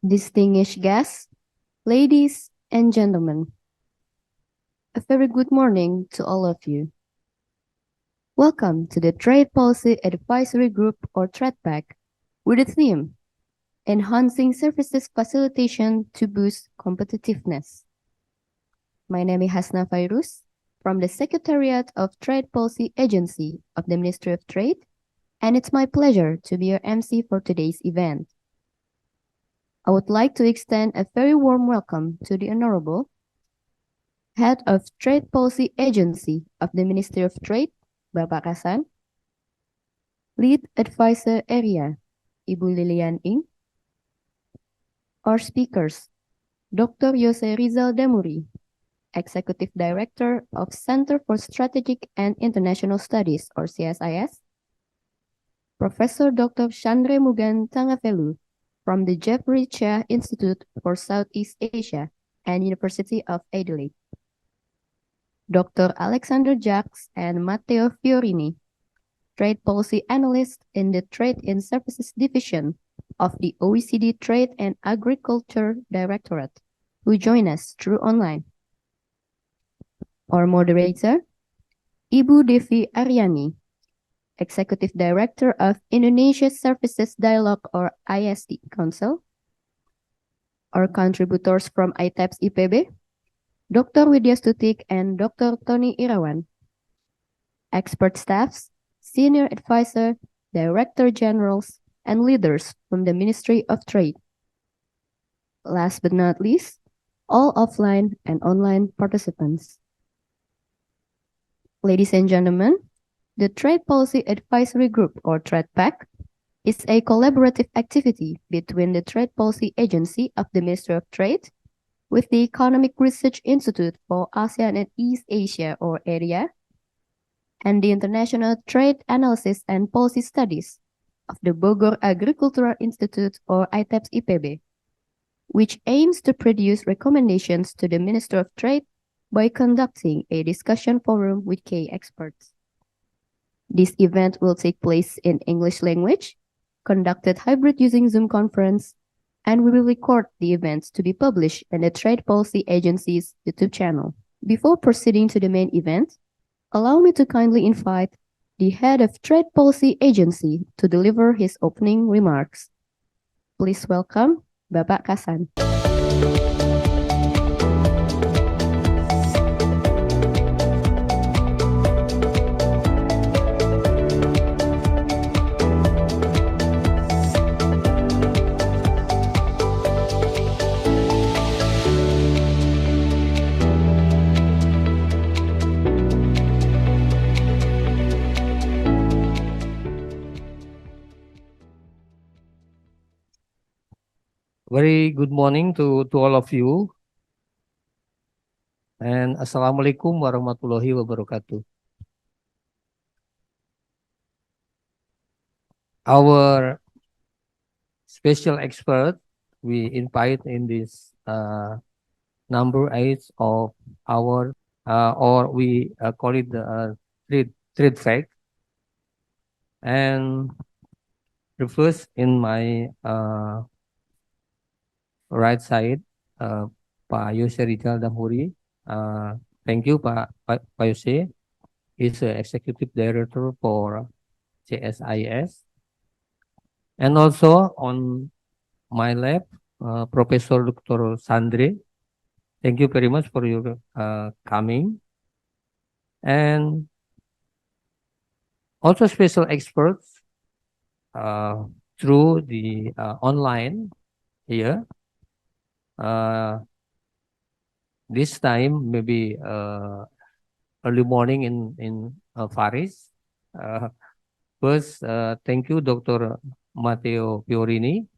Distinguished guests, ladies and gentlemen, a very good morning to all of you. Welcome to the Trade Policy Advisory Group or Trade-PAG with the theme Enhancing Services Facilitation to Boost Competitiveness. My name is Hasna Fairuz from the Secretariat of Trade Policy Agency of the Ministry of Trade, and it's my pleasure to be your MC for today's event. I would like to extend a very warm welcome to the Honorable Head of Trade Policy Agency of the Ministry of Trade, Bapak Kasan, Lead Advisor ERIA, Ibu Lili Yan Ing, our speakers, Dr. Yose Rizal Damuri, Executive Director of Center for Strategic and International Studies, or CSIS, Professor Dr. Chandra Mugan Tangavelu from the Jeffrey Chia Institute for Southeast Asia and University of Adelaide, Dr. Alexander Jacques and Matteo Fiorini, Trade Policy Analyst in the Trade and Services Division of the OECD Trade and Agriculture Directorate, who join us through online. Our moderator, Ibu Devi Aryani, Executive Director of Indonesia Services Dialogue or ISD Council. Our contributors from ITAPS IPB, Dr. Widya Stutik and Dr. Tony Irawan. Expert staffs, Senior Advisor, Director Generals, and leaders from the Ministry of Trade. Last but not least, all offline and online participants. Ladies and gentlemen, the Trade Policy Advisory Group, or Trade-PAG, is a collaborative activity between the Trade Policy Agency of the Ministry of Trade with the Economic Research Institute for ASEAN and East Asia, or AREA, and the International Trade Analysis and Policy Studies of the Bogor Agricultural Institute, or ITAPS IPB, which aims to produce recommendations to the Minister of Trade by conducting a discussion forum with key experts. This event will take place in English language, conducted hybrid using Zoom conference, and we will record the events to be published in the Trade Policy Agency's YouTube channel. Before proceeding to the main event, allow me to kindly invite the Head of Trade Policy Agency to deliver his opening remarks. Please welcome Bapak Kasan. Very good morning to all of you. And Assalamualaikum warahmatullahi wabarakatuh. Our special expert we invite in this number 8 of our, or we call it the trade fact. And the first in my right side, Pak Yose Rizal Damuri. Thank you, Pak Yose. He's the Executive Director for CSIS. And also on my left, Professor Dr. Sandre. Thank you very much for your coming. And also special experts through the online here. This time maybe early morning in Paris. First, thank you, Dr. Matteo Fiorini,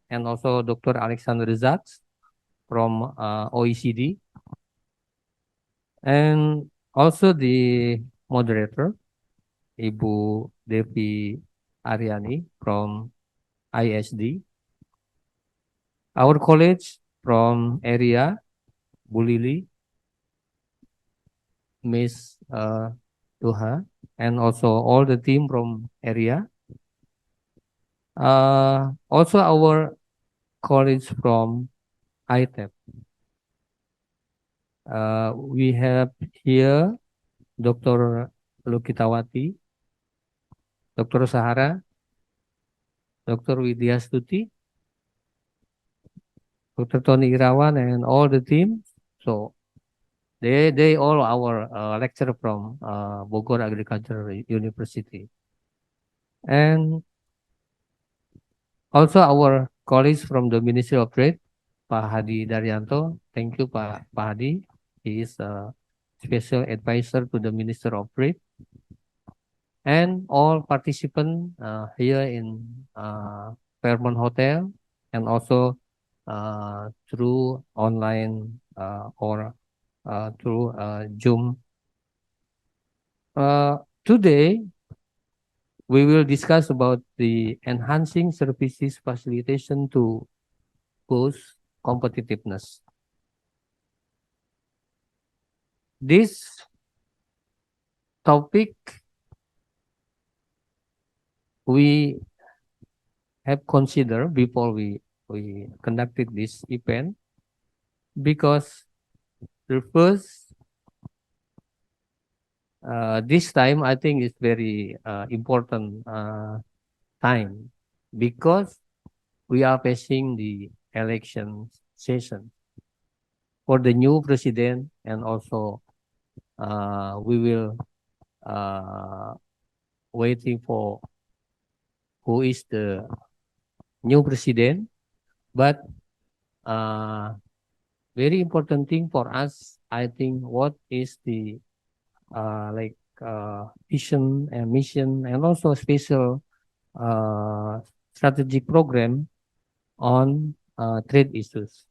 and also Dr. Alexander Jacques from OECD, and also the moderator, Ibu Devi Aryani from ISD. Our colleagues from area, Bu Lili, Miss Tuha, and also all the team from area. Also our colleagues from ITAPS. We have here Dr. Lukitawati, Dr. Sahara, Dr. Widya Stuti, Dr. Tony Irawan, and all the team. So they all our lecturer from Bogor Agricultural University. And also our colleagues from the Ministry of Trade, Pak Hadi Daryanto. Thank you, Pak Hadi. He is a special advisor to the Minister of Trade. And all participants here in Fairmont Hotel, and also through online or through Zoom. Today, we will discuss about the enhancing services facilitation to boost competitiveness. This topic we have considered before we conducted this event, because the first this time I think is very important time, because we are facing the election session for the new president, and also we will waiting for who is the new president. But very important thing for us, I think, what is the vision and mission, and also special strategic program on trade issues.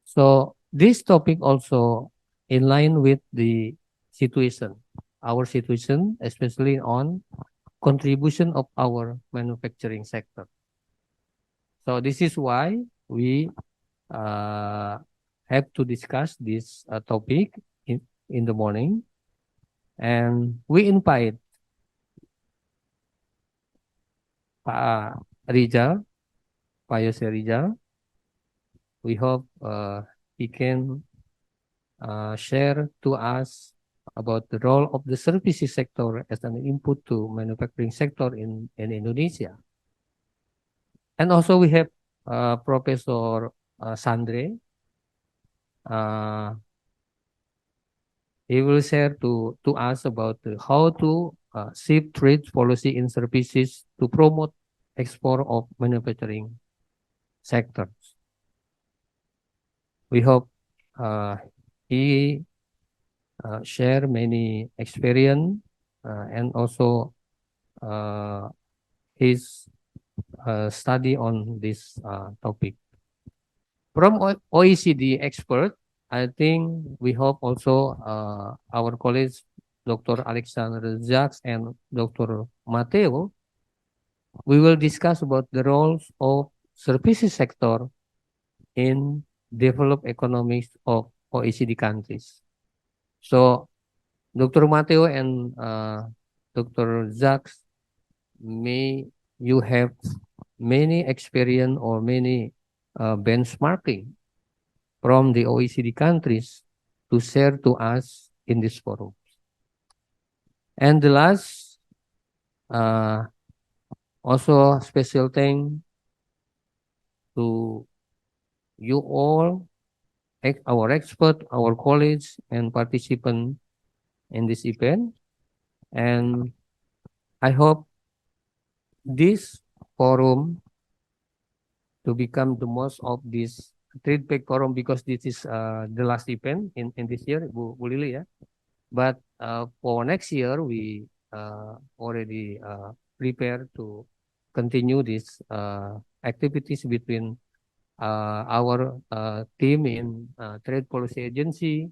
So this topic also in line with the situation, our situation, especially on contribution of our manufacturing sector. So this is why we have to discuss this topic in the morning, and we invite Pak Rizal, Pak Yose Rizal. We hope he can share to us about the role of the services sector as an input to manufacturing sector in Indonesia. And also we have Professor Sandre. He will share to us about how to shape trade policy in services to promote export of manufacturing sectors. We hope he share many experience and also his study on this topic. From OECD expert, I think we hope also our colleagues, Dr. Alexander Jacques and Dr. Mateo, we will discuss about the roles of services sector in developed economies of OECD countries. So Dr. Mateo and Dr. Jacques, may you have many experience or many benchmarking from the OECD countries to share to us in this forum. And the last, also special thank to you all, our expert, our colleagues, and participants in this event. And I hope this forum to become the most of this Trade-PAG forum, because this is the last event in this year, Bu Lili, ya. But for next year, we already prepare to continue these activities between our team in Trade Policy Agency,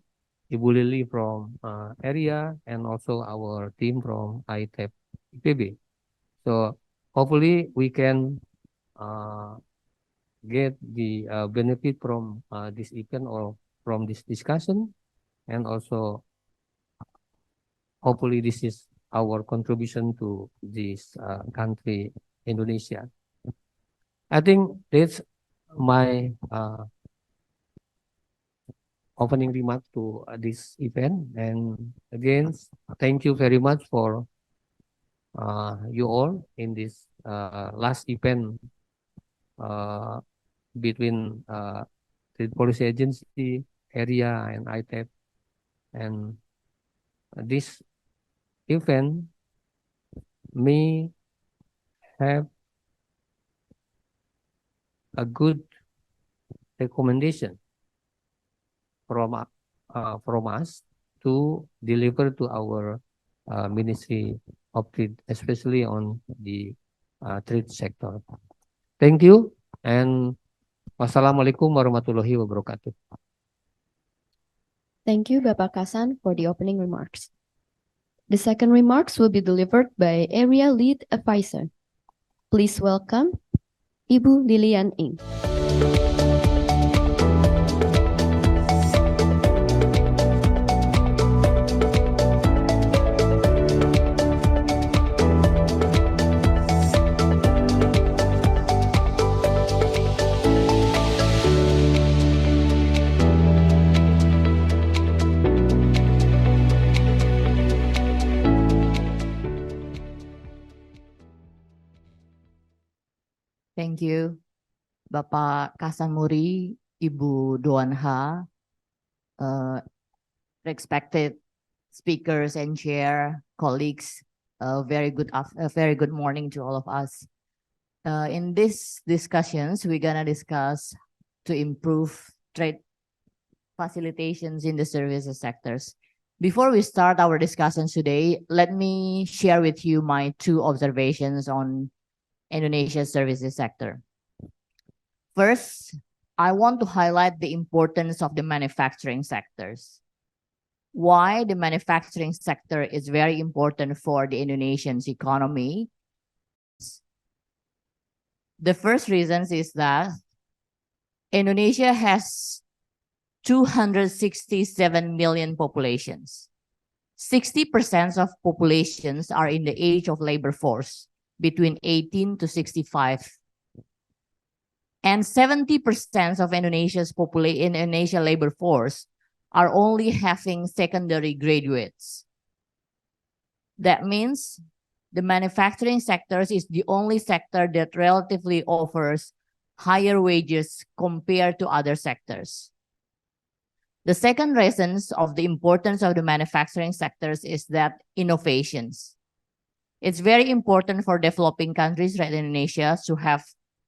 Ibu Lili from ERIA, and also our team from ITAPS IPB. So hopefully we can get the benefit from this event or from this discussion, and also hopefully this is our contribution to this country, Indonesia. I think my opening remark to this event. And again, thank you very much for you all in this last event uh, between Trade Policy Agency, ERIA, and ITAPS. And this event may have a good recommendation from us to deliver to our Ministry of Trade, especially on the trade sector. Thank you, and wassalamualaikum warahmatullahi wabarakatuh. Thank you, Bapak Kasan, for the opening remarks. The second remarks will be delivered by Area Lead Advisor. Please welcome Ibu Lili Yan Ing. Thank you, Bapak Kasan Muri, Ibu Doanha, respected speakers and chair, colleagues. Very good morning to all of us. In these discussions, we're gonna discuss to improve trade facilitations in the services sectors. Before we start our discussions today, let me share with you my two observations on Indonesia's services sector. First, I want to highlight the importance of the manufacturing sectors. Why the manufacturing sector is very important for the Indonesian's economy. The first reason is that Indonesia has 267 million populations. 60% of populations are in the age of labor force, between 18 to 65. And 70% of Indonesia's Indonesia labor force are only having secondary graduates. That means the manufacturing sectors is the only sector that relatively offers higher wages compared to other sectors. The second reason of the importance of the manufacturing sectors is that innovations. It's very important for developing countries like Indonesia to have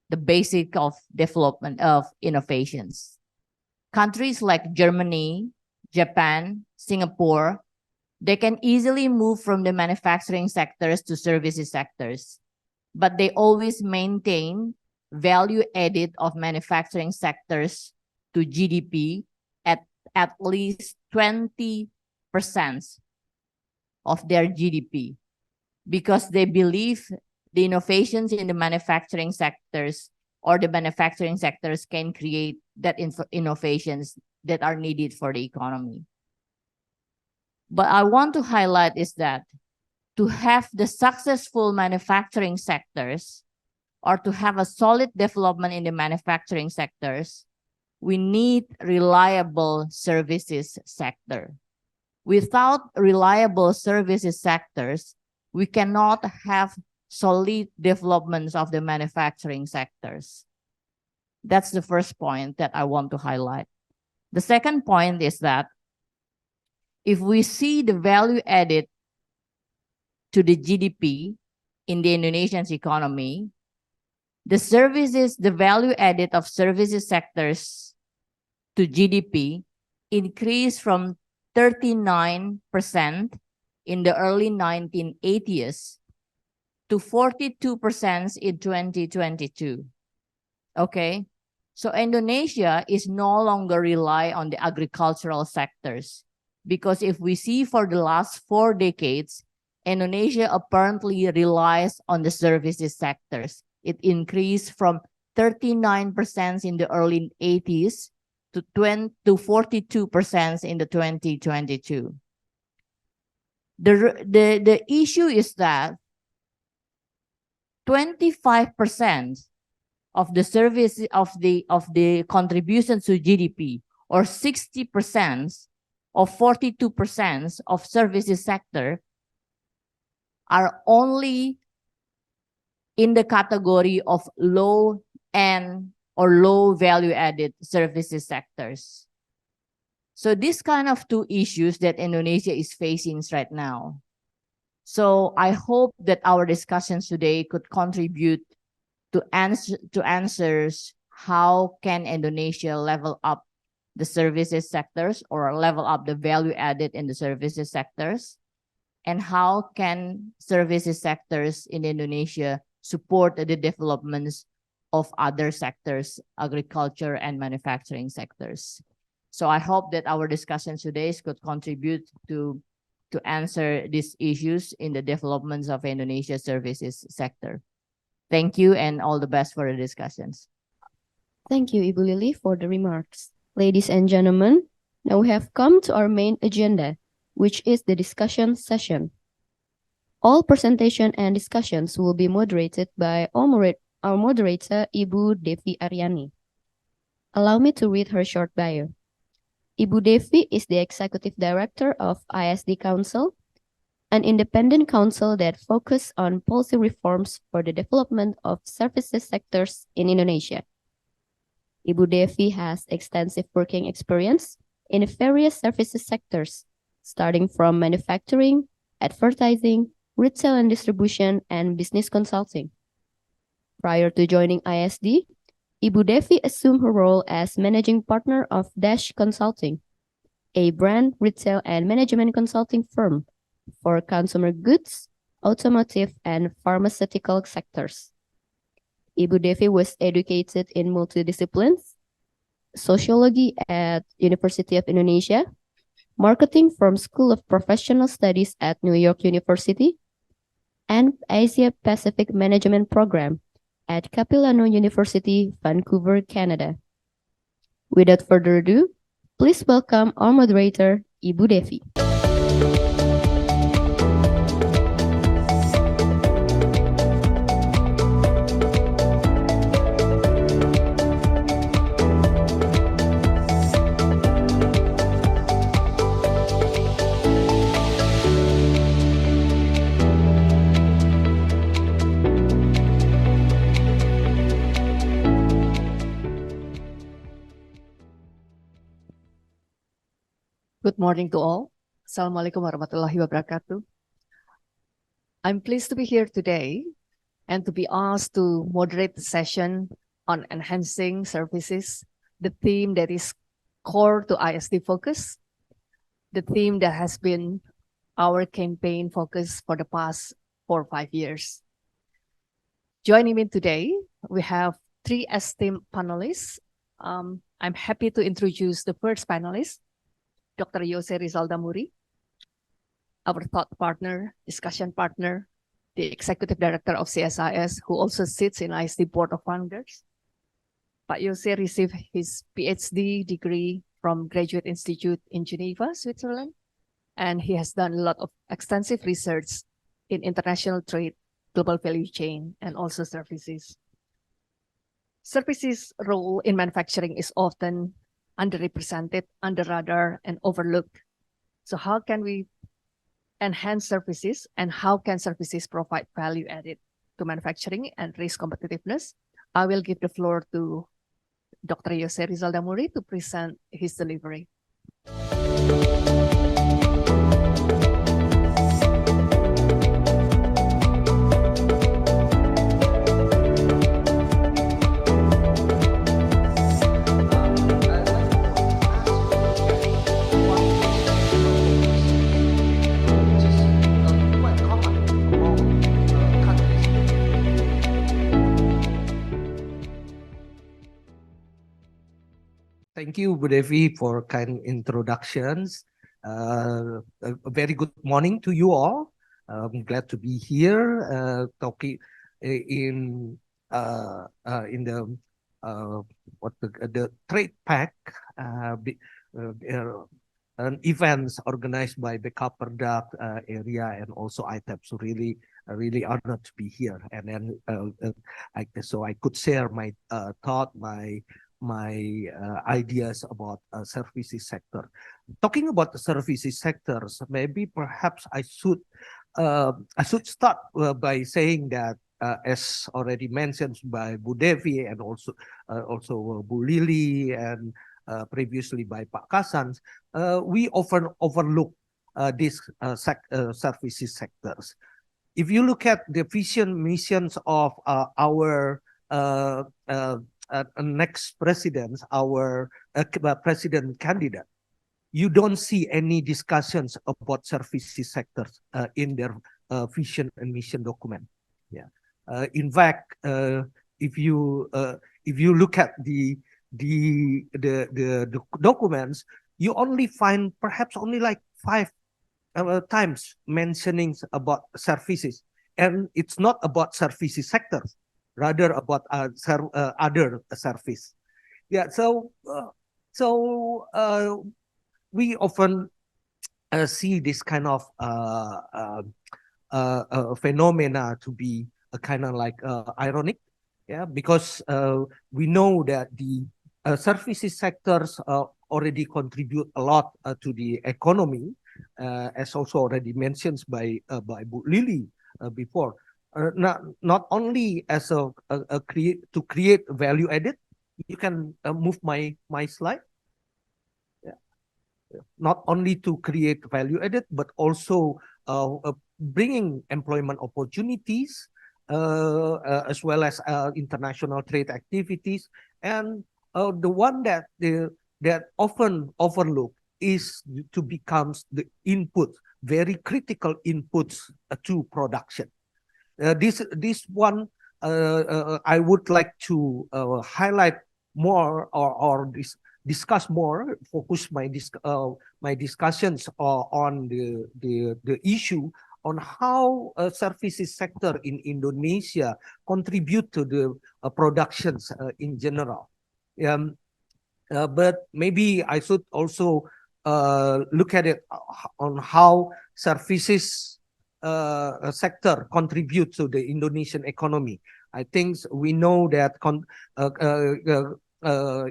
the basic of development of innovations. Countries like Germany, Japan, Singapore, they can easily move from the manufacturing sectors to services sectors, but they always maintain value added of manufacturing sectors to GDP at least 20% of their GDP. Because they believe the innovations in the manufacturing sectors or the manufacturing sectors can create that innovations that are needed for the economy. But I want to highlight is that to have the successful manufacturing sectors or to have a solid development in the manufacturing sectors, we need reliable services sector. Without reliable services sectors, we cannot have solid developments of the manufacturing sectors. That's the first point that I want to highlight. The second point is that if we see the value added to the GDP in the Indonesian's economy, the value added of services sectors to GDP increased from 39% in the early 1980s to 42% in 2022. Okay, so Indonesia is no longer rely on the agricultural sectors, because if we see for the last 4 decades, Indonesia apparently relies on the services sectors. It increased from 39% in the early 80s to 42% in the 2022. The issue is that 25% of the service of the contribution to GDP, or 60% or 42% of services sector are only in the category of low end or low value added services sectors. So this kind of two issues that Indonesia is facing right now. So I hope that our discussions today could contribute to answers how can Indonesia level up the services sectors or level up the value added in the services sectors, and how can services sectors in Indonesia support the developments of other sectors, agriculture and manufacturing sectors. So I hope that our discussions today could contribute to answer these issues in the developments of Indonesia's services sector. Thank you and all the best for the discussions. Thank you, Ibu Lili, for the remarks. Ladies and gentlemen, now we have come to our main agenda, which is the discussion session. All presentation and discussions will be moderated by our moderator, Ibu Devi Aryani. Allow me to read her short bio. Ibu Devi is the Executive Director of ISD Council, an independent council that focuses on policy reforms for the development of services sectors in Indonesia. Ibu Devi has extensive working experience in various services sectors, starting from manufacturing, advertising, retail and distribution, and business consulting. Prior to joining ISD, Ibu Devi assumed her role as managing partner of Dash Consulting, a brand, retail, and management consulting firm for consumer goods, automotive, and pharmaceutical sectors. Ibu Devi was educated in multidisciplines, sociology at University of Indonesia, marketing from School of Professional Studies at New York University, and Asia Pacific Management Program at Capilano University, Vancouver, Canada. Without further ado, please welcome our moderator, Ibu Devi. Good morning to all. Assalamualaikum warahmatullahi wabarakatuh. I'm pleased to be here today and to be asked to moderate the session on enhancing services, the theme that is core to ISD focus, the theme that has been our campaign focus for the past 4 or 5 years. Joining me today, we have 3 esteemed panelists. I'm happy to introduce the first panelist, Dr. Yose Rizal Damuri, our thought partner, discussion partner, the Executive Director of CSIS, who also sits in ISD Board of Founders. Pak Yose received his PhD degree from Graduate Institute in Geneva, Switzerland, and he has done a lot of extensive research in international trade, global value chain, and also services. Services' role in manufacturing is often underrepresented, under radar, and overlooked. So how can we enhance services, and how can services provide value added to manufacturing and raise competitiveness? I will give the floor to Dr. Yose Rizal Damuri to present his delivery. Thank you, Bu Devi, for kind introductions. A very good morning to you all. I'm glad to be here talking in the Trade-PAG an events organized by Perdagangan ERIA and also ITAPS. So really really honored to be here, and then so I could share my thought, my ideas about services sector. Talking about the services sectors, maybe perhaps I should start by saying that as already mentioned by Bu Devi and also Bu Lili and previously by Pak Kasan, we often overlook these services sectors. If you look at the vision missions of our next president, our president candidate, you don't see any discussions about services sectors in their vision and mission document. Yeah. In fact, if you look at the documents, you only find perhaps only like 5 times mentioning about services, and it's not about services sectors, rather about other service. Yeah, so we often see this kind of phenomena to be a kind of like ironic, yeah, because we know that the services sectors already contribute a lot to the economy, as also already mentioned by Bu Lili before. Not only as to create value added. You can move my slide. Yeah. Not only to create value added, but also bringing employment opportunities, as well as international trade activities. And the one that often overlooked is to become the input, very critical inputs to production. This one I would like to highlight more or discuss more, focus my discussions on the issue on how services sector in Indonesia contribute to the productions in general. But maybe I should also look at it on how services sector contribute to the Indonesian economy. I think we know that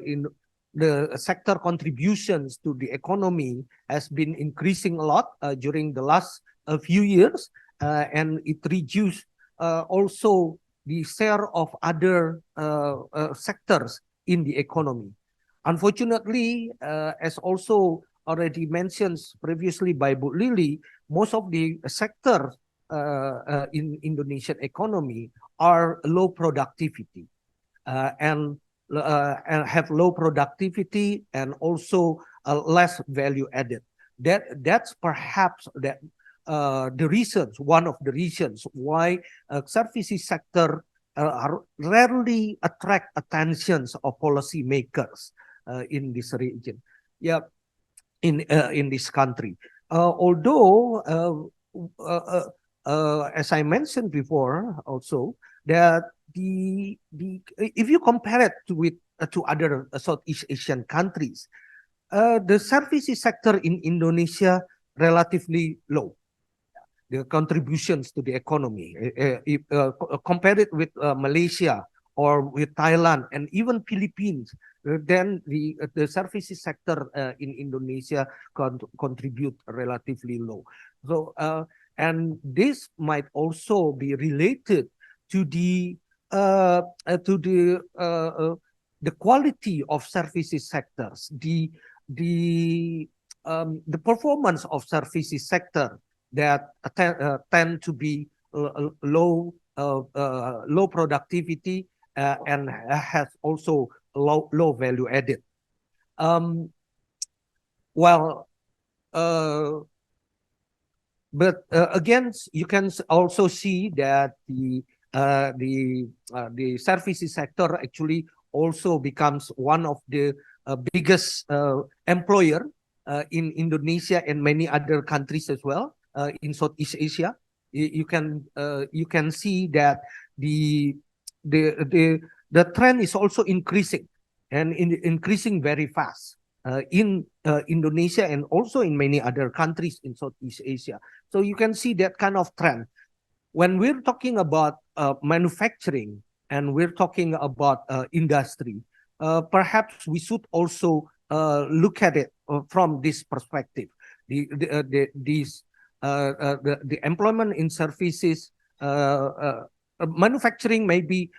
in the sector contributions to the economy has been increasing a lot during the last few years, and it reduced also the share of other sectors in the economy. Unfortunately, as also already mentioned previously by Bu Lili, most of the sectors in Indonesian economy are low productivity and have low productivity and also less value added. That's perhaps the reasons, one of the reasons why services sector rarely attract attentions of policymakers in this region. Yeah, in this country. Although, as I mentioned before, also that if you compare it to other Southeast Asian countries, the services sector in Indonesia relatively low. The contributions to the economy, if compare it with Malaysia or with Thailand and even Philippines, then the services sector in Indonesia contribute relatively low. So and this might also be related to the quality of services sectors, the performance of services sector that tend to be low productivity and has also low value added. But again, you can also see that the services sector actually also becomes one of the biggest employer in Indonesia and many other countries as well in Southeast Asia. You can see that the trend is also increasing and increasing very fast in Indonesia and also in many other countries in Southeast Asia. So you can see that kind of trend. when we're talking about manufacturing and we're talking about industry, perhaps we should also look at it from this perspective. The employment in services, manufacturing maybe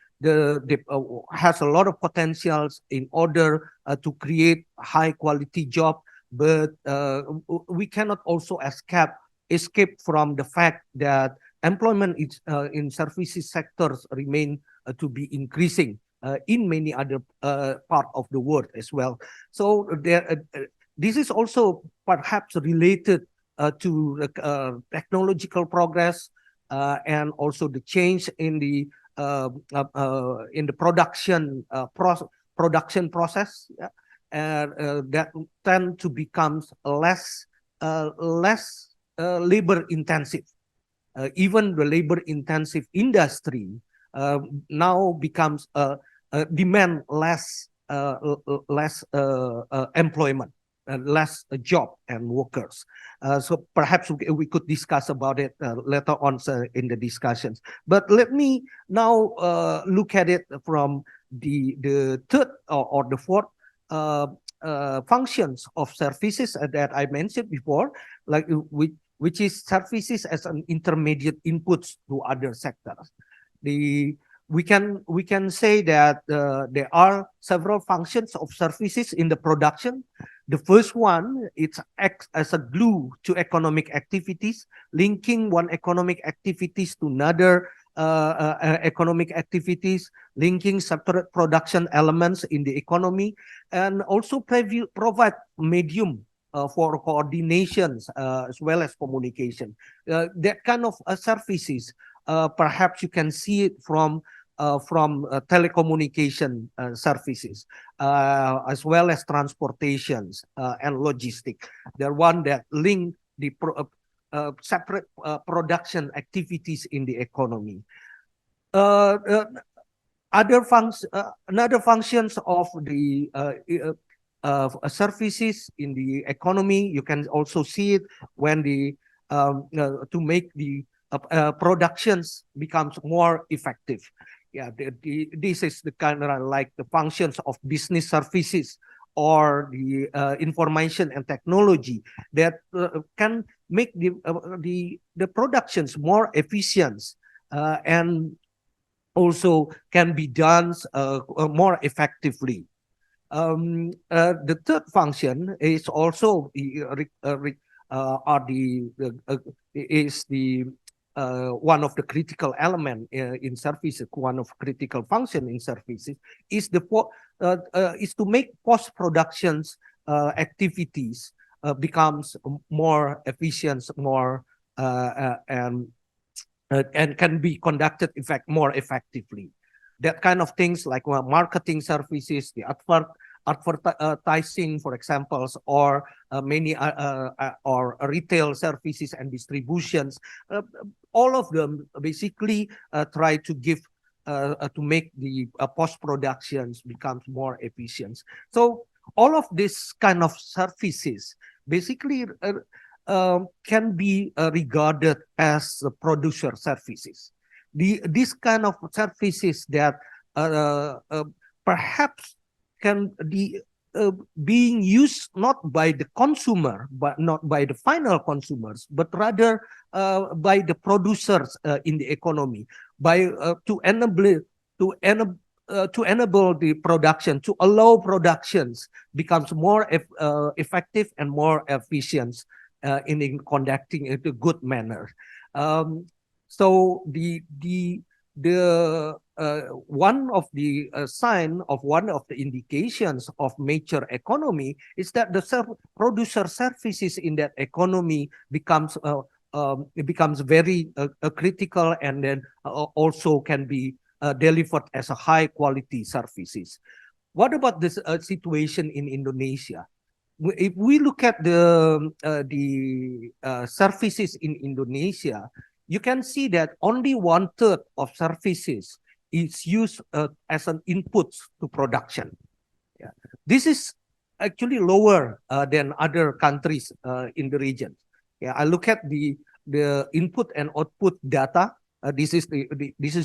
has a lot of potentials in order to create high quality job, but we cannot also escape from the fact that employment in services sectors remain to be increasing in many other part of the world as well. So this is also perhaps related to technological progress and also the change in the production process that tend to become less labor intensive. Even the labor intensive industry now becomes demand less employment, less job and workers. So perhaps we could discuss about it later on in the discussions. But let me now look at it from the third or the fourth functions of services that I mentioned before, like which is services as an intermediate inputs to other sectors. We can say that there are several functions of services in the production. The first one, it acts as a glue to economic activities, linking one economic activities to another economic activities, linking separate production elements in the economy, and also provide medium for coordinations as well as communication. That kind of services, perhaps you can see it from telecommunication services, as well as transportations and logistics. They're one that link the separate production activities in the economy. Another functions of the services in the economy, you can also see it when to make the productions becomes more effective. Yeah, this is the kind of like the functions of business services or the information and technology that can make the productions more efficient and also can be done more effectively. The third function is also one of the critical element in services. One of critical function in services is is to make post productions activities becomes more efficient, more and can be conducted more effectively. That kind of things like marketing services, the advertising, for example, or many or retail services and distributions. All of them basically try to give to make the post productions becomes more efficient. So all of this kind of services basically can be regarded as producer services. This kind of services that perhaps can be being used not by the consumer, but not by the final consumers, but rather by the producers in the economy, by to enable the production, to allow productions becomes more effective and more efficient in conducting it in a good manner. So one of the sign of one of the indications of mature economy is that the producer services in that economy becomes very critical, and then also can be delivered as a high quality services. What about this situation in Indonesia? If we look at the services in Indonesia, you can see that only 1/3 of services is used as an input to production. Yeah. This is actually lower than other countries in the region. Yeah, I look at the input and output data this is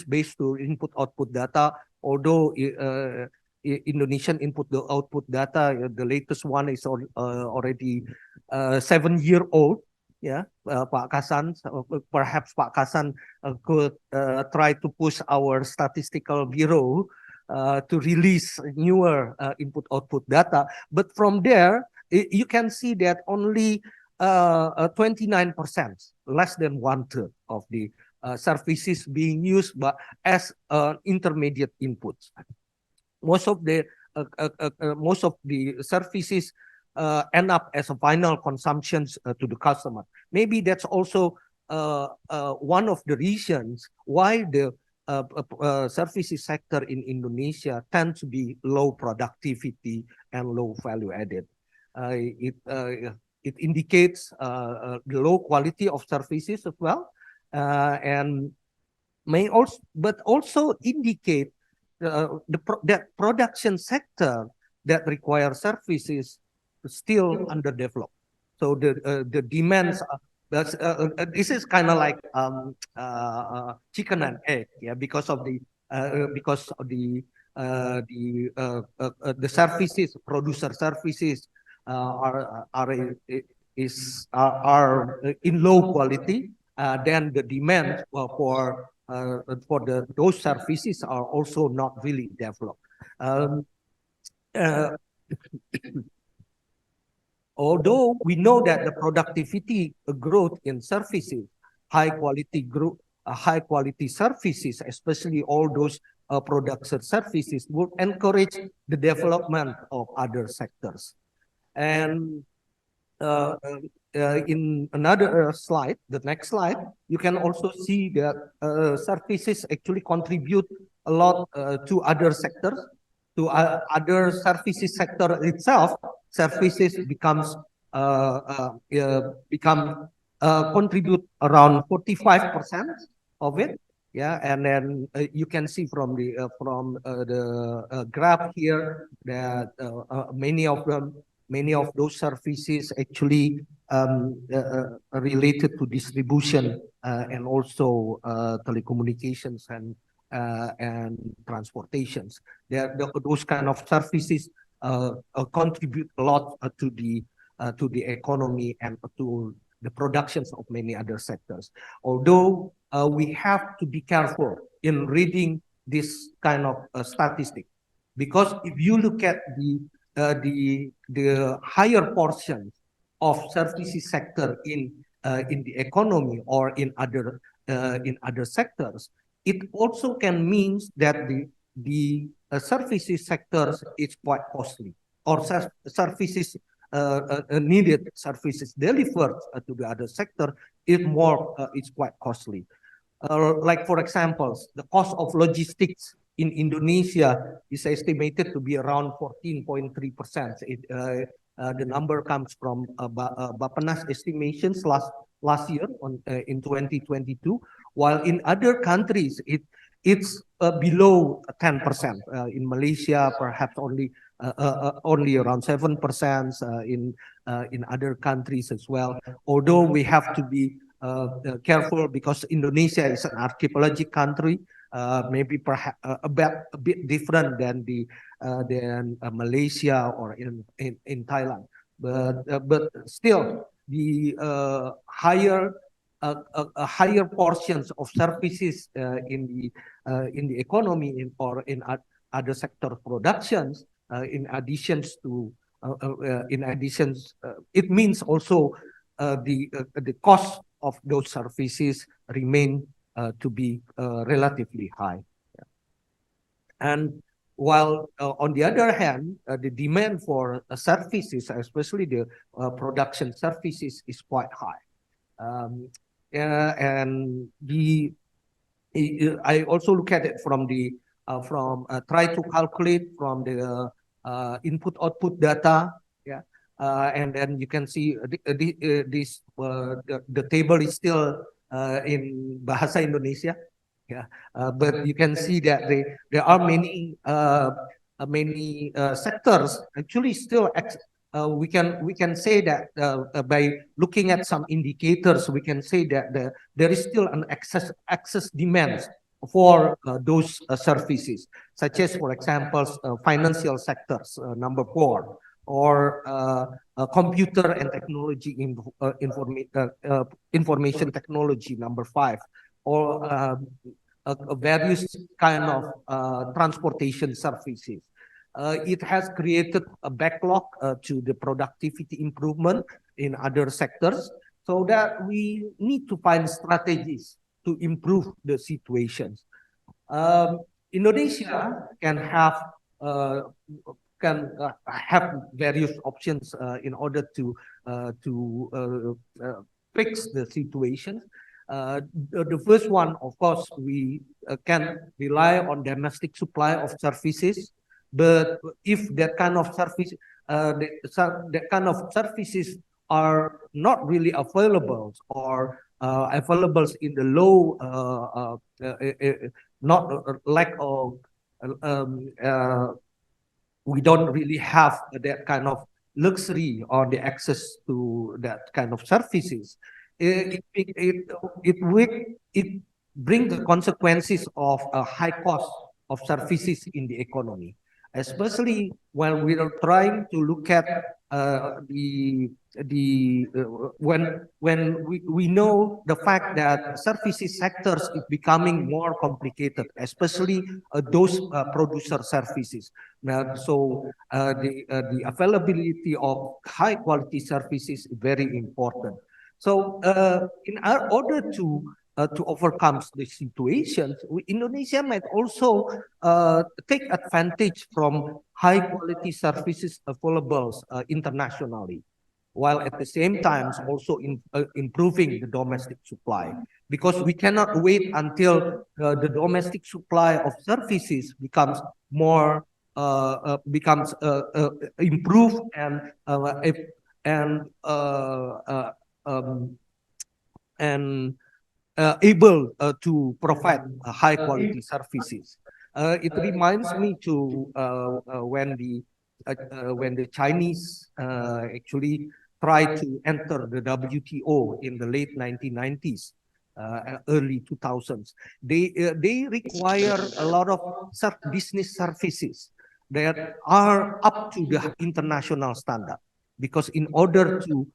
based to input-output data. Although Indonesian input-output data, the latest one is already 7-year-old. Yeah, Pak Kasan, perhaps Pak Kasan could try to push our statistical bureau to release newer input-output data. But from there, you can see that only 29%, less than 1/3 of the services being used as intermediate inputs. Most of the services end up as a final consumptions to the customer. Maybe that's also one of the reasons why the services sector in Indonesia tend to be low productivity and low value added. It indicates the low quality of services as well, and may also indicate that production sector that requires services still underdeveloped. So the demands. This is kind of like chicken and egg, yeah, because of the services, producer services are in low quality. Then the demand for those services are also not really developed. Although we know that the productivity growth in services, high quality services, especially all those production services, would encourage the development of other sectors. And in another slide, the next slide, you can also see that services actually contribute a lot to other sectors, to other services sector itself. Services contribute around 45% of it. Yeah, and then you can see from the graph here that many of those services actually related to distribution and also telecommunications and transportations. Those kind of services contribute a lot to the economy and to the productions of many other sectors. Although we have to be careful in reading this kind of statistic, because if you look at the higher portion of services sector in the economy or in other sectors, it also can mean that the services sectors is quite costly, or services needed services delivered to the other sector is quite costly. Like for example, the cost of logistics in Indonesia is estimated to be around 14.3%. The number comes from Bappenas estimations last year in 2022, while in other countries it's below 10%. In Malaysia, perhaps only around 7%. In other countries as well. Although we have to be careful because Indonesia is an archipelagic country, maybe perhaps a bit different than Malaysia or in Thailand, but still the higher portions of services in the economy or in other sector productions, in addition, it means also the cost of those services remain to be relatively high. And while on the other hand, the demand for services, especially the production services, is quite high. And I also look at it from try to calculate from the input-output data. Yeah. And then you can see the table is still in Bahasa Indonesia. Yeah, but you can see that there are many sectors actually still we can say that by looking at some indicators, we can say that there is still an excess demand for those services, such as, for example, financial sectors, number 4, or computer and technology information technology, number 5, or various kind of transportation services. It has created a backlog to the productivity improvement in other sectors, so that we need to find strategies to improve the situations. Indonesia can have various options in order to fix the situation. The first one, of course, we can rely on domestic supply of services. But if that kind of services are not really available, or available in the low, not lack of, we don't really have that kind of luxury or the access to that kind of services. It brings the consequences of a high cost of services in the economy, especially when we are trying to look at when we know the fact that services sectors is becoming more complicated, especially those producer services. Now, so the availability of high quality services is very important. So in our order to overcome the situations, Indonesia might also take advantage from high quality services available internationally, while at the same time also improving the domestic supply. Because we cannot wait until the domestic supply of services becomes more improved and able to provide high quality services. It reminds me to when the Chinese actually tried to enter the WTO in the late 1990s, early 2000s. They require a lot of business services that are up to the international standard, because in order to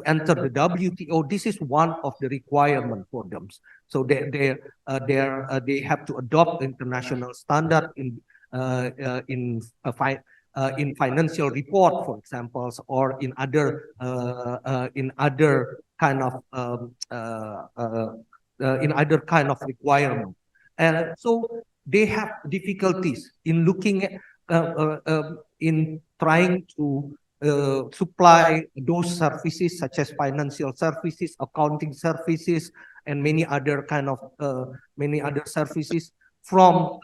enter the WTO, this is one of the requirements for them. So they have to adopt international standard in financial report, for example, or in other kind of requirement. And so they have difficulties in looking at in trying to supply those services, such as financial services, accounting services, and many other services from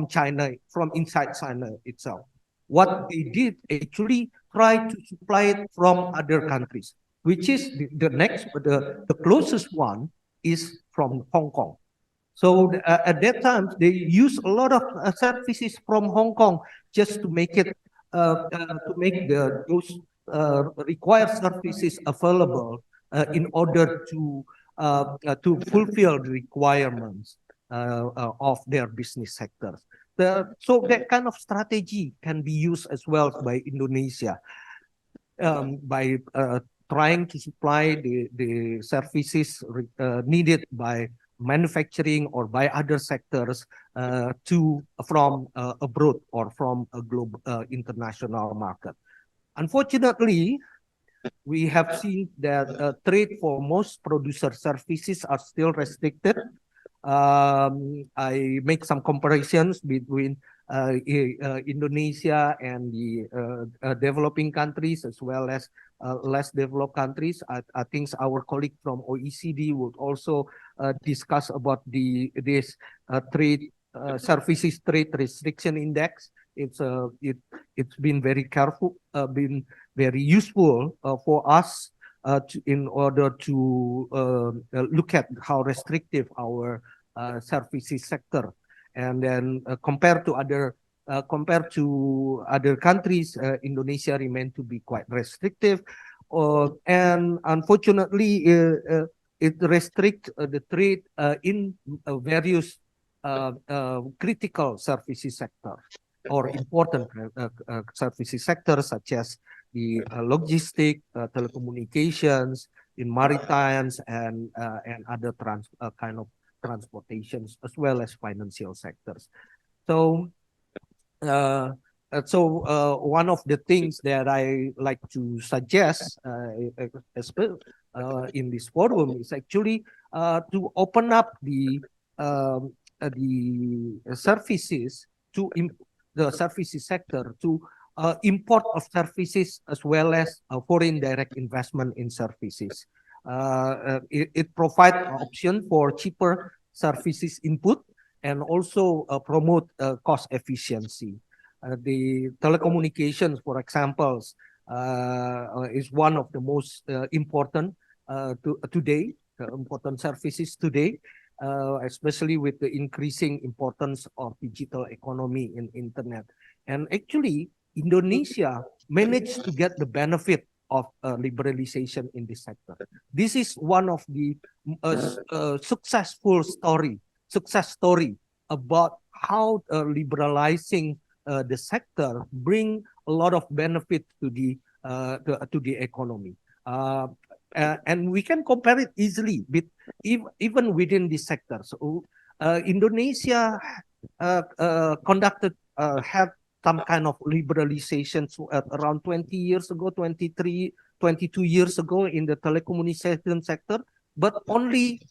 China, from inside China itself. What they did actually try to supply it from other countries, which is the closest one is from Hong Kong. So at that time, they use a lot of services from Hong Kong just to make it those required services available in order to fulfill the requirements of their business sectors. So that kind of strategy can be used as well by Indonesia, by trying to supply the services needed by manufacturing or by other sectors from abroad or from a global international market. Unfortunately, we have seen that trade for most producer services are still restricted. I make some comparisons between Indonesia and the developing countries, as well as less developed countries. I think our colleague from OECD would also discuss about this trade services trade restriction index. It's been very careful, been very useful for us in order to look at how restrictive our services sector, and then compared to other compared to other countries, Indonesia remained to be quite restrictive, and unfortunately, it restricts the trade in various critical services sector or important services sectors such as the logistic, telecommunications, in maritimes, and other kind of transportations, as well as financial sectors. So, one of the things that I like to suggest in this forum is actually to open up the services to the services sector to import of services as well as foreign direct investment in services. It provides an option for cheaper services input and also promote cost efficiency. The telecommunications, for example, is one of the most important today, important services today, especially with the increasing importance of digital economy and internet. And actually, Indonesia managed to get the benefit of liberalization in this sector. This is one of the success story about how liberalizing the sector bring a lot of benefit to the economy. And we can compare it easily with even within this sector. So Indonesia had some kind of liberalization around 20 years ago, 22 years ago in the telecommunication sector, but only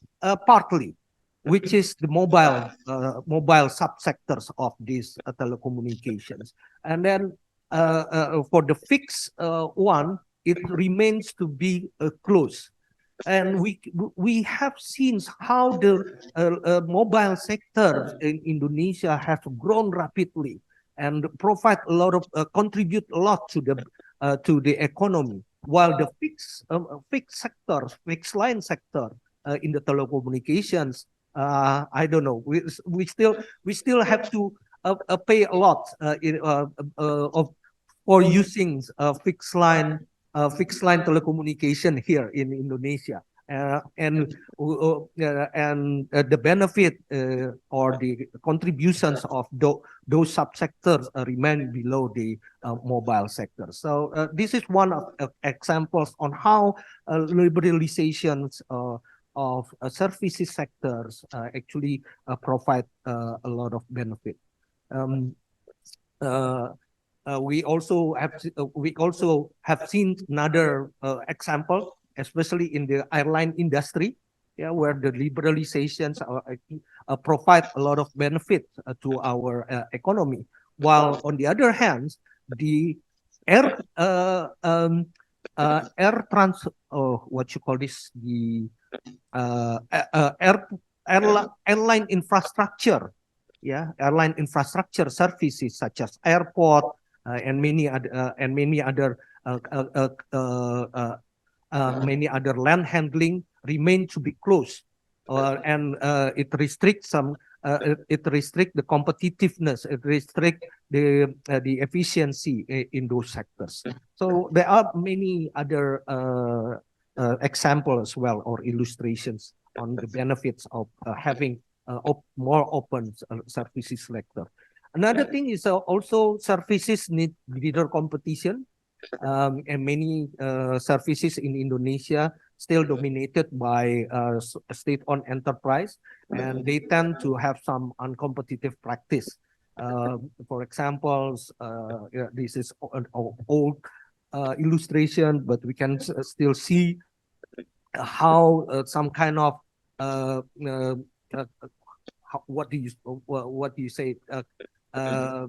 partly, which is the mobile subsectors of these telecommunications. And then for the fixed one, it remains to be closed. And we have seen how the mobile sector in Indonesia has grown rapidly and contribute a lot to the economy, while the fixed line sector in the telecommunications, I don't know, we still have to pay a lot for using fixed line telecommunication here in Indonesia. And the benefit or the contributions of those subsectors remain below the mobile sector. So this is one of examples on how liberalizations of services sectors actually provide a lot of benefit. We also have seen another example, especially in the airline industry, where the liberalizations provide a lot of benefit to our economy. While on the other hand, the airline infrastructure, airline infrastructure services such as airport and many other land handling remain to be closed, and it restricts the competitiveness, it restricts the efficiency in those sectors. So there are many other examples as well, or illustrations on the benefits of having more open services sector. Another thing is also services need leader competition. And many services in Indonesia still dominated by state-owned enterprise, and they tend to have some uncompetitive practice. For example, this is an old illustration, but we can still see how some kind of what do you say, a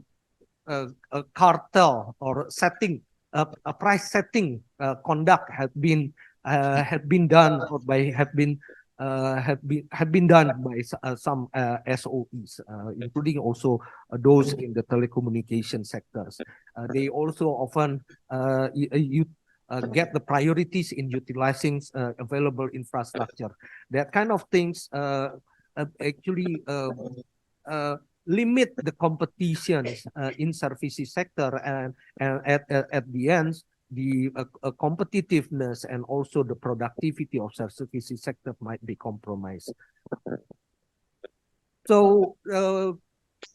cartel or setting. A price setting conduct have been done by some SOEs, including also those in the telecommunication sectors. They also often get the priorities in utilizing available infrastructure. That kind of things actually limit the competitions in services sector, and at the end, the competitiveness and also the productivity of services sector might be compromised. So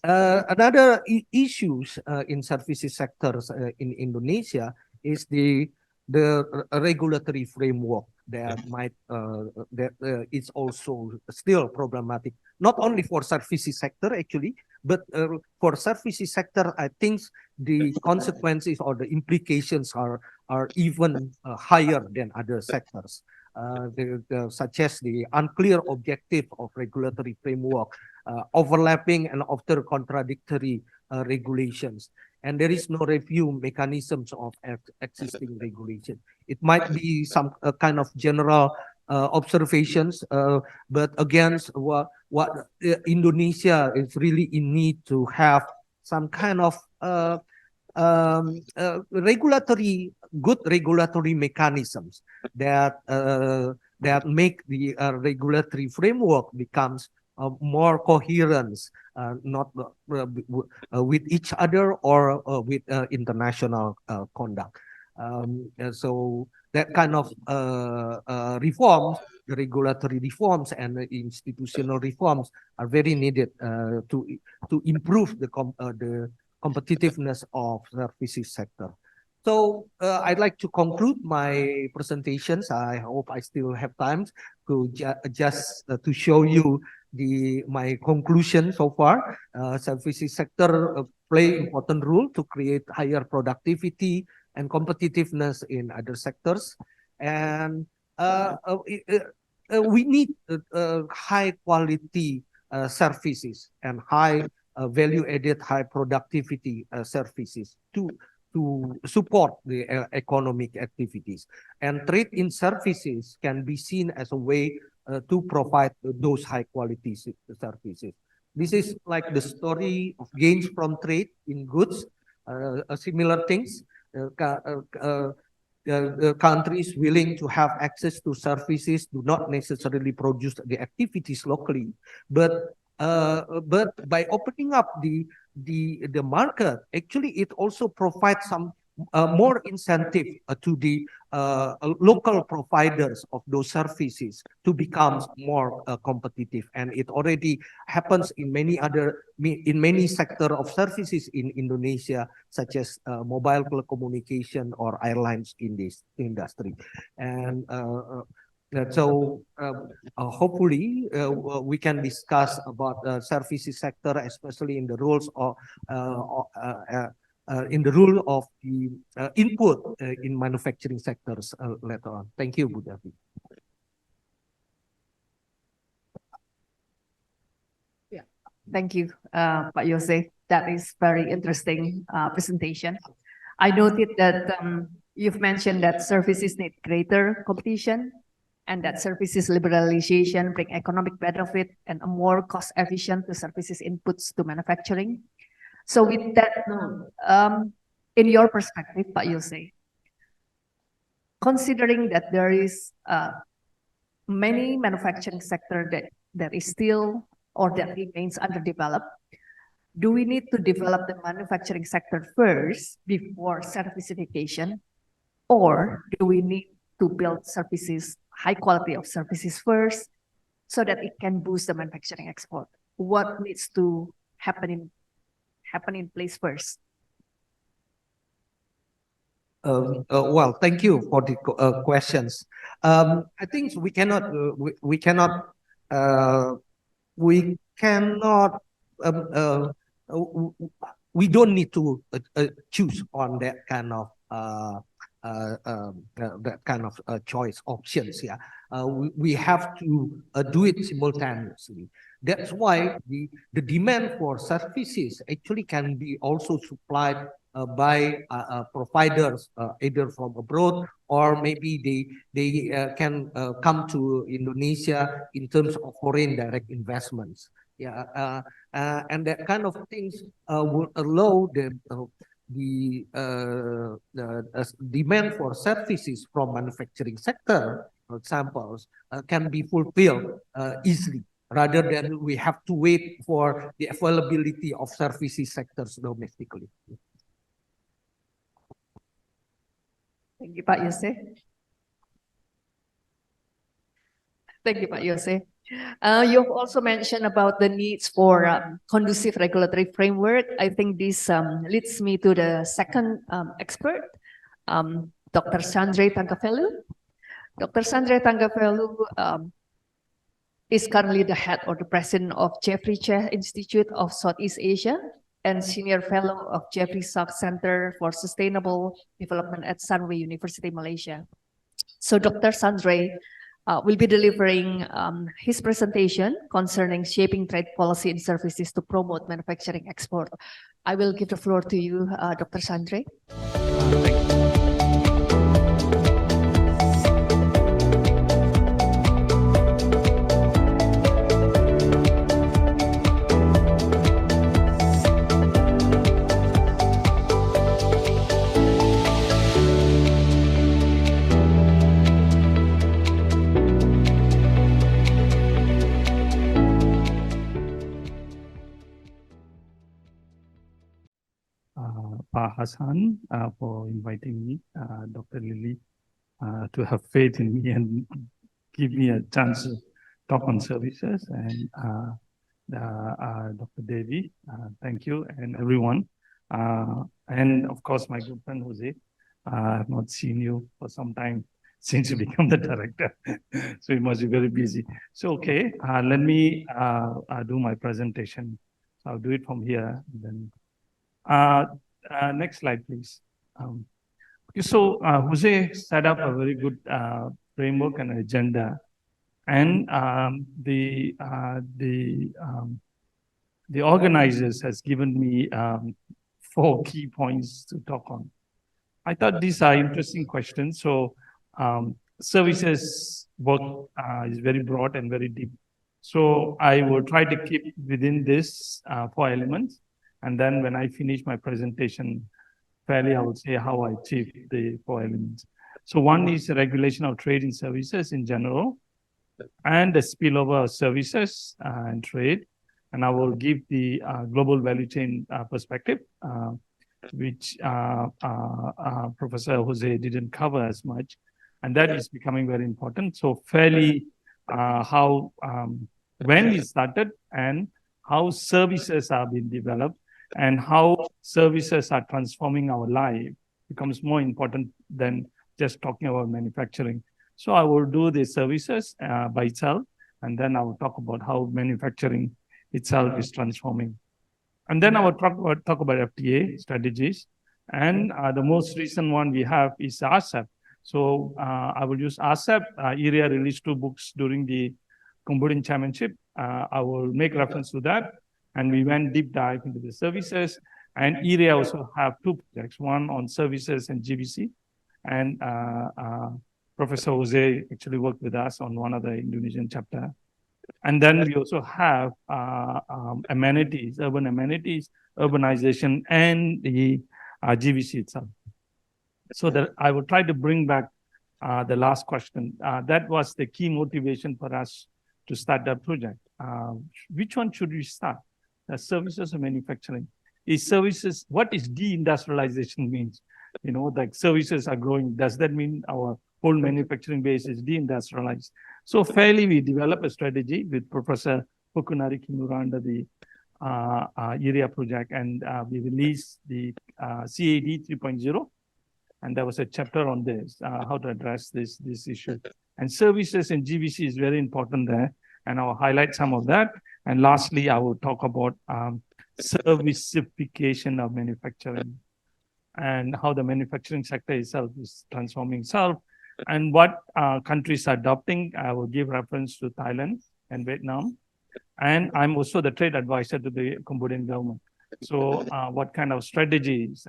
another issues in services sectors in Indonesia is the regulatory framework that might is also still problematic, not only for services sector actually, but for services sector, I think the consequences or the implications are even higher than other sectors. Such as the unclear objective of regulatory framework, overlapping and often contradictory regulations, and there is no review mechanisms of existing regulation. It might be some kind of general observations, but again, what Indonesia is really in need to have some kind of good regulatory mechanisms that make the regulatory framework becomes more coherent, not with each other or with international conduct. So that kind of reforms, the regulatory reforms and the institutional reforms are very needed to improve the competitiveness of services sector. So I'd like to conclude my presentations. I hope I still have time to just to show you my conclusion so far. Services sector play important role to create higher productivity and competitiveness in other sectors, and we need high quality services and high value added, high productivity services to support the economic activities. And trade in services can be seen as a way to provide those high quality services. This is like the story of gains from trade in goods, similar things. Countries willing to have access to services do not necessarily produce the activities locally, but by opening up the market, actually it also provides some more incentive to the local providers of those services to become more competitive, and it already happens in many sector of services in Indonesia, such as mobile telecommunication or airlines in this industry. And so hopefully we can discuss about the services sector, especially in the rules of in the role of the input in manufacturing sectors later on. Thank you, Bu Davi. Yeah, thank you, Pak Yose. That is very interesting presentation. I noted that you've mentioned that services need greater competition, and that services liberalization bring economic benefit and a more cost efficient to services inputs to manufacturing. So with that note, in your perspective, Pak Yose, considering that there is many manufacturing sector that is still or that remains underdeveloped, do we need to develop the manufacturing sector first before servicification, or do we need to build services, high quality of services first, so that it can boost the manufacturing export? What needs to happen in place first? Well, thank you for the questions. I think we cannot we don't need to choose on that kind of choice options. Yeah, we have to do it simultaneously. That's why the demand for services actually can be also supplied by providers either from abroad, or maybe they can come to Indonesia in terms of foreign direct investments. Yeah, and that kind of things will allow the demand for services from manufacturing sector, for example, can be fulfilled easily. rather than we have to wait for the availability of services sectors domestically. Thank you, Pak Yose. Thank you, Pak Yose. You've also mentioned about the needs for conducive regulatory framework. I think this leads me to the second expert, Dr. Sandre Tangavelu. Dr. Sandre Tangavelu is currently the head or the president of Jeffrey Cheh Institute of Southeast Asia and senior fellow of Jeffrey Sachs Center for Sustainable Development at Sunway University, Malaysia. So Dr. Sandre will be delivering his presentation concerning shaping trade policy and services to promote manufacturing export. I will give the floor to you, Dr. Sandre. Thank you. Pak Hasan for inviting me, Dr. Lili, to have faith in me and give me a chance to talk on services, and Dr. Devi, thank you, and everyone. And of course, my good friend Jose. I have not seen you for some time since you become the director, so you must be very busy. So, okay, let me do my presentation. I'll do it from here. Then, next slide, please. Okay, so Jose set up a very good framework and agenda, and the organizers has given me 4 key points to talk on. I thought these are interesting questions. So services work is very broad and very deep. So I will try to keep within this 4 elements. And then when I finish my presentation, fairly, I would say how I achieve the 4 elements. So one is the regulation of trade and services in general, and the spillover of services and trade. And I will give the global value chain perspective, which Professor Jose didn't cover as much. And that is becoming very important. So fairly, how, when it started and how services are being developed, and how services are transforming our life becomes more important than just talking about manufacturing. So I will do the services by itself, and then I will talk about how manufacturing itself is transforming. And then I will talk about FTA strategies. And the most recent one we have is ASEP. So I will use ASEP. ERIA released 2 books during the Cambodian Chairmanship. I will make reference to that. And we went deep dive into the services. And ERIA also have 2 projects, one on services and GBC. And Professor Jose actually worked with us on one of the Indonesian chapter. And then we also have amenities, urban amenities, urbanization, and the GBC itself. So that I will try to bring back the last question. That was the key motivation for us to start that project. Which one should we start? The services or manufacturing? Is services, what is deindustrialization means? You know, like services are growing. Does that mean our whole manufacturing base is deindustrialized? So fairly, we developed a strategy with Professor Fukunari Kimura under the ERIA project, and we released the CAD 3.0. And there was a chapter on this, how to address this issue. And services and GBC is very important there. And I'll highlight some of that. And lastly, I will talk about servicification of manufacturing and how the manufacturing sector itself is transforming itself, and what countries are adopting. I will give reference to Thailand and Vietnam. And I'm also the trade advisor to the Cambodian government. So what kind of strategies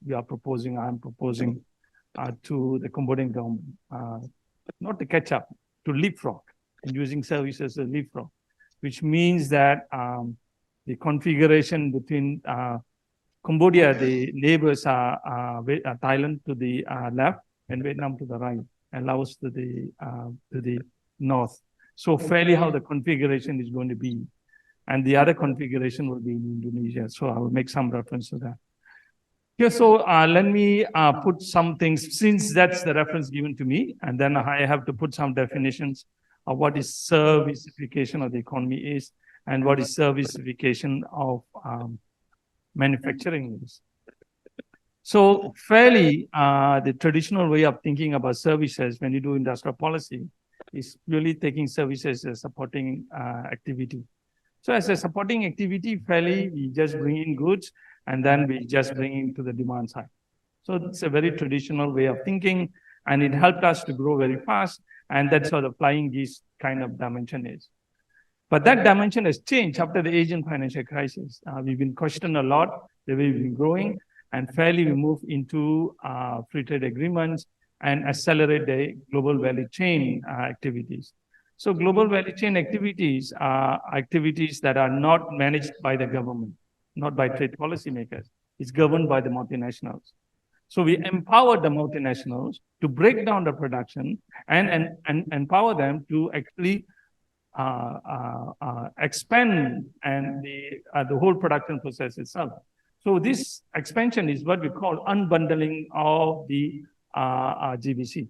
we are proposing, I'm proposing to the Cambodian government, not to catch up, to leapfrog, and using services as leapfrog, which means that the configuration between Cambodia, the neighbors are Thailand to the left and Vietnam to the right, and Laos to the north. So fairly how the configuration is going to be. And the other configuration will be in Indonesia. So I will make some reference to that. Okay, so let me put some things, since that's the reference given to me, and then I have to put some definitions of what is servicification of the economy is, and what is servicification of manufacturing is. So fairly, the traditional way of thinking about services when you do industrial policy is purely taking services as a supporting activity. So as a supporting activity, fairly, we just bring in goods and then we just bring into the demand side. So it's a very traditional way of thinking, and it helped us to grow very fast. And that's how the flying geese kind of dimension is. But that dimension has changed after the Asian financial crisis. We've been questioned a lot the way we've been growing, and fairly we move into free trade agreements and accelerate the global value chain activities. So global value chain activities are activities that are not managed by the government, not by trade policymakers. It's governed by the multinationals. So we empower the multinationals to break down the production and empower them to actually expand and the whole production process itself. So this expansion is what we call unbundling of the GBC.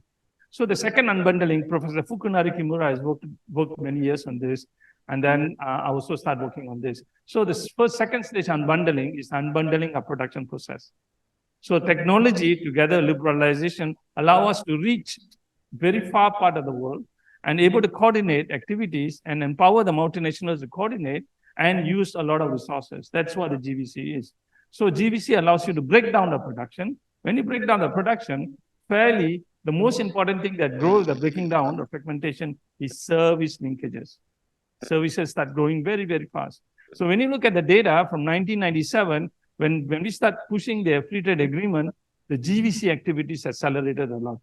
So the second unbundling, Professor Fukunari Kimura has worked many years on this, and then I also started working on this. So the second stage unbundling is unbundling of production process. So technology together liberalization allow us to reach very far part of the world and able to coordinate activities and empower the multinationals to coordinate and use a lot of resources. That's what the GVC is. So GVC allows you to break down the production. When you break down the production, fairly, the most important thing that grows the breaking down or fragmentation is service linkages. Services start growing very, very fast. So when you look at the data from 1997, when we start pushing the free trade agreement, the GVC activities accelerated a lot.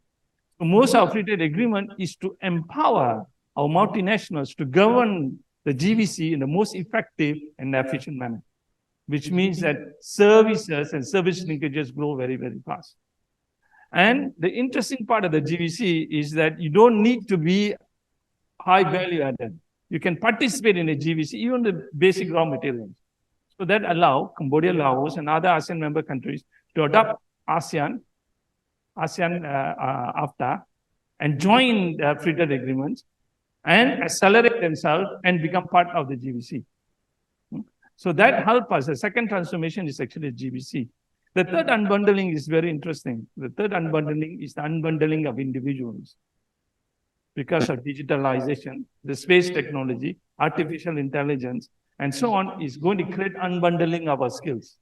So most of our free trade agreement is to empower our multinationals to govern the GVC in the most effective and efficient manner, which means that services and service linkages grow very, very fast. And the interesting part of the GVC is that you don't need to be high value added. You can participate in a GVC, even the basic raw materials. So that allow Cambodia, Laos, and other ASEAN member countries to adopt ASEAN AFTA, and join the free trade agreements and accelerate themselves and become part of the GVC. So that helps us. The second transformation is actually GVC. The third unbundling is very interesting. The third unbundling is the unbundling of individuals. Because of digitalization, the space technology, artificial intelligence, and so on is going to create unbundling of our skills.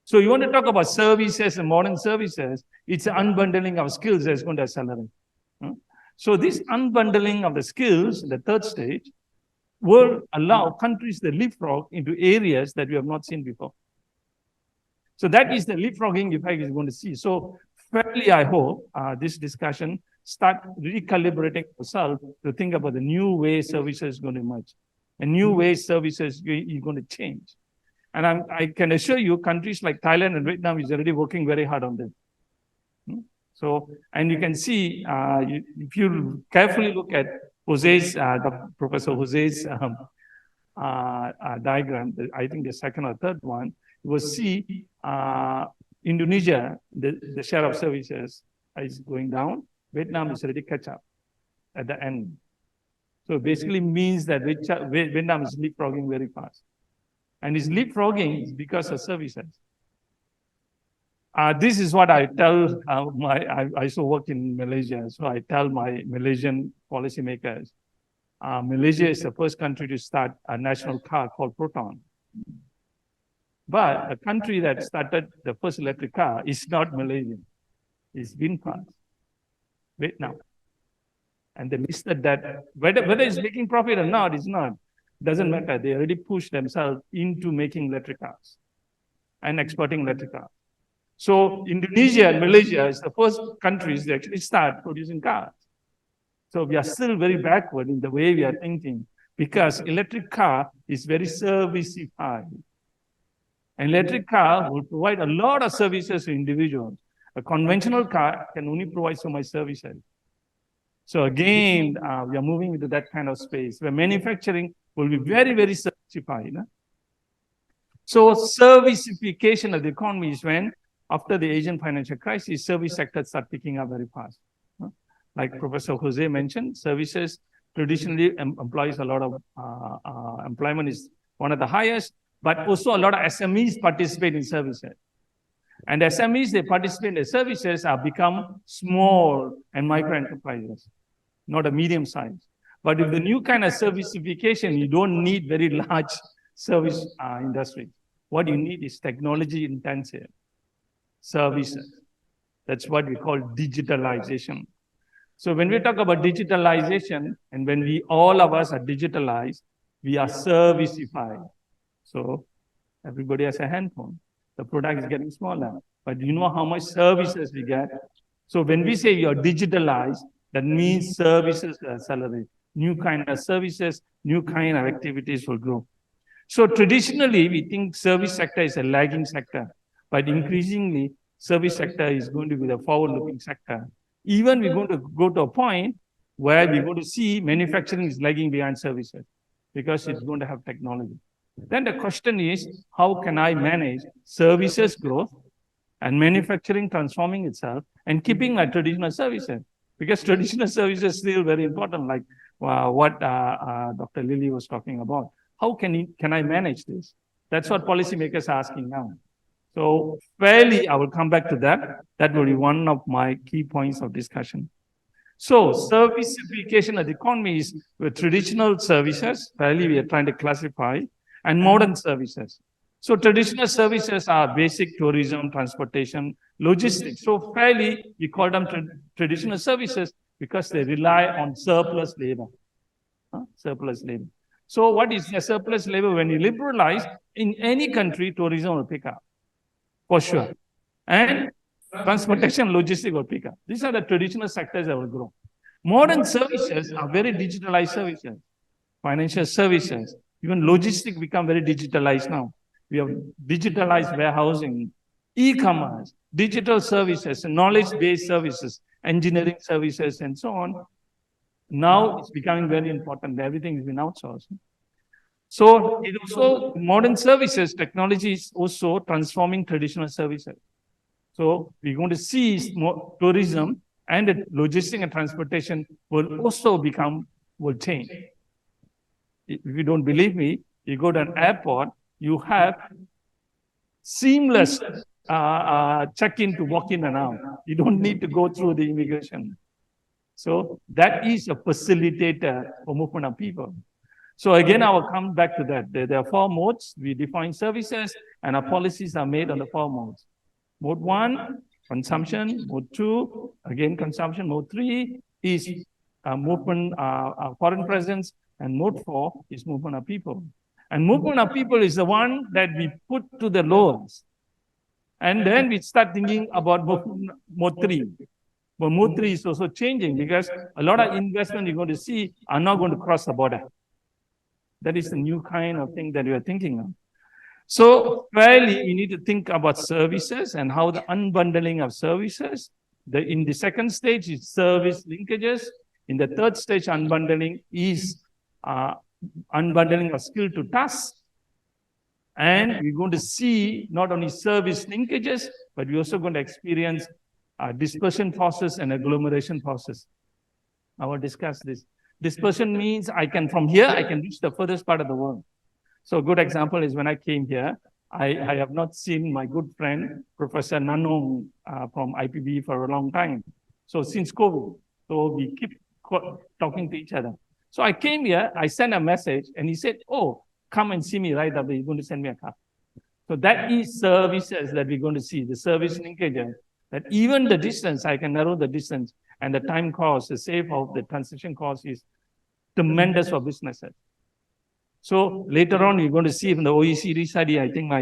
So you want to talk about services and modern services, it's an unbundling of skills that's going to accelerate. So this unbundling of the skills, the third stage, will allow countries to leapfrog into areas that we have not seen before. So that is the leapfrogging effect is going to see. So fairly, I hope this discussion start recalibrating ourselves to think about the new way services is going to emerge. A new way services is going to change. And I can assure you, countries like Thailand and Vietnam is already working very hard on this. So, and you can see, if you carefully look at Jose's, Professor Jose's diagram, I think the second or third one, you will see Indonesia, the share of services is going down. Vietnam is already catch up at the end. So it basically means that Vietnam is leapfrogging very fast. And it's leapfrogging because of services. This is what I tell I also work in Malaysia, so I tell my Malaysian policymakers, Malaysia is the first country to start a national car called Proton. But a country that started the first electric car is not Malaysian. It's VinFast, Vietnam. And they listed that, whether it's making profit or not, it's not. Doesn't matter. They already pushed themselves into making electric cars and exporting electric cars. So Indonesia and Malaysia is the first countries that actually start producing cars. So we are still very backward in the way we are thinking because electric car is very servicified. An electric car will provide a lot of services to individuals. A conventional car can only provide so much services. So again, we are moving into that kind of space where manufacturing will be very, very certified. So servicification of the economy is when, after the Asian financial crisis, service sectors start picking up very fast. Like Professor Jose mentioned, services traditionally employs a lot of employment is one of the highest, but also a lot of SMEs participate in services. And SMEs, they participate in services have become small and micro enterprises, not a medium size. But with the new kind of servicification, you don't need very large service industry. What you need is technology intensive services. That's what we call digitalization. So when we talk about digitalization, and when we all of us are digitalized, we are servicified. So everybody has a handphone. The product is getting smaller, but you know how much services we get. So when we say you are digitalized, that means services will accelerate. New kind of services, new kind of activities will grow. So traditionally, we think service sector is a lagging sector, but increasingly, service sector is going to be the forward-looking sector. Even we're going to go to a point where we're going to see manufacturing is lagging behind services because it's going to have technology. Then the question is, how can I manage services growth and manufacturing transforming itself and keeping my traditional services? Because traditional services are still very important, like what Dr. Lili was talking about. How can I manage this? That's what policymakers are asking now. So fairly, I will come back to that. That will be one of my key points of discussion. So servicification of the economy is with traditional services, fairly we are trying to classify, and modern services. So traditional services are basic tourism, transportation, logistics. So fairly, we call them traditional services because they rely on surplus labor. Surplus labor. So what is the surplus labor? When you liberalize, in any country, tourism will pick up, for sure. And transportation, logistics will pick up. These are the traditional sectors that will grow. Modern services are very digitalized services. Financial services, even logistics become very digitalized now. We have digitalized warehousing, e-commerce, digital services, knowledge-based services, engineering services, and so on. Now it's becoming very important. Everything has been outsourced. So it also, modern services, technology is also transforming traditional services. So we're going to see more tourism and logistics and transportation will also will change. If you don't believe me, you go to an airport, you have seamless check-in to walk in and out. You don't need to go through the immigration. So that is a facilitator for movement of people. So again, I will come back to that. There are four modes. We define services and our policies are made on the four modes. Mode 1, consumption. Mode 2, again, consumption. Mode 3 is movement, foreign presence. And mode 4 is movement of people. And movement of people is the one that we put to the lowest. And then we start thinking about mode 3. But mode 3 is also changing because a lot of investment you're going to see are not going to cross the border. That is the new kind of thing that we are thinking of. So fairly, we need to think about services and how the unbundling of services. In the second stage is service linkages. In the third stage, unbundling is unbundling of skill to task. And we're going to see not only service linkages, but we're also going to experience dispersion process and agglomeration process. I will discuss this. Dispersion means from here, I can reach the furthest part of the world. So a good example is when I came here, I have not seen my good friend, Professor Nanong from IPB for a long time. So since COVID, so we keep talking to each other. So I came here, I sent a message, and he said, oh, come and see me right away. You're going to send me a car. So that is services that we're going to see, the service linkages, that even the distance, I can narrow the distance, and the time cost, the save of the transaction cost is tremendous for businesses. So later on, we're going to see in the OECD study, I think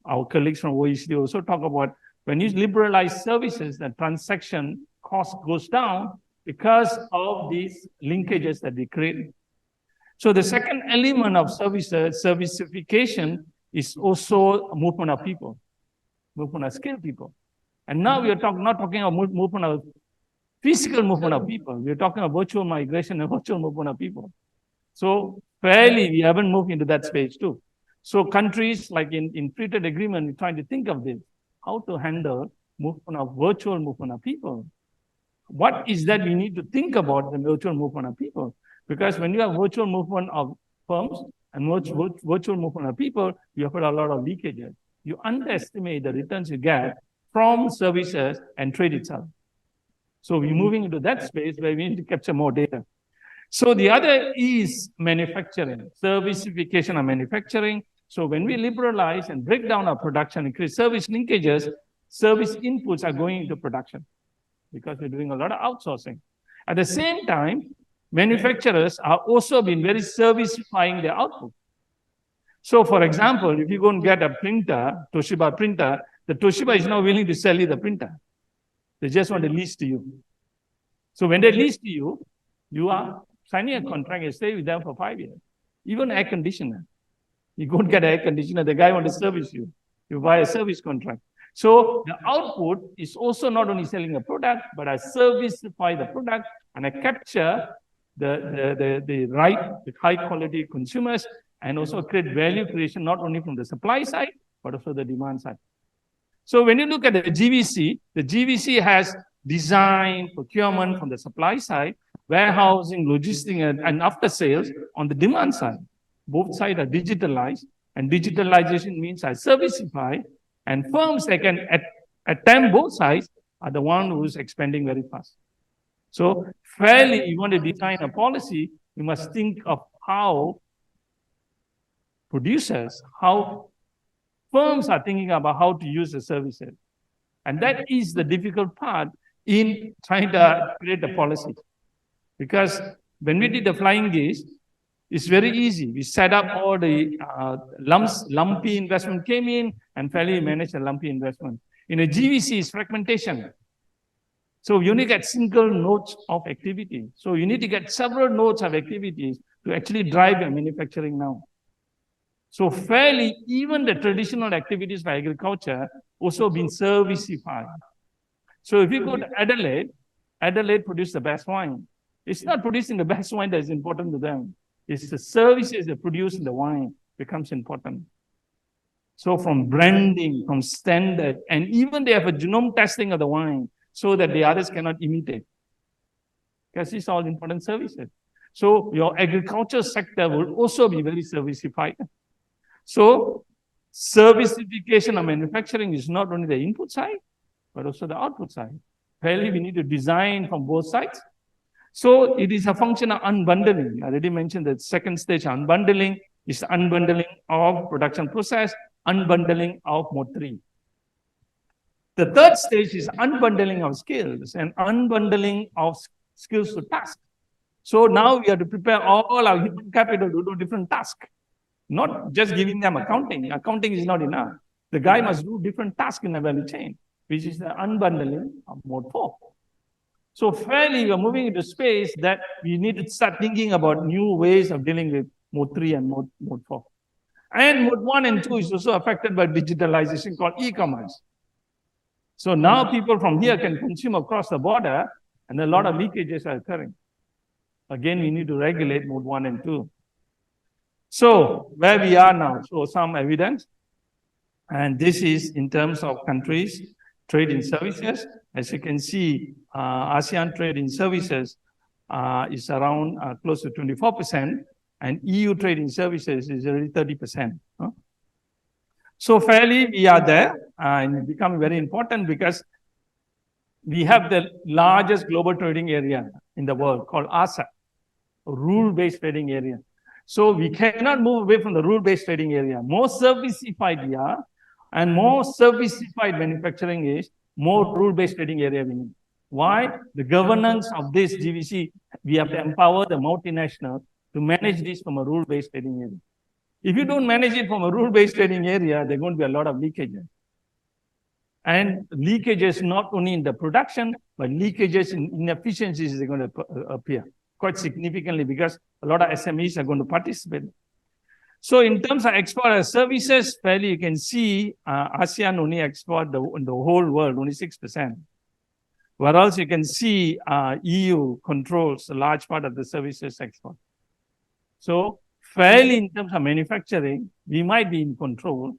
our colleagues from OECD also talk about when you liberalize services, the transaction cost goes down because of these linkages that we create. So the second element of services, servicification, is also a movement of people, movement of skilled people. And now we are not talking about movement of physical movement of people. We're talking about virtual migration and virtual movement of people. So fairly, we haven't moved into that space too. So countries like in free trade agreement, we're trying to think of this, how to handle movement of virtual movement of people. What is that we need to think about the virtual movement of people? Because when you have virtual movement of firms and virtual movement of people, you have a lot of leakages. You underestimate the returns you get from services and trade itself. So we're moving into that space where we need to capture more data. So the other is manufacturing, servicification of manufacturing. So when we liberalize and break down our production and create service linkages, service inputs are going into production because we're doing a lot of outsourcing. At the same time, manufacturers are also been very servicifying their output. So for example, if you go and get a printer, Toshiba printer, the Toshiba is not willing to sell you the printer. They just want to lease to you. So when they lease to you, you are signing a contract and stay with them for 5 years. Even air conditioner. You go and get an air conditioner, the guy wants to service you. You buy a service contract. So the output is also not only selling a product, but I servicify the product and I capture the high quality consumers and also create value creation, not only from the supply side, but also the demand side. So when you look at the GVC has design, procurement from the supply side, warehousing, logistics, and after sales on the demand side. Both sides are digitalized, and digitalization means I servicify, and firms that can attempt both sides are the one who's expanding very fast. So fairly, you want to design a policy, you must think of how producers, how firms are thinking about how to use the services. And that is the difficult part in trying to create the policy. Because when we did the flying gauge, it's very easy. We set up all the lumpy investment came in and fairly managed a lumpy investment. In a GVC, it's fragmentation. So you need to get single nodes of activity. So you need to get several nodes of activities to actually drive your manufacturing now. So fairly, even the traditional activities by agriculture also been servicified. So if you go to Adelaide produced the best wine. It's not producing the best wine that is important to them. It's the services that produce the wine becomes important. So from branding, from standard, and even they have a genome testing of the wine so that the others cannot imitate. Because it's all important services. So your agriculture sector will also be very servicified. So servicification of manufacturing is not only the input side, but also the output side. Fairly, we need to design from both sides. So it is a function of unbundling. I already mentioned that second stage unbundling is unbundling of production process, unbundling of mode 3. The third stage is unbundling of skills and unbundling of skills to task. So now we have to prepare all our human capital to do different tasks. Not just giving them accounting. Accounting is not enough. The guy must do different tasks in the value chain, which is the unbundling of mode 4. So fairly, we are moving into space that we need to start thinking about new ways of dealing with mode 3 and mode 4. And mode 1 and 2 is also affected by digitalization called e-commerce. So now people from here can consume across the border and a lot of leakages are occurring. Again, we need to regulate mode 1 and 2. So where we are now, so some evidence. And this is in terms of countries, trade in services. As you can see, ASEAN trade in services is around close to 24%, and EU trade in services is already 30%. So fairly, we are there, and it becomes very important because we have the largest global trading area in the world called ASEAN, a rule-based trading area. So we cannot move away from the rule-based trading area. More servicified we are, and more servicified manufacturing is, more rule-based trading area we need. Why? The governance of this GVC, we have to empower the multinational to manage this from a rule-based trading area. If you don't manage it from a rule-based trading area, there are going to be a lot of leakages. And leakages not only in the production, but leakages in inefficiencies are going to appear quite significantly because a lot of SMEs are going to participate. So in terms of export services, fairly you can see ASEAN only export in the whole world, only 6%. Whereas you can see EU controls a large part of the services export. So fairly in terms of manufacturing, we might be in control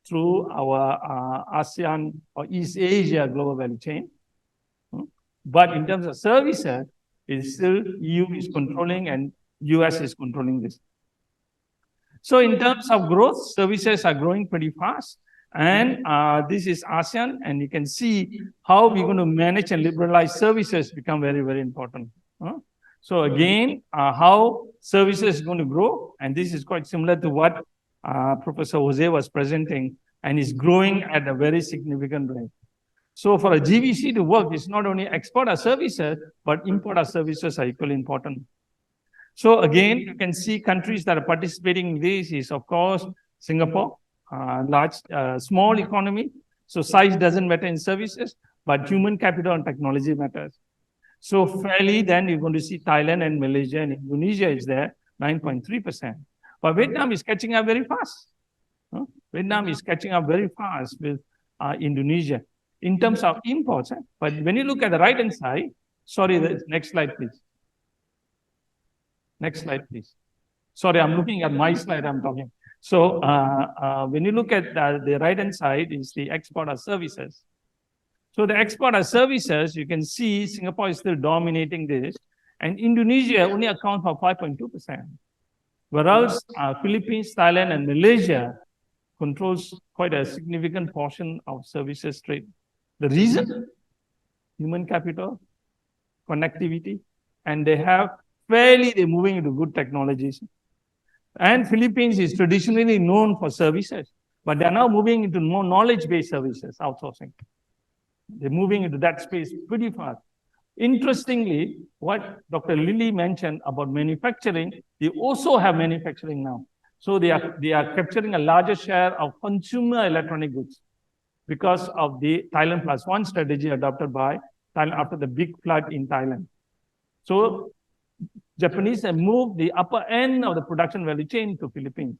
through our ASEAN or East Asia global value chain. But in terms of services, it's still EU is controlling and US is controlling this. So in terms of growth, services are growing pretty fast. And this is ASEAN, and you can see how we're going to manage and liberalize services become very, very important. So again, how services is going to grow, and this is quite similar to what Professor Jose was presenting, and is growing at a very significant rate. So for a GVC to work, it's not only export our services, but import our services are equally important. So again, you can see countries that are participating in this is, of course, Singapore, small economy. So size doesn't matter in services, but human capital and technology matters. So fairly, then you're going to see Thailand and Malaysia and Indonesia is there, 9.3%. But Vietnam is catching up very fast. Vietnam is catching up very fast with Indonesia in terms of imports. But when you look at the right-hand side, sorry, next slide, please. Next slide, please. Sorry, I'm looking at my slide I'm talking. So when you look at the right-hand side is the export of services. So the export of services, you can see Singapore is still dominating this, and Indonesia only accounts for 5.2%. Whereas Philippines, Thailand, and Malaysia controls quite a significant portion of services trade. The reason? Human capital, connectivity, and they're moving into good technologies. And Philippines is traditionally known for services, but they're now moving into more knowledge-based services, outsourcing. They're moving into that space pretty fast. Interestingly, what Dr. Lili mentioned about manufacturing, they also have manufacturing now. So they are capturing a larger share of consumer electronic goods because of the Thailand Plus One strategy adopted by Thailand after the big flood in Thailand. So Japanese have moved the upper end of the production value chain to Philippines.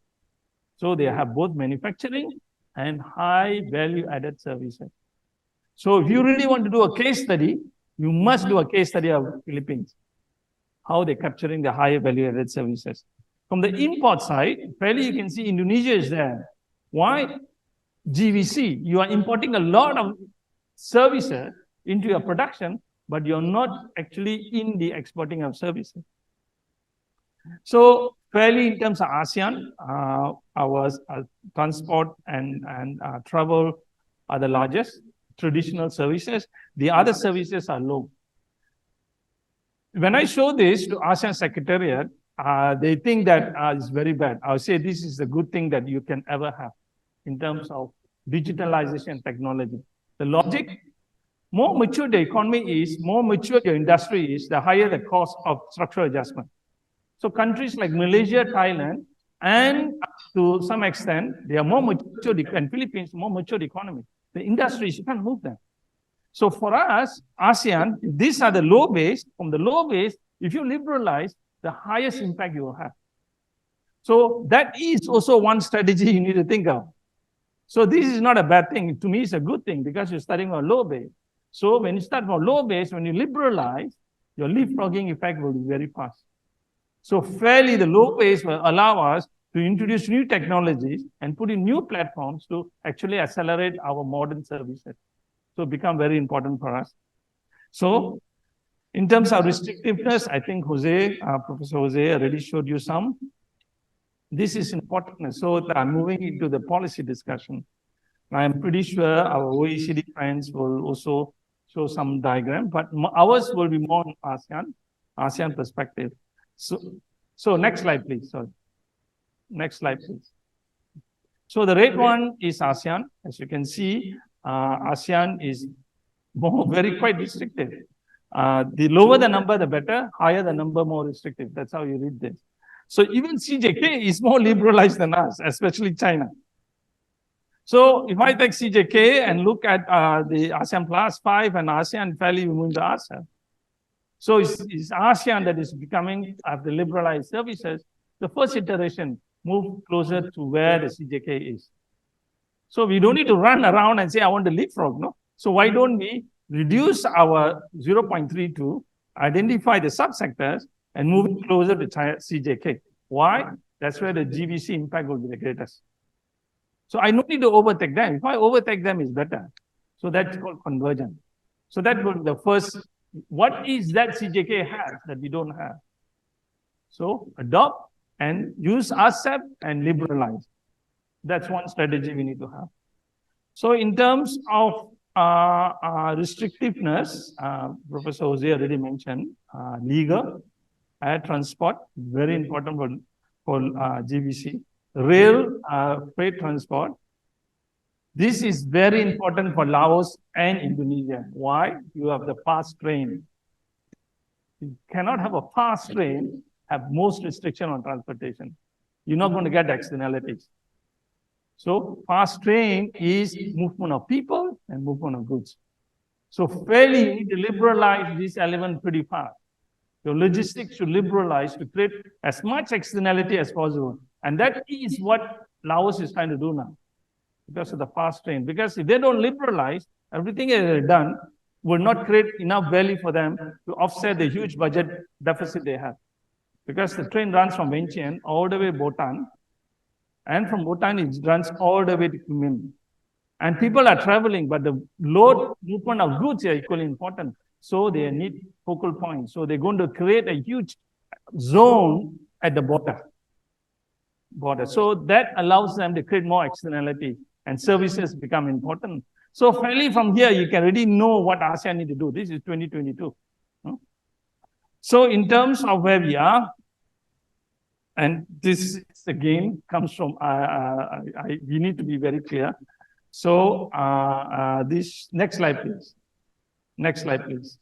So they have both manufacturing and high value added services. So if you really want to do a case study, you must do a case study of Philippines, how they're capturing the higher value added services. From the import side, fairly you can see Indonesia is there. Why? GVC, you are importing a lot of services into your production, but you're not actually in the exporting of services. So fairly in terms of ASEAN, our transport and travel are the largest traditional services. The other services are low. When I show this to ASEAN Secretariat, they think that it's very bad. I would say this is a good thing that you can ever have in terms of digitalization technology. The logic, more mature the economy is, more mature your industry is, the higher the cost of structural adjustment. So countries like Malaysia, Thailand, and to some extent, they are more mature, and Philippines, more mature economy. The industries, you can't move them. So for us, ASEAN, these are the low base. From the low base, if you liberalize, the highest impact you will have. So that is also one strategy you need to think of. So this is not a bad thing. To me, it's a good thing because you're starting on a low base. So when you start from low base, when you liberalize, your leapfrogging effect will be very fast. So fairly, the low base will allow us to introduce new technologies and put in new platforms to actually accelerate our modern services. So become very important for us. So in terms of restrictiveness, I think Professor Jose already showed you some. This is important. So I'm moving into the policy discussion. I'm pretty sure our OECD friends will also show some diagram, but ours will be more on ASEAN perspective. So next slide, please. Sorry. Next slide, please. So the red one is ASEAN. As you can see, ASEAN is very quite restrictive. The lower the number, the better. Higher the number, more restrictive. That's how you read this. So even CJK is more liberalized than us, especially China. So if I take CJK and look at the ASEAN Plus 5 and ASEAN, fairly we move to ASEAN. So it's ASEAN that is becoming, after liberalized services, the first iteration move closer to where the CJK is. So we don't need to run around and say, I want to leapfrog, no? So why don't we reduce our 0.32, identify the subsectors, and move it closer to CJK. Why? That's where the GVC impact will be the greatest. So I don't need to overtake them. If I overtake them, it's better. So that's called convergence. So that will be the first. What is that CJK has that we don't have? So adopt and use RCEP and liberalize. That's one strategy we need to have. So in terms of restrictiveness, Professor Jose already mentioned legal, air transport, very important for GVC, rail, freight transport. This is very important for Laos and Indonesia. Why? You have the fast train. You cannot have a fast train, have most restriction on transportation. You're not going to get externalities. So fast train is movement of people and movement of goods. So fairly, you need to liberalize this element pretty fast. Your logistics should liberalize to create as much externality as possible. And that is what Laos is trying to do now, because of the fast train. Because if they don't liberalize, everything they've done will not create enough value for them to offset the huge budget deficit they have. Because the train runs from Vientiane all the way to Bhutan, and from Bhutan it runs all the way to Kementerian. And people are traveling, but the load movement of goods are equally important. So they need focal points. So they're going to create a huge zone at the border. So that allows them to create more externality, and services become important. So finally, from here, you can already know what ASEAN need to do. This is 2022. So in terms of where we are, and this again comes from, we need to be very clear. So this next slide, please. Next slide, please.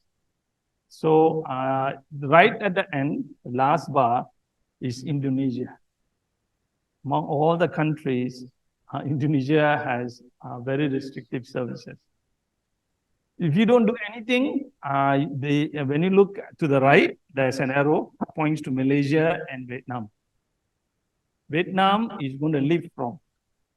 So right at the end, the last bar is Indonesia. Among all the countries, Indonesia has very restrictive services. If you don't do anything, when you look to the right, there's an arrow points to Malaysia and Vietnam. Vietnam is going to live from.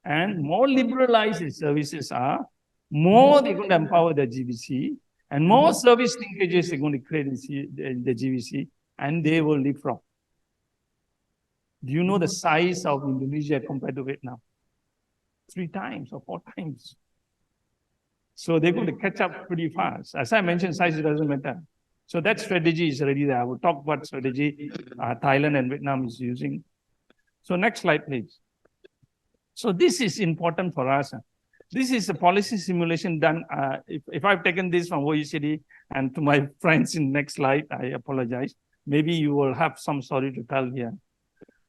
And more liberalized its services are, more they're going to empower the GVC, and more service linkages they're going to create in the GVC, and they will live from. Do you know the size of Indonesia compared to Vietnam? 3 times or 4 times. So they're going to catch up pretty fast. As I mentioned, size doesn't matter. So that strategy is already there. I will talk about strategy Thailand and Vietnam is using. So next slide, please. So this is important for us. This is a policy simulation done. If I've taken this from OECD, and to my friends in next slide, I apologize. Maybe you will have some story to tell here.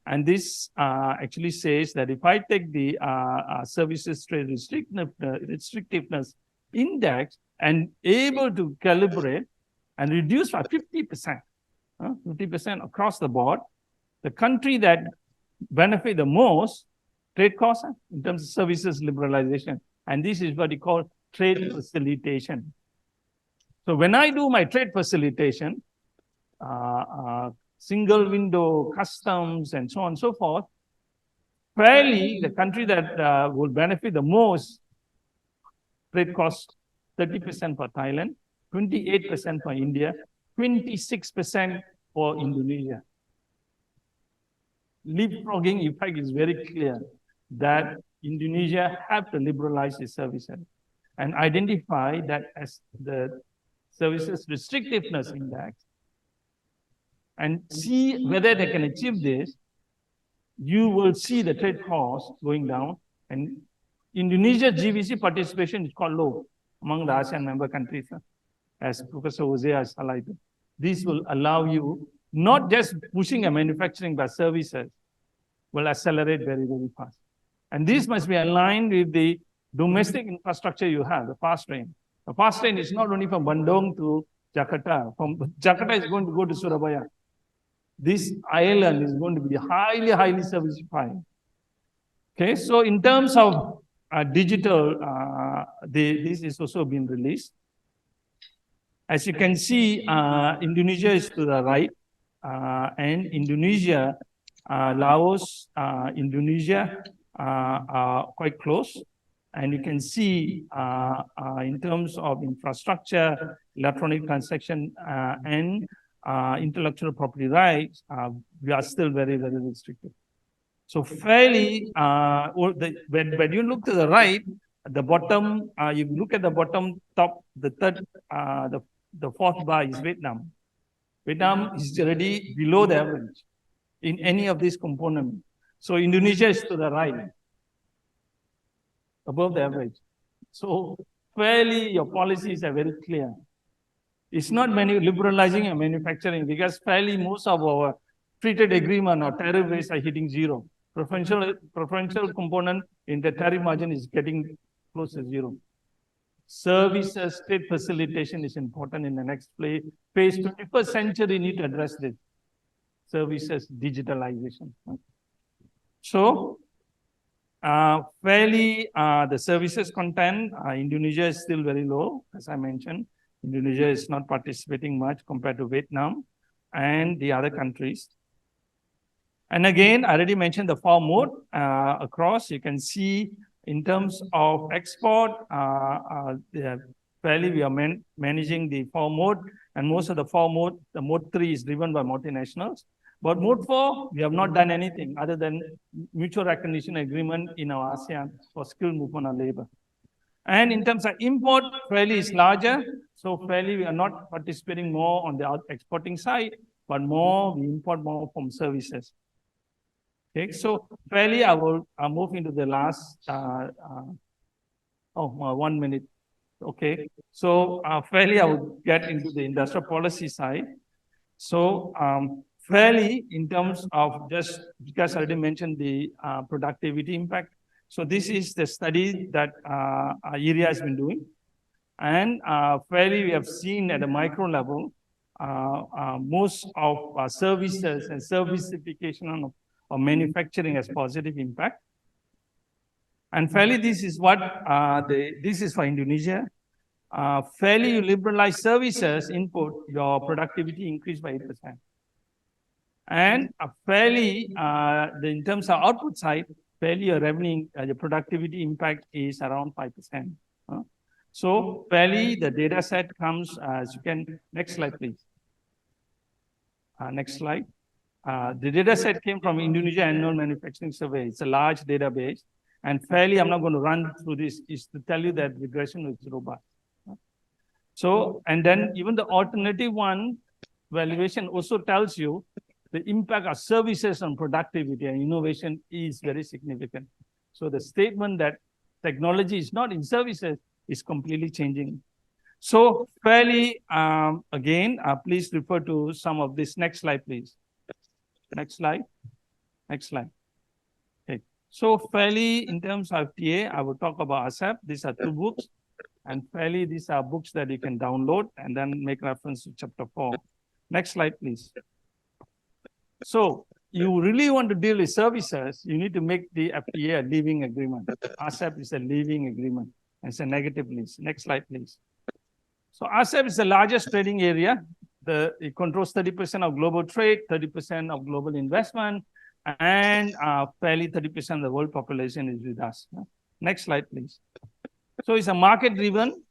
And this actually says that if I take the services trade restrictiveness index and able to calibrate and reduce by 50%, 50% across the board, the country that benefit the most, trade costs in terms of services liberalization. And this is what we call trade facilitation. So when I do my trade facilitation, single window, customs, and so on and so forth, fairly, the country that will benefit the most, trade costs 30% for Thailand, 28% for India, 26% for Indonesia. Leapfrogging effect is very clear that Indonesia have to liberalize its services and identify that as the services restrictiveness index and see whether they can achieve this. You will see the trade costs going down, and Indonesia GVC participation is quite low among the ASEAN member countries, as Professor Jose has highlighted. This will allow you not just pushing a manufacturing, but services will accelerate very, very fast. And this must be aligned with the domestic infrastructure you have, the fast train. The fast train is not only from Bandung to Jakarta. From Jakarta is going to go to Surabaya. This island is going to be highly, highly servicified. Okay, so in terms of digital, this is also been released. As you can see, Indonesia is to the right, and And you can see in terms of infrastructure, electronic transaction, and intellectual property rights, we are still very, very restricted. So fairly, when you look to the right, the bottom, you look at the bottom top, the third, the fourth bar is Vietnam. Vietnam is already below the average in any of these components. So Indonesia is to the right, above the average. So fairly, your policies are very clear. It's not liberalizing and manufacturing, because fairly most of our free trade agreement or tariff rates are hitting zero. Preferential component in the tariff margin is getting close to zero. Services, trade facilitation is important in the next phase. 21st century need to address this. Services, digitalization. So, fairly, the services content, Indonesia is still very low, as I mentioned. Indonesia is not participating much compared to Vietnam and the other countries. And again, I already mentioned the four mode across. You can see in terms of export, fairly we are managing the four mode, and most of the four mode, the mode 3 is driven by multinationals. But mode 4, we have not done anything other than mutual recognition agreement in our ASEAN for skilled movement of labor. And in terms of import, fairly is larger. So fairly we are not participating more on the exporting side, but we import more from services. Okay, so fairly I will move into the last, 1 minute. Okay, so fairly I will get into the industrial policy side. So fairly in terms of just, because I already mentioned the productivity impact. So this is the study that ERIA has been doing. And fairly we have seen at a micro level, most of services and servicification of manufacturing has positive impact. And fairly this is what, this is for Indonesia. Fairly you liberalize services input, your productivity increased by 8%. And fairly, in terms of output side, fairly your revenue, your productivity impact is around 5%. So fairly the data set comes, as you can, next slide please. Next slide. The data set came from Indonesia Annual Manufacturing Survey. It's a large database. And fairly, I'm not going to run through this, is to tell you that regression is robust. So, and then even the alternative one, valuation also tells you the impact of services on productivity and innovation is very significant. So the statement that technology is not in services is completely changing. So fairly, again, please refer to some of this. Next slide, please. Next slide. Next slide. Okay. So fairly, in terms of FTA, I will talk about ASEP. These are 2 books. And fairly, these are books that you can download and then make reference to chapter 4. Next slide, please. So you really want to deal with services, you need to make the FTA a living agreement. ASEP is a living agreement. And it's a negative list. Next slide, please. So ASEP is the largest trading area. It controls 30% of global trade, 30% of global investment, and fairly 30% of the world population is with us. Next slide, please. So it's a market-driven,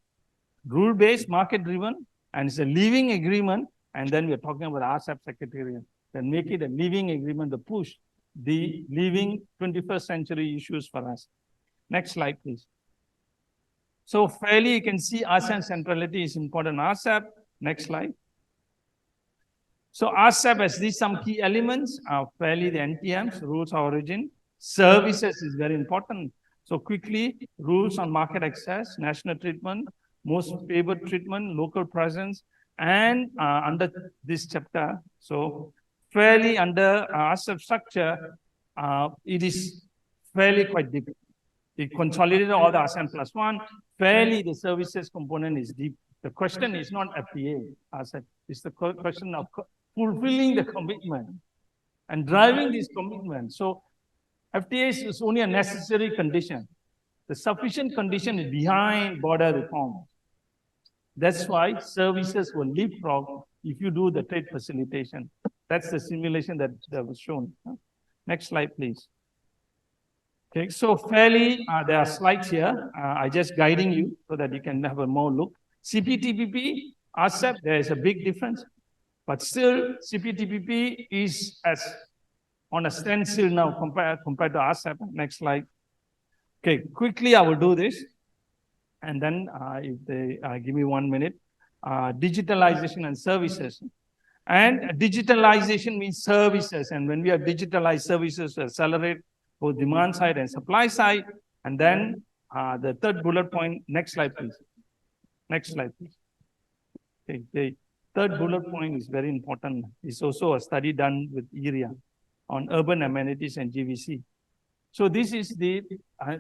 rule-based, market-driven, and it's a living agreement. And then we're talking about ASEP Secretariat. Then make it a living agreement to push the living 21st century issues for us. Next slide, please. So fairly, you can see ASEAN centrality is important. ASEP, next slide. So ASEP has these some key elements, fairly the NTMs, rules of origin. Services is very important. So quickly, rules on market access, national treatment, most favored treatment, local presence, and under this chapter, so fairly under ASEP structure, it is fairly quite deep. It consolidated all the ASEAN +1. Fairly, the services component is deep. The question is not FTA, ASEP. It's the question of fulfilling the commitment and driving this commitment. So FTA is only a necessary condition. The sufficient condition is behind border reform. That's why services will leapfrog if you do the trade facilitation. That's the simulation that was shown. Next slide, please. Okay, so fairly, there are slides here. I just guiding you so that you can have a more look. CPTPP, RCEP, there is a big difference, but still CPTPP is as on a standstill now compared to RCEP. Next slide. Okay, quickly I will do this, and then if they give me 1 minute, digitalization and services. And digitalization means services, and when we have digitalized services, we accelerate both demand side and supply side. And then the third bullet point, next slide, please. Next slide, please. Okay, the third bullet point is very important. It's also a study done with ERIA on urban amenities and GVC. So this is the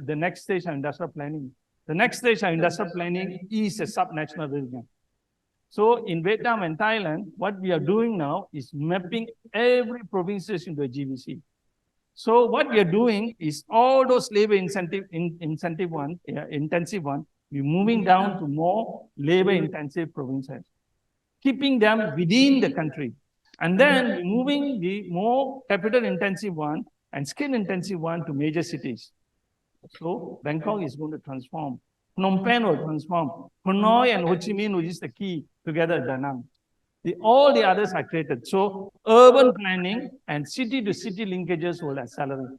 next stage of industrial planning. The next stage of industrial planning is a subnational region. So in Vietnam and Thailand, what we are doing now is mapping every provinces into a GVC. So what we are doing is all those labor intensive one, we're moving down to more labor intensive provinces, keeping them within the country. And then moving the more capital intensive one and skill intensive one to major cities. So Bangkok is going to transform. Phnom Penh will transform. Hanoi and Ho Chi Minh, which is the key, together Da Nang. All the others are created. So urban planning and city-to-city linkages will accelerate.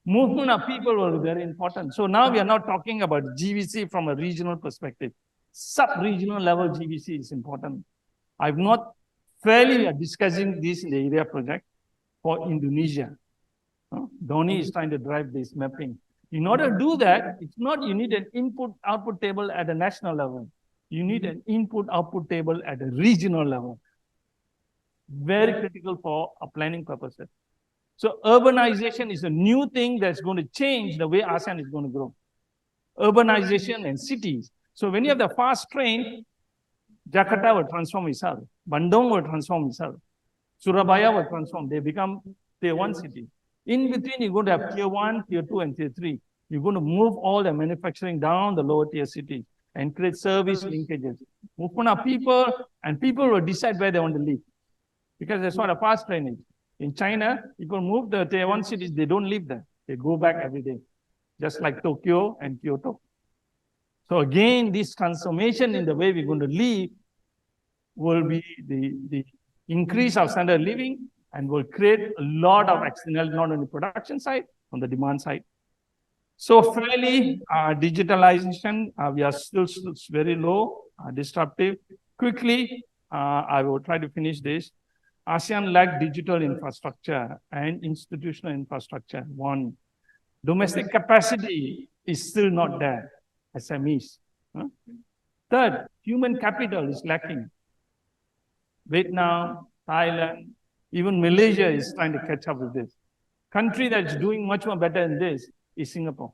Movement of people will be very important. So now we are not talking about GVC from a regional perspective. Sub-regional level GVC is important. I've not fairly discussing this in the area project for Indonesia. Dhoni is trying to drive this mapping. In order to do that, it's not you need an input-output table at a national level. You need an input-output table at a regional level. Very critical for our planning purposes. So urbanization is a new thing that's going to change the way ASEAN is going to grow. Urbanization and cities. So when you have the fast train, Jakarta will transform itself. Bandung will transform itself. Surabaya will transform. They become tier 1 city. In between, you're going to have tier 1, tier 2, and tier 3. You're going to move all the manufacturing down the lower tier cities and create service linkages. Movement of people, and people will decide where they want to live. Because that's what a fast train is. In China, people move the tier 1 cities, they don't live there. They go back every day, just like Tokyo and Kyoto. So again, this transformation in the way we're going to live will be the increase of standard of living and will create a lot of external, not on the production side, on the demand side. So fairly, digitalization, we are still very low, disruptive. Quickly, I will try to finish this. ASEAN lack digital infrastructure and institutional infrastructure. One, domestic capacity is still not there, SMEs. Third, human capital is lacking. Vietnam, Thailand, even Malaysia is trying to catch up with this. Country that's doing much more better than this is Singapore,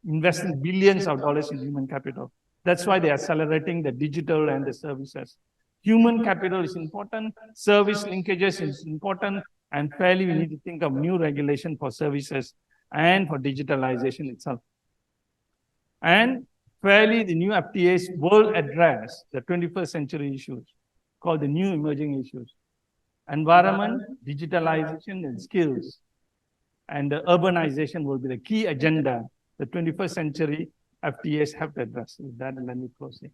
investing billions of dollars in human capital. That's why they're accelerating the digital and the services. Human capital is important, service linkages is important, and fairly we need to think of new regulation for services and for digitalization itself. And fairly the new FTAs will address the 21st century issues called the new emerging issues. Environment, digitalization, and skills. And the urbanization will be the key agenda the 21st century FTAs have to address. With that, let me close it.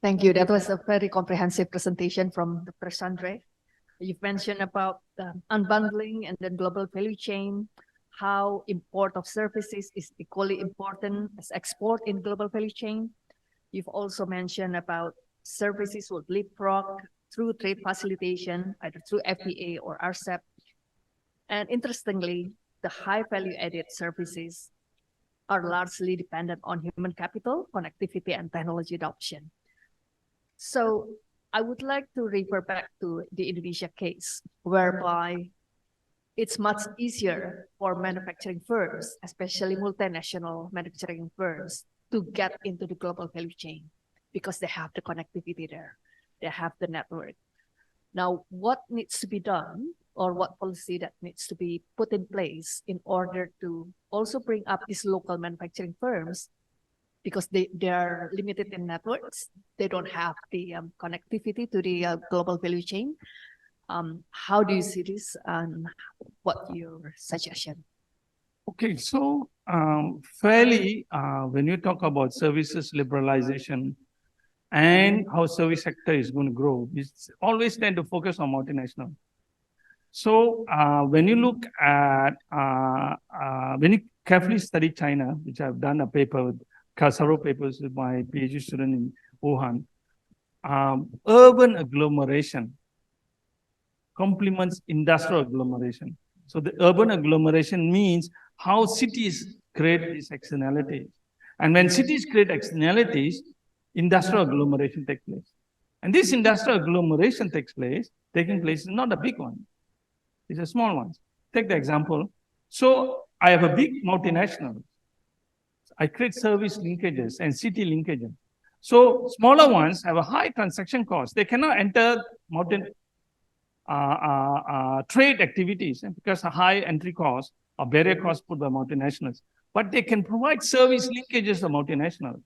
Thank you. That was a very comprehensive presentation from the Presandre. You've mentioned about unbundling and then global value chain, how import of services is equally important as export in global value chain. You've also mentioned about services will leapfrog through trade facilitation, either through FTA or RCEP. And interestingly, the high value added services are largely dependent on human capital, connectivity, and technology adoption. So I would like to refer back to the Indonesia case, whereby it's much easier for manufacturing firms, especially multinational manufacturing firms, to get into the global value chain because they have the connectivity there, they have the network. Now, what needs to be done, or what policy that needs to be put in place in order to also bring up these local manufacturing firms because they are limited in networks. They don't have the connectivity to the global value chain. How do you see this, and what your suggestion? Okay, so fairly, when you talk about services liberalization and how service sector is going to grow, it's always tend to focus on multinational. So when you look at, when you carefully study China, which I've done a paper with, several papers with my PhD student in Wuhan, urban agglomeration complements industrial agglomeration. So the urban agglomeration means how cities create these externalities. And when cities create externalities, industrial agglomeration takes place. And this industrial agglomeration taking place is not a big one. It's a small one. Take the example. So I have a big multinational. I create service linkages and city linkages. So smaller ones have a high transaction cost. They cannot enter trade activities because a high entry cost or barrier cost put by multinationals. But they can provide service linkages to multinationals.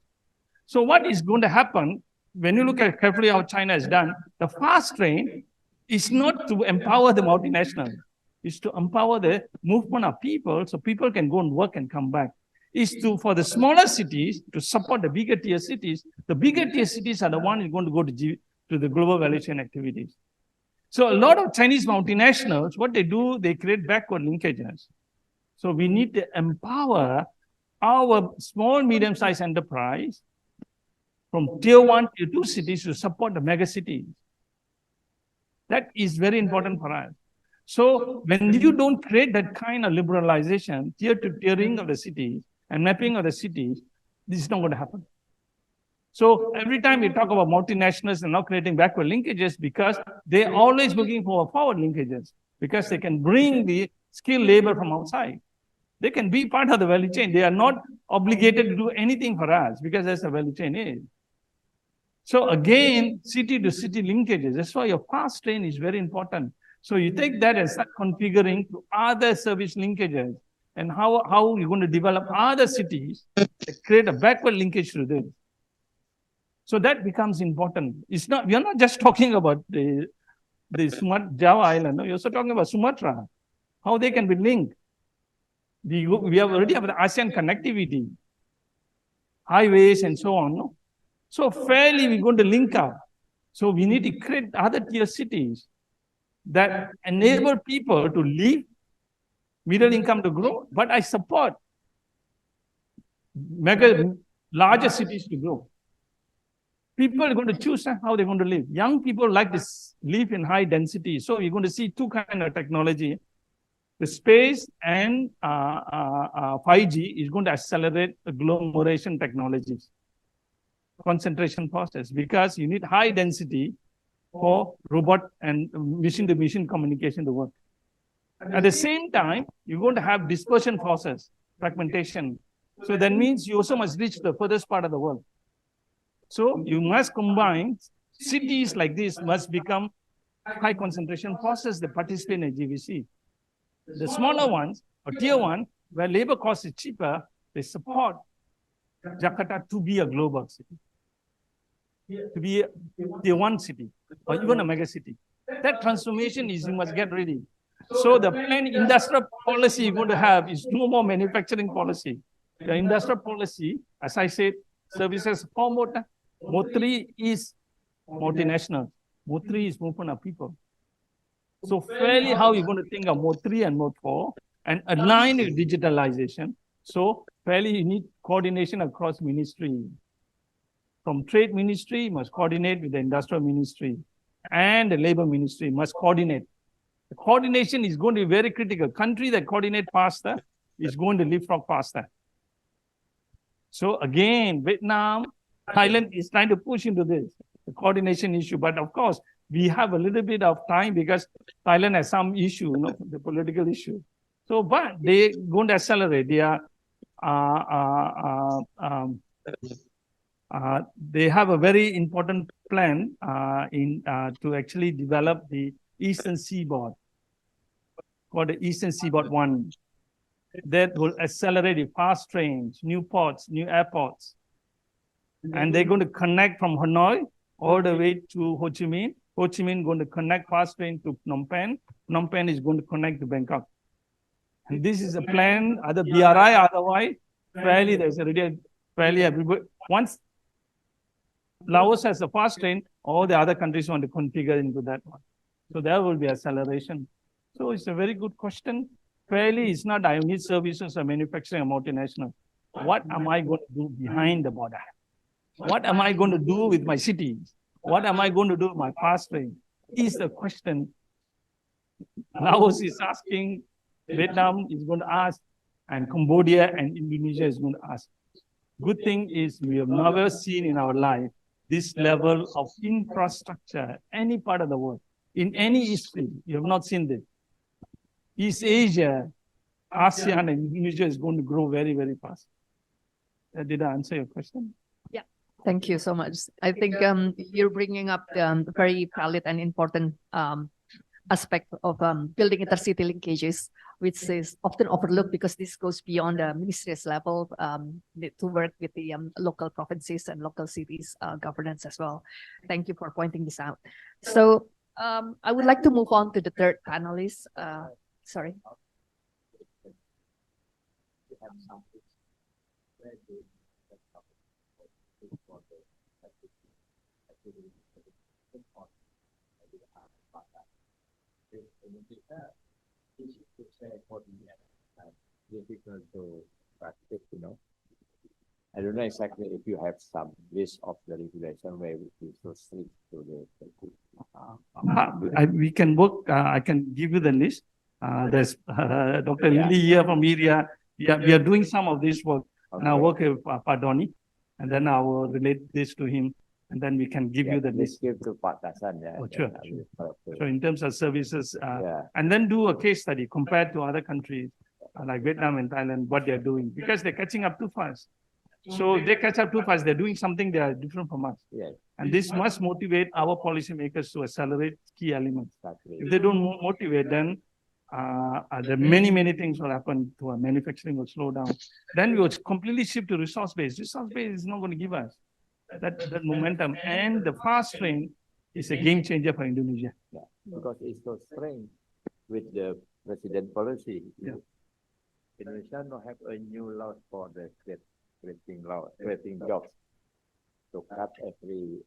So what is going to happen when you look at carefully how China has done, the fast train is not to empower the multinational, it's to empower the movement of people so people can go and work and come back. Is to, for the smaller cities, to support the bigger tier cities. The bigger tier cities are the ones who are going to go to the global value chain activities. So a lot of Chinese multinationals, what they do, they create backward linkages. So we need to empower our small, medium-sized enterprise from tier 1, tier 2 cities to support the mega cities. That is very important for us. So when you don't create that kind of liberalization, tier to tiering of the cities and mapping of the cities, this is not going to happen. So every time we talk about multinationals and not creating backward linkages, because they're always looking for forward linkages, because they can bring the skilled labor from outside. They can be part of the value chain. They are not obligated to do anything for us because that's the value chain is. So again, city to city linkages. That's why your fast train is very important. So you take that and start configuring to other service linkages and how you're going to develop other cities that create a backward linkage to this. So that becomes important. It's not, we are not just talking about the Java Island. No? You're also talking about Sumatra, how they can be linked. We already have the ASEAN connectivity, highways and so on. No? So fairly we're going to link up. So we need to create other tier cities that enable people to live, middle income to grow, but I support larger cities to grow. People are going to choose how they're going to live. Young people like to live in high density. So you're going to see two kinds of technology. The space and 5G is going to accelerate agglomeration technologies, concentration process, because you need high density for robot and machine-to-machine communication to work. At the same time, you're going to have dispersion process, fragmentation. So that means you also must reach the furthest part of the world. So you must combine cities like this must become high concentration process that participate in GVC. The smaller ones, or tier 1, where labor cost is cheaper, they support Jakarta to be a global city, to be a tier 1 city, or even a mega city. That transformation is you must get ready. So the plain industrial policy you're going to have is no more manufacturing policy. The industrial policy, as I said, services for mode 3 is multinational. Mode 3 is movement of people. So fairly how you're going to think of mode 3 and mode 4 and align with digitalization. So fairly you need coordination across ministry. From trade ministry, you must coordinate with the industrial ministry, and the labor ministry must coordinate. The coordination is going to be very critical. Country that coordinate faster is going to leapfrog faster. So again, Vietnam, Thailand is trying to push into this, the coordination issue. But of course, we have a little bit of time because Thailand has some issue, you know, the political issue. So, but they're going to accelerate. They have a very important plan to actually develop the Eastern Seaboard, called the Eastern Seaboard 1. That will accelerate the fast trains, new ports, new airports. and they're going to connect from Hanoi all the way to Ho Chi Minh. Ho Chi Minh going to connect fast train to Phnom Penh. Phnom Penh is going to connect to Bangkok. And this is a plan, other BRI, otherwise, fairly there's already fairly everybody. Once Laos has a fast train, all the other countries want to configure into that one. So there will be acceleration. So it's a very good question. Fairly, it's not I need services or manufacturing or multinational. What am I going to do behind the border? What am I going to do with my cities? What am I going to do with my fast train? Is the question Laos is asking, Vietnam is going to ask, and Cambodia and Indonesia is going to ask. Good thing is we have never seen in our life this level of infrastructure, any part of the world, in any history. You have not seen this. East Asia, ASEAN and Indonesia is going to grow very, very fast. Did I answer your question? Yeah, thank you so much. I think you're bringing up the very valid and important aspect of building intercity linkages, which is often overlooked because this goes beyond the ministerial level to work with the local provinces and local cities governance as well. Thank you for pointing this out. So I would like to move on to the third panelist. Sorry. Difficult to practice, you know. I don't know exactly if you have some list of the regulation where we be so strict to the we can work, I can give you the list. There's Dr. Lili here from ERIA. Yeah, we are doing some of this work. And I work with Padoni, and then I will relate this to him, and then we can give you the list. Give to Pak Kasan, Oh, sure. So in terms of services, and then do a case study compared to other countries like Vietnam and Thailand, what they're doing, because they're catching up too fast. So they catch up too fast. They're doing something they are different from us. And this must motivate our policymakers to accelerate key elements. If they don't motivate, then there many, many things will happen to our manufacturing will slow down. Then we will completely shift to resource-based. Resource-based is not going to give us that momentum. And the fast train is a game changer for Indonesia. Because it's so strange with the president policy. Indonesia don't have a new law for the creating jobs. To cut every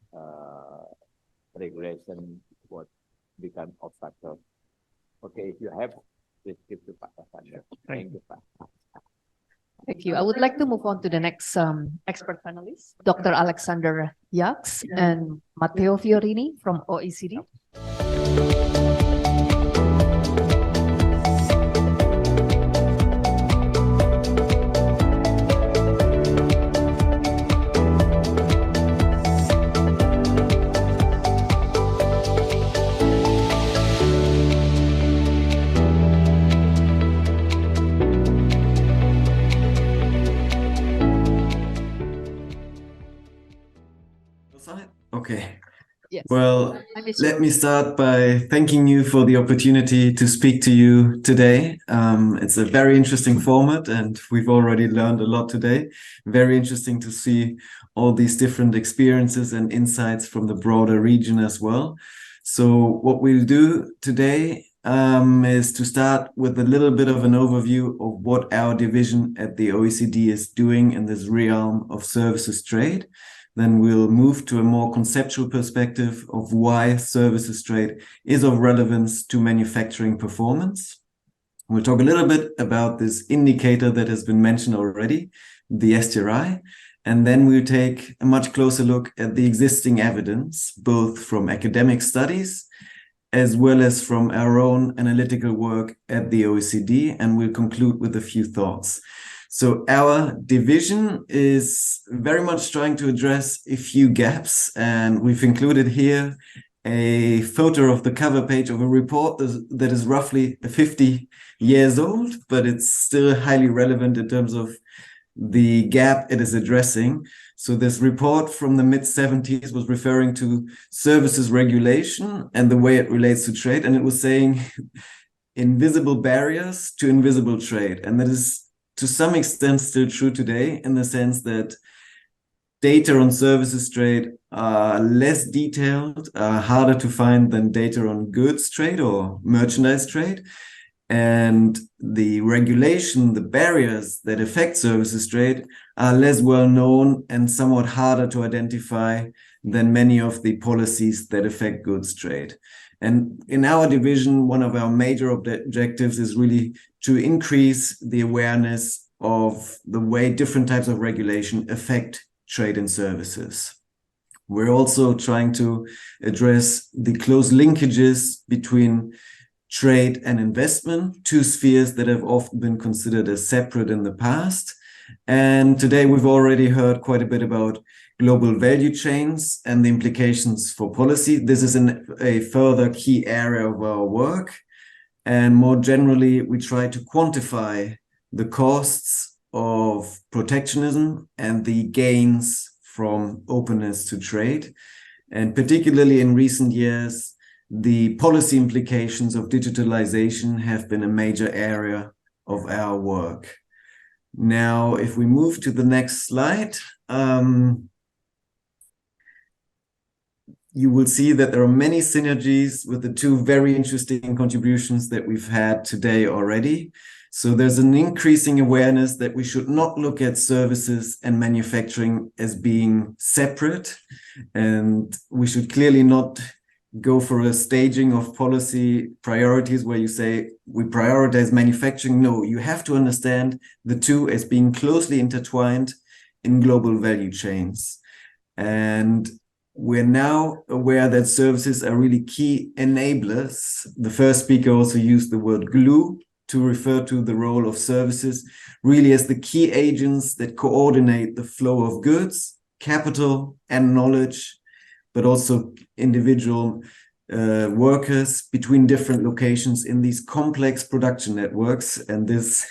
regulation would become obstacle. Okay, if you have, please give to Pak Kasan. Thank you, Pak. Thank you. I would like to move on to the next expert panelist, Dr. Alexander Yaks and Matteo Fiorini from OECD. Okay. Yes. Well, let me start by thanking you for the opportunity to speak to you today. It's a very interesting format, and we've already learned a lot today. Very interesting to see all these different experiences and insights from the broader region as well. So what we'll do today is to start with a little bit of an overview of what our division at the OECD is doing in this realm of services trade. Then we'll move to a more conceptual perspective of why services trade is of relevance to manufacturing performance. We'll talk a little bit about this indicator that has been mentioned already, the STRI, and then we'll take a much closer look at the existing evidence, both from academic studies as well as from our own analytical work at the OECD, and we'll conclude with a few thoughts. So our division is very much trying to address a few gaps, and we've included here a photo of the cover page of a report that is roughly 50 years old, but it's still highly relevant in terms of the gap it is addressing. So this report from the mid-70s was referring to services regulation and the way it relates to trade, and it was saying invisible barriers to invisible trade, and that is to some extent still true today, in the sense that data on services trade are less detailed, harder to find than data on goods trade or merchandise trade. And the regulation, the barriers that affect services trade are less well known and somewhat harder to identify than many of the policies that affect goods trade. And in our division, one of our major objectives is really to increase the awareness of the way different types of regulation affect trade and services. We're also trying to address the close linkages between trade and investment, two spheres that have often been considered as separate in the past. And today we've already heard quite a bit about global value chains and the implications for policy. This is a further key area of our work. And more generally, we try to quantify the costs of protectionism and the gains from openness to trade. And particularly in recent years, the policy implications of digitalization have been a major area of our work. Now, if we move to the next slide, you will see that there are many synergies with the two very interesting contributions that we've had today already. So there's an increasing awareness that we should not look at services and manufacturing as being separate, and we should clearly not go for a staging of policy priorities where you say we prioritize manufacturing. No, you have to understand the two as being closely intertwined in global value chains. And we're now aware that services are really key enablers. The first speaker also used the word glue to refer to the role of services really as the key agents that coordinate the flow of goods, capital, and knowledge, but also individual workers between different locations in these complex production networks. And this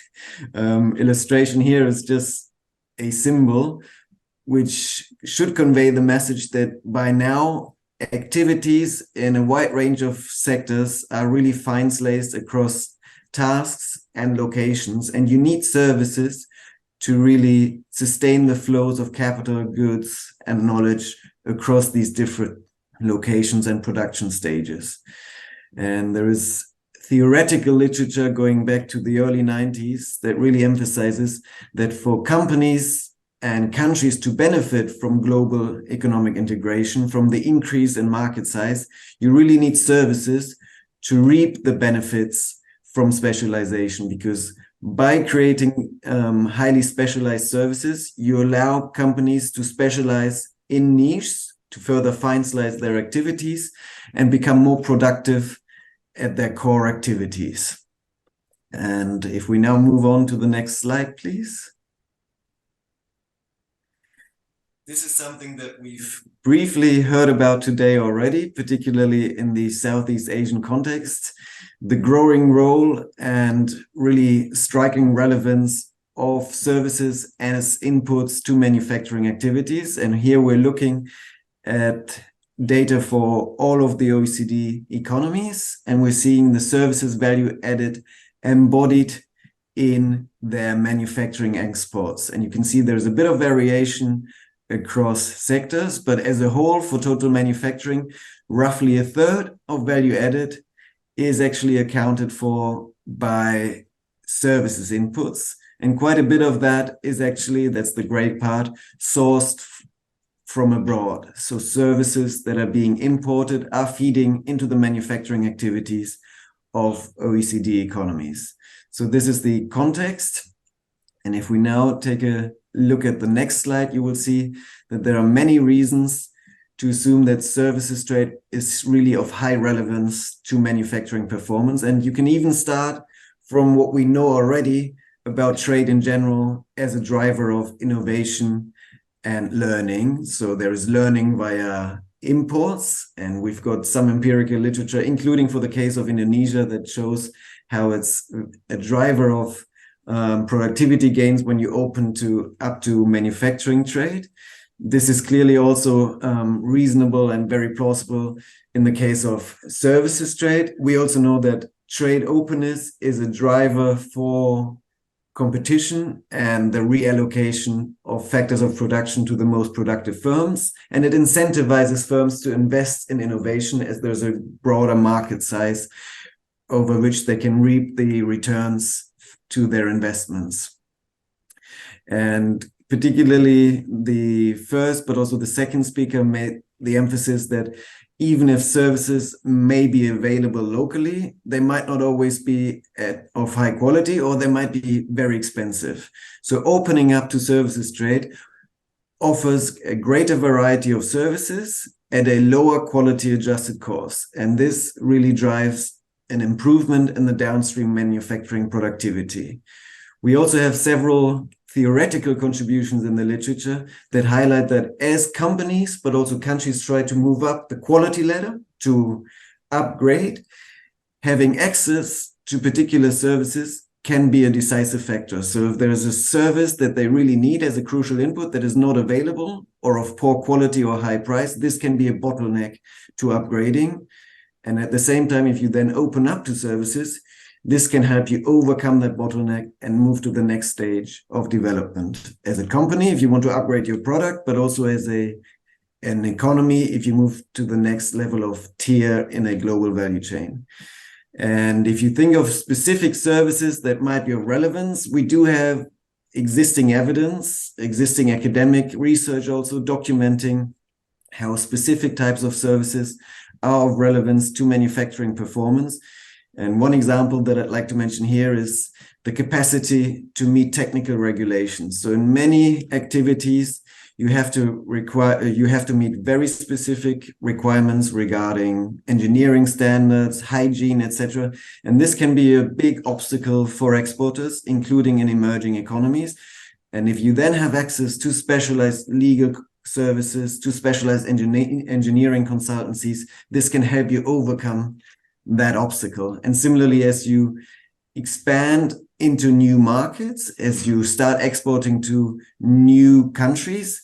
illustration here is just a symbol which should convey the message that by now activities in a wide range of sectors are really fine-sliced across tasks and locations, and you need services to really sustain the flows of capital, goods, and knowledge across these different locations and production stages. And there is theoretical literature going back to the early 90s that really emphasizes that for companies and countries to benefit from global economic integration, from the increase in market size, you really need services to reap the benefits from specialization, because by creating highly specialized services, you allow companies to specialize in niches to further fine-slice their activities and become more productive at their core activities. And if we now move on to the next slide, please. This is something that we've briefly heard about today already, particularly in the Southeast Asian context, the growing role and really striking relevance of services as inputs to manufacturing activities. And here we're looking at data for all of the OECD economies, and we're seeing the services value added embodied in their manufacturing exports. And you can see there's a bit of variation across sectors, but as a whole, for total manufacturing, roughly a third of value added is actually accounted for by services inputs. And quite a bit of that is actually, that's the great part, sourced from abroad. So services that are being imported are feeding into the manufacturing activities of OECD economies. So this is the context. And if we now take a look at the next slide, you will see that there are many reasons to assume that services trade is really of high relevance to manufacturing performance. And you can even start from what we know already about trade in general as a driver of innovation and learning. So there is learning via imports, and we've got some empirical literature, including for the case of Indonesia, that shows how it's a driver of productivity gains when you open up to manufacturing trade. This is clearly also reasonable and very plausible in the case of services trade. We also know that trade openness is a driver for competition and the reallocation of factors of production to the most productive firms. And it incentivizes firms to invest in innovation as there's a broader market size over which they can reap the returns to their investments. And particularly the first, but also the second speaker made the emphasis that even if services may be available locally, they might not always be of high quality, or they might be very expensive. So opening up to services trade offers a greater variety of services at a lower quality adjusted cost. And this really drives an improvement in the downstream manufacturing productivity. We also have several theoretical contributions in the literature that highlight that as companies, but also countries, try to move up the quality ladder to upgrade, having access to particular services can be a decisive factor. So if there is a service that they really need as a crucial input that is not available or of poor quality or high price, this can be a bottleneck to upgrading. And at the same time, if you then open up to services, this can help you overcome that bottleneck and move to the next stage of development. As a company, if you want to upgrade your product, but also as an economy, if you move to the next level of tier in a global value chain. And if you think of specific services that might be of relevance, we do have existing evidence, existing academic research also documenting how specific types of services are of relevance to manufacturing performance. And one example that I'd like to mention here is the capacity to meet technical regulations. So in many activities, you have to meet very specific requirements regarding engineering standards, hygiene, etc. And this can be a big obstacle for exporters, including in emerging economies. And if you then have access to specialized legal services, to specialized engineering consultancies, this can help you overcome that obstacle. And similarly, as you expand into new markets, as you start exporting to new countries,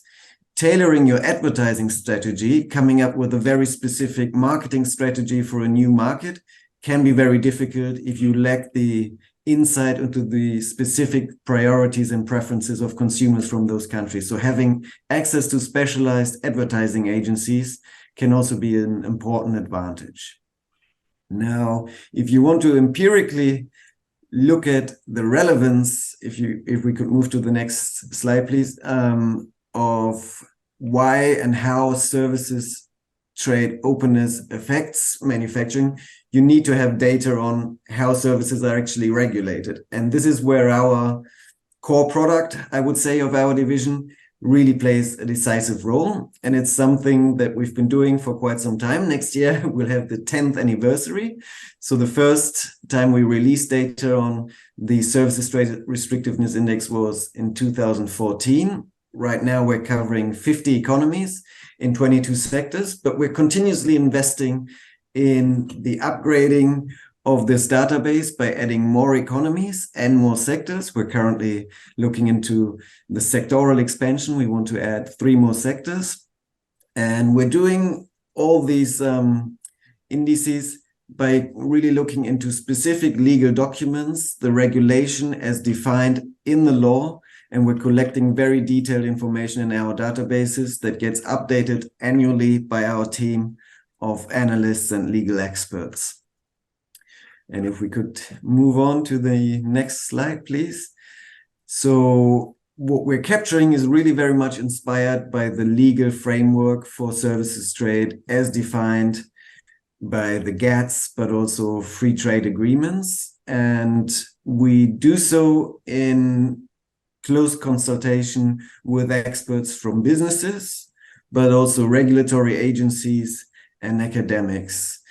tailoring your advertising strategy, coming up with a very specific marketing strategy for a new market can be very difficult if you lack the insight into the specific priorities and preferences of consumers from those countries. So having access to specialized advertising agencies can also be an important advantage. Now, if you want to empirically look at the relevance, if we could move to the next slide, please, of why and how services trade openness affects manufacturing, you need to have data on how services are actually regulated. And this is where our core product, I would say, of our division really plays a decisive role. And it's something that we've been doing for quite some time. Next year, we'll have the 10th anniversary. So the first time we released data on the Services Trade Restrictiveness Index was in 2014. Right now, we're covering 50 economies in 22 sectors, but we're continuously investing in the upgrading of this database by adding more economies and more sectors. We're currently looking into the sectoral expansion. We want to add 3 more sectors. And we're doing all these indices by really looking into specific legal documents, the regulation as defined in the law, and we're collecting very detailed information in our databases that gets updated annually by our team of analysts and legal experts. And if we could move on to the next slide, please. So what we're capturing is really very much inspired by the legal framework for services trade as defined by the GATS, but also free trade agreements. And we do so in close consultation with experts from businesses, but also regulatory agencies and academics.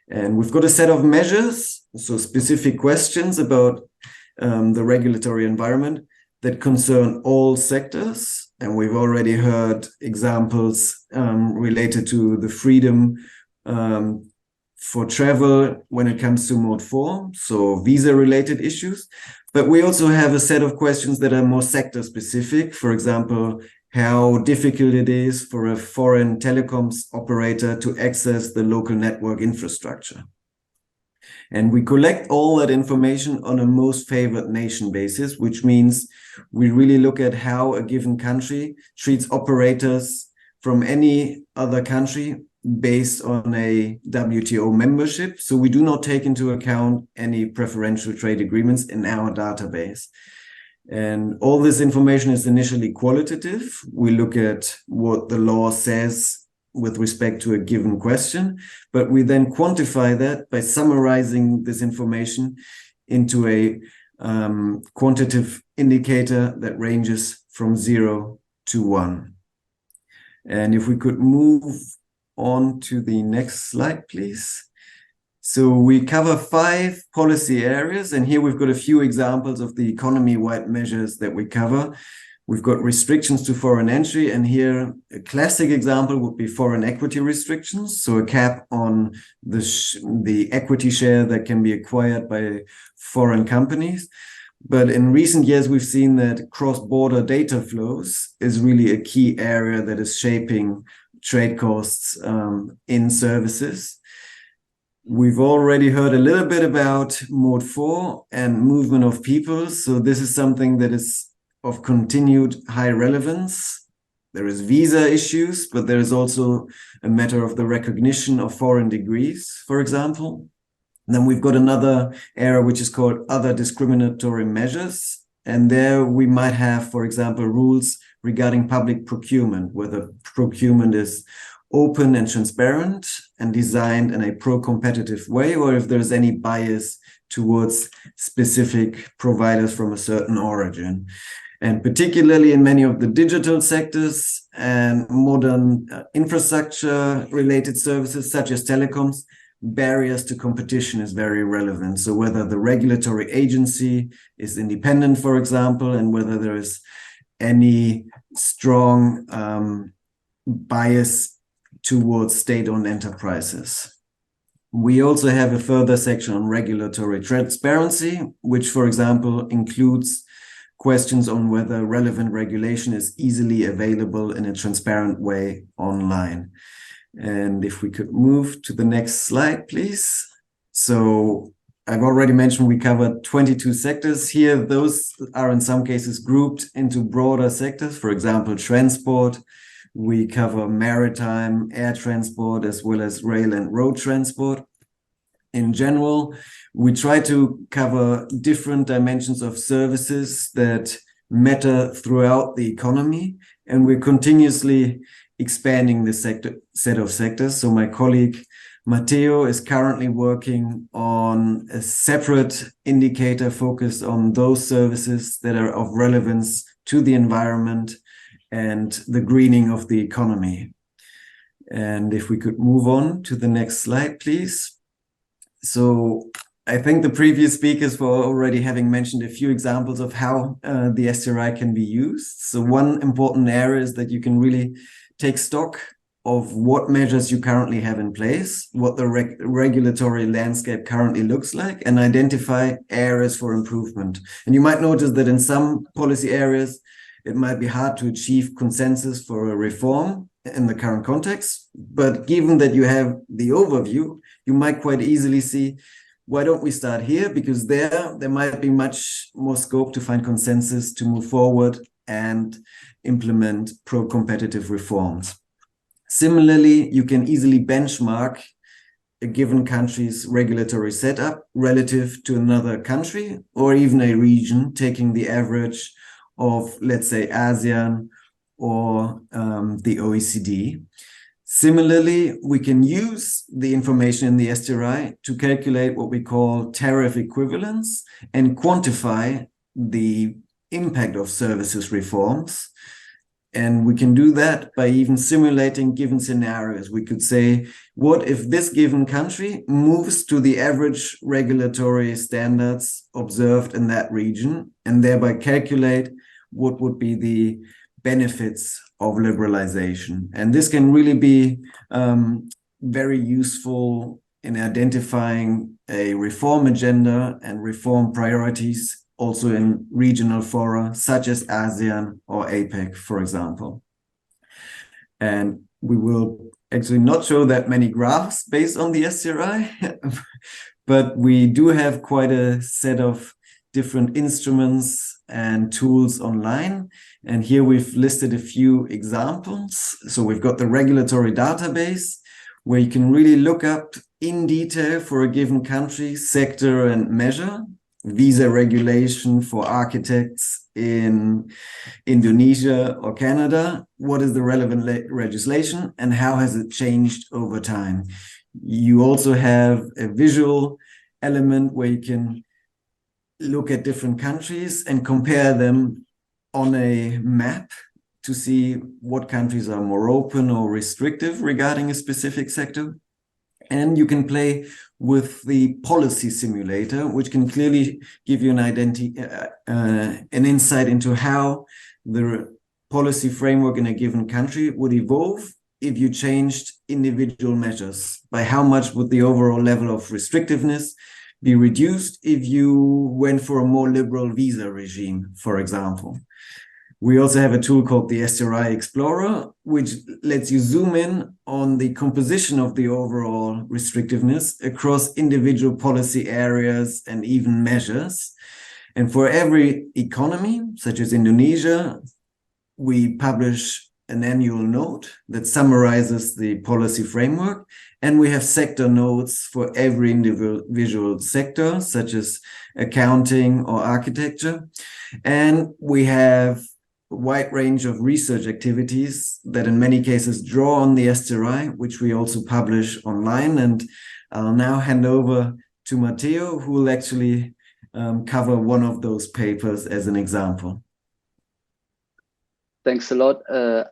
And we've got a set of measures, so specific questions about the regulatory environment that concern all sectors. And we've already heard examples related to the freedom for travel when it comes to Mode 4, so visa-related issues. But we also have a set of questions that are more sector-specific. For example, how difficult it is for a foreign telecoms operator to access the local network infrastructure. And we collect all that information on a most favored nation basis, which means we really look at how a given country treats operators from any other country based on a WTO membership. So we do not take into account any preferential trade agreements in our database. And all this information is initially qualitative. We look at what the law says with respect to a given question, but we then quantify that by summarizing this information into a quantitative indicator that ranges from 0 to 1. And if we could move on to the next slide, please. So we cover 5 policy areas, and here we've got a few examples of the economy-wide measures that we cover. We've got restrictions to foreign entry, and here a classic example would be foreign equity restrictions, so a cap on the equity share that can be acquired by foreign companies. But in recent years, we've seen that cross-border data flows is really a key area that is shaping trade costs in services. We've already heard a little bit about Mode 4 and movement of people. So this is something that is of continued high relevance. There is visa issues, but there is also a matter of the recognition of foreign degrees, for example. And then we've got another area which is called other discriminatory measures. And there we might have, for example, rules regarding public procurement, whether procurement is open and transparent and designed in a pro-competitive way, or if there's any bias towards specific providers from a certain origin. And particularly in many of the digital sectors and modern infrastructure-related services, such as telecoms, barriers to competition is very relevant. So whether the regulatory agency is independent, for example, and whether there is any strong bias towards state-owned enterprises. We also have a further section on regulatory transparency, which, for example, includes questions on whether relevant regulation is easily available in a transparent way online. And if we could move to the next slide, please. So I've already mentioned we covered 22 sectors here. Those are in some cases grouped into broader sectors, for example, transport. We cover maritime, air transport, as well as rail and road transport. In general, we try to cover different dimensions of services that matter throughout the economy, and we're continuously expanding the set of sectors. So my colleague Matteo is currently working on a separate indicator focused on those services that are of relevance to the environment and the greening of the economy. And if we could move on to the next slide, please. So I think the previous speakers were already having mentioned a few examples of how the STRI can be used. So one important area is that you can really take stock of what measures you currently have in place, what the regulatory landscape currently looks like, and identify areas for improvement. And you might notice that in some policy areas, it might be hard to achieve consensus for a reform in the current context. But given that you have the overview, you might quite easily see, why don't we start here? Because there might be much more scope to find consensus to move forward and implement pro-competitive reforms. Similarly, you can easily benchmark a given country's regulatory setup relative to another country or even a region, taking the average of, let's say, ASEAN or the OECD. Similarly, we can use the information in the STRI to calculate what we call tariff equivalence and quantify the impact of services reforms. And we can do that by even simulating given scenarios. We could say, what if this given country moves to the average regulatory standards observed in that region, and thereby calculate what would be the benefits of liberalization. And this can really be very useful in identifying a reform agenda and reform priorities also in regional fora, such as ASEAN or APEC, for example. And we will actually not show that many graphs based on the STRI, but we do have quite a set of different instruments and tools online. And here we've listed a few examples. So we've got the regulatory database, where you can really look up in detail for a given country, sector, and measure. Visa regulation for architects in Indonesia or Canada. What is the relevant legislation and how has it changed over time? You also have a visual element where you can look at different countries and compare them on a map to see what countries are more open or restrictive regarding a specific sector. And you can play with the policy simulator, which can clearly give you an insight into how the policy framework in a given country would evolve if you changed individual measures. By how much would the overall level of restrictiveness be reduced if you went for a more liberal visa regime, for example? We also have a tool called the SRI Explorer, which lets you zoom in on the composition of the overall restrictiveness across individual policy areas and even measures. And for every economy, such as Indonesia, we publish an annual note that summarizes the policy framework. And we have sector notes for every individual sector, such as accounting or architecture. And we have wide range of research activities that in many cases draw on the SRI, which we also publish online. And I'll now hand over to Matteo, who will actually cover one of those papers as an example. Thanks a lot,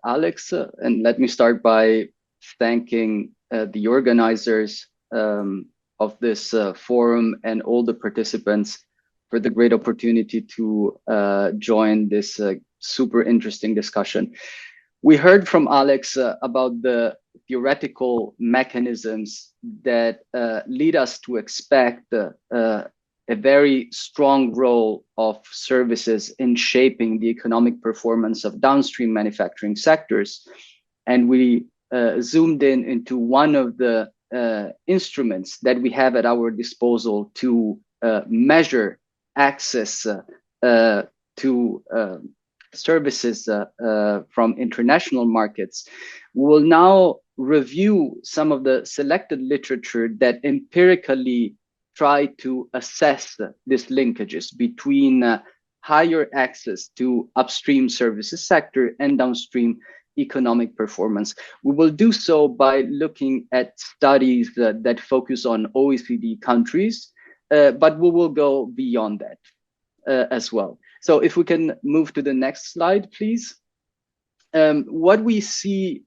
Alex. And let me start by thanking the organizers of this forum and all the participants for the great opportunity to join this super interesting discussion. We heard from Alex about the theoretical mechanisms that lead us to expect a very strong role of services in shaping the economic performance of downstream manufacturing sectors. And we zoomed in into one of the instruments that we have at our disposal to measure access to services from international markets. We will now review some of the selected literature that empirically try to assess these linkages between higher access to upstream services sector and downstream economic performance. We will do so by looking at studies that focus on OECD countries, but we will go beyond that as well. So if we can move to the next slide, please. What we see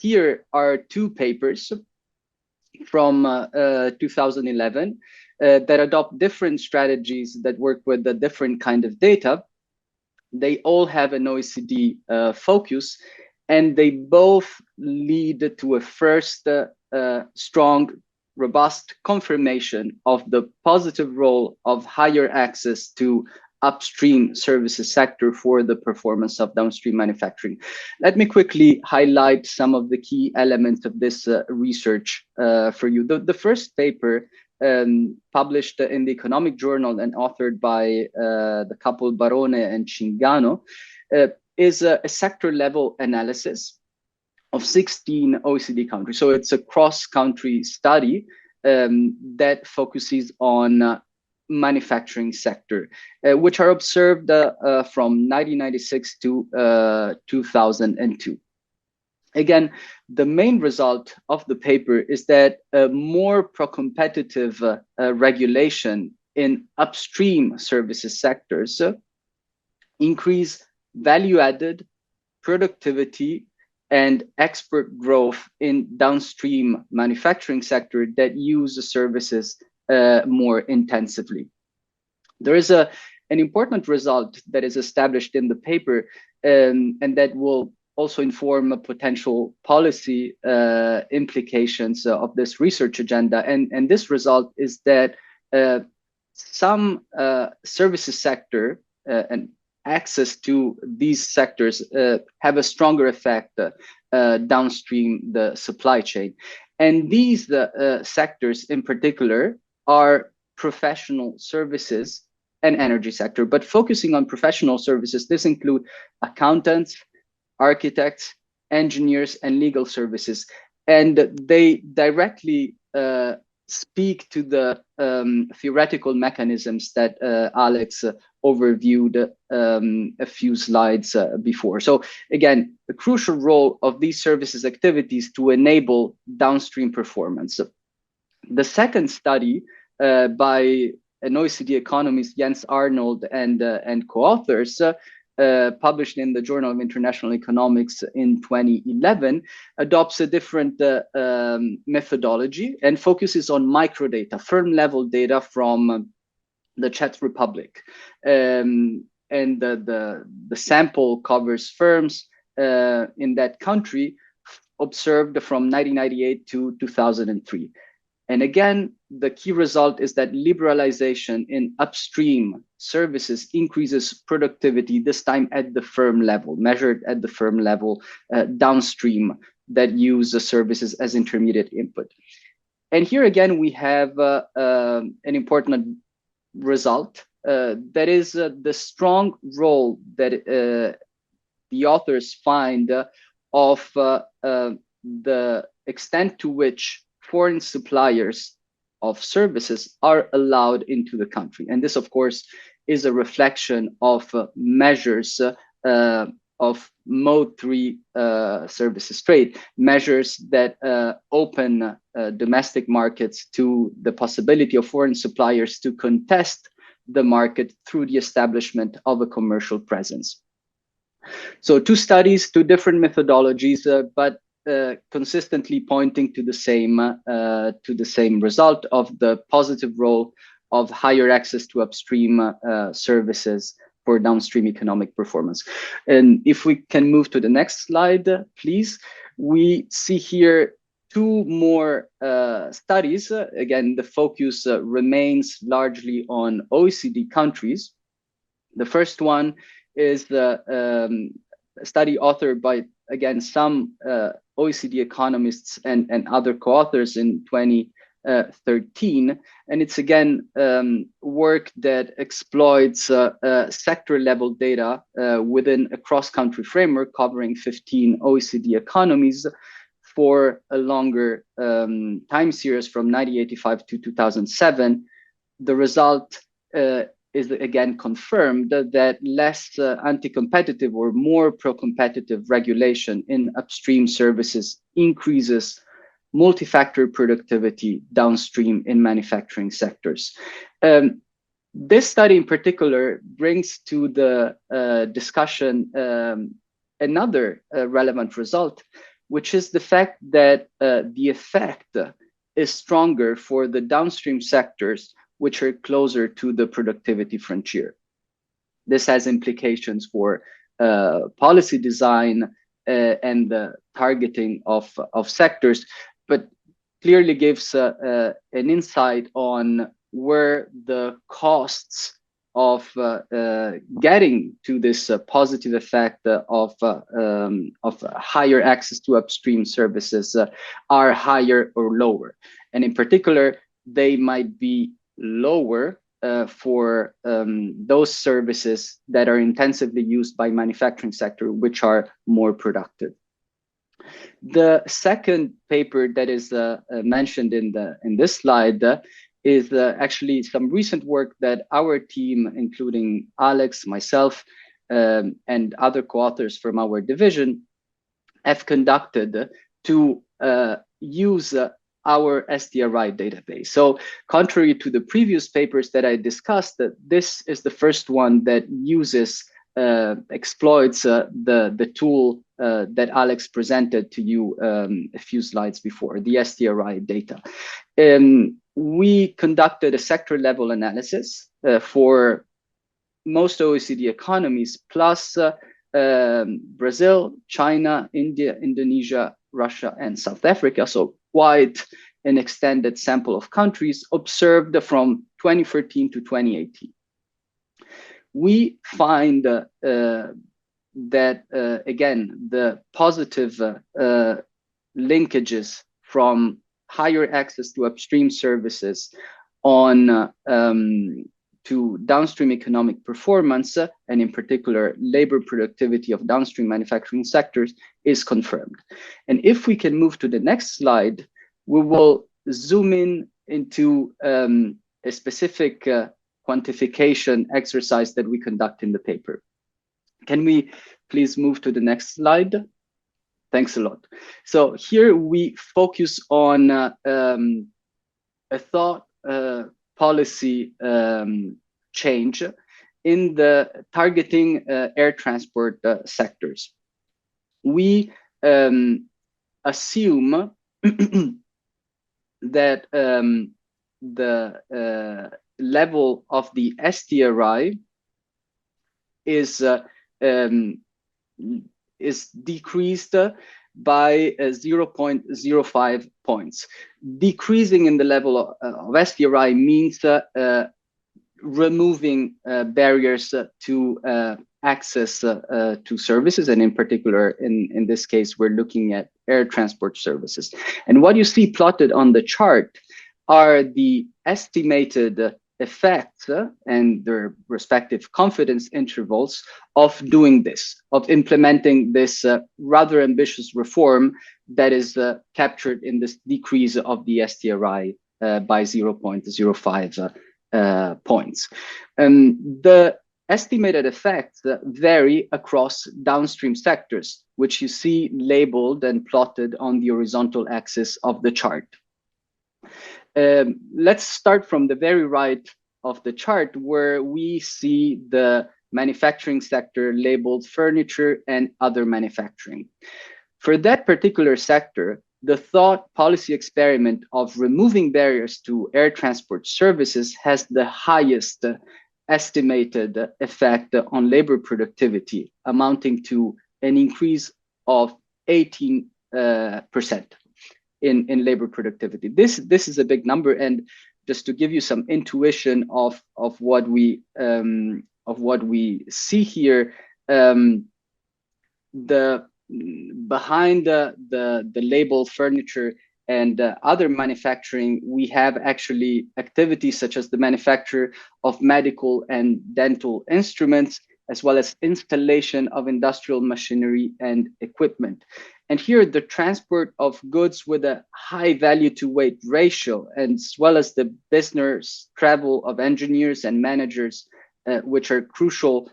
here are two papers from 2011 that adopt different strategies that work with a different kind of data. They all have an OECD focus, and they both lead to a first strong, robust confirmation of the positive role of higher access to upstream services sector for the performance of downstream manufacturing. Let me quickly highlight some of the key elements of this research for you. The first paper, published in the Economic Journal and authored by the couple Barone and Cingano, is a sector-level analysis of 16 OECD countries. So it's a cross-country study that focuses on manufacturing sector, which are observed from 1996 to 2002. Again, the main result of the paper is that more pro-competitive regulation in upstream services sectors increase value-added productivity and export growth in downstream manufacturing sector that use the services more intensively. There is an important result that is established in the paper, and that will also inform a potential policy implications of this research agenda. And this result is that some services sector and access to these sectors have a stronger effect downstream the supply chain. And these sectors in particular are professional services and energy sector. But focusing on professional services, this include accountants, architects, engineers, and legal services. And they directly speak to the theoretical mechanisms that Alex overviewed a few slides before. So again, the crucial role of these services activities to enable downstream performance. The second study by an OECD economist, Jens Arnold, and co-authors, published in the Journal of International Economics in 2011, adopts a different methodology and focuses on microdata, firm-level data from the Czech Republic. And the sample covers firms in that country observed from 1998 to 2003. And again, the key result is that liberalization in upstream services increases productivity, this time at the firm level, measured at the firm level, downstream that use the services as intermediate input. And here again, we have an important result, that is the strong role that the authors find of the extent to which foreign suppliers of services are allowed into the country. And this, of course, is a reflection of measures of Mode 3 services trade, measures that open domestic markets to the possibility of foreign suppliers to contest the market through the establishment of a commercial presence. So two studies, two different methodologies, but consistently pointing to the same result of the positive role of higher access to upstream services for downstream economic performance. And if we can move to the next slide, please, we see here two more studies. Again, the focus remains largely on OECD countries. The first one is the study authored by, again, some OECD economists and other co-authors in 2013. And it's again work that exploits sector-level data within a cross-country framework covering 15 OECD economies for a longer time series from 1985 to 2007. The result is again confirmed that less anti-competitive or more pro-competitive regulation in upstream services increases multi-factor productivity downstream in manufacturing sectors. This study in particular brings to the discussion another relevant result, which is the fact that the effect is stronger for the downstream sectors which are closer to the productivity frontier. This has implications for policy design and the targeting of sectors, but clearly gives an insight on where the costs of getting to this positive effect of higher access to upstream services are higher or lower. And in particular, they might be lower for those services that are intensively used by manufacturing sector, which are more productive. The second paper that is mentioned in this slide is actually some recent work that our team, including Alex, myself, and other co-authors from our division, have conducted to use our SDRI database. So contrary to the previous papers that I discussed, this is the first one that uses, exploits the tool that Alex presented to you a few slides before, the SDRI data. We conducted a sector level analysis for most OECD economies, plus Brazil, China, India, Indonesia, Russia, and South Africa. So quite an extended sample of countries observed from 2013 to 2018. We find that, again, the positive linkages from higher access to upstream services on to downstream economic performance, and in particular, labor productivity of downstream manufacturing sectors is confirmed. And if we can move to the next slide, we will zoom in into a specific quantification exercise that we conduct in the paper. Can we please move to the next slide? Thanks a lot. So here we focus on a thought policy change in the targeting air transport sectors. We assume that the level of the STRI is decreased by 0.05 points. Decreasing in the level of STRI means removing barriers to access to services, and in particular, in this case, we're looking at air transport services. And what you see plotted on the chart are the estimated effects and their respective confidence intervals of doing this, of implementing this rather ambitious reform that is captured in this decrease of the STRI by 0.05 points. The estimated effects vary across downstream sectors, which you see labeled and plotted on the horizontal axis of the chart. Let's start from the very right of the chart, where we see the manufacturing sector labeled furniture and other manufacturing. For that particular sector, the thought policy experiment of removing barriers to air transport services has the highest estimated effect on labor productivity, amounting to an increase of 18% in labor productivity. This is a big number, and just to give you some intuition of what we see here, behind the label furniture and other manufacturing, we have actually activities such as the manufacture of medical and dental instruments, as well as installation of industrial machinery and equipment. And here, the transport of goods with a high value to weight ratio, as well as the business travel of engineers and managers, which are crucial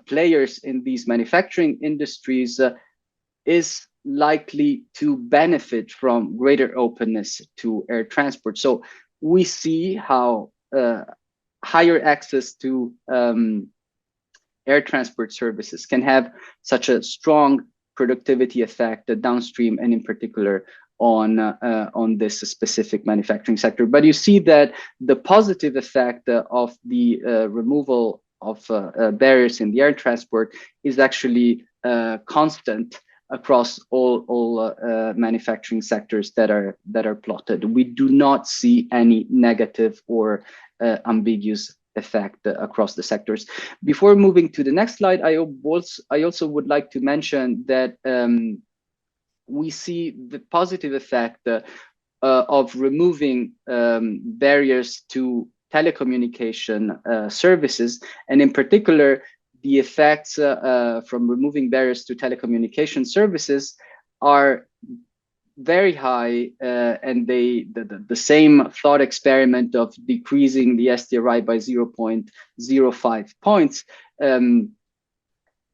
players in these manufacturing industries, is likely to benefit from greater openness to air transport. So we see how higher access to air transport services can have such a strong productivity effect downstream, and in particular on this specific manufacturing sector. But you see that the positive effect of the removal of barriers in the air transport is actually constant across all manufacturing sectors that are plotted. We do not see any negative or ambiguous effect across the sectors. Before moving to the next slide, I also would like to mention that we see the positive effect of removing barriers to telecommunication services, and in particular, the effects from removing barriers to telecommunication services are very high, and the same thought experiment of decreasing the STRI by 0.05 points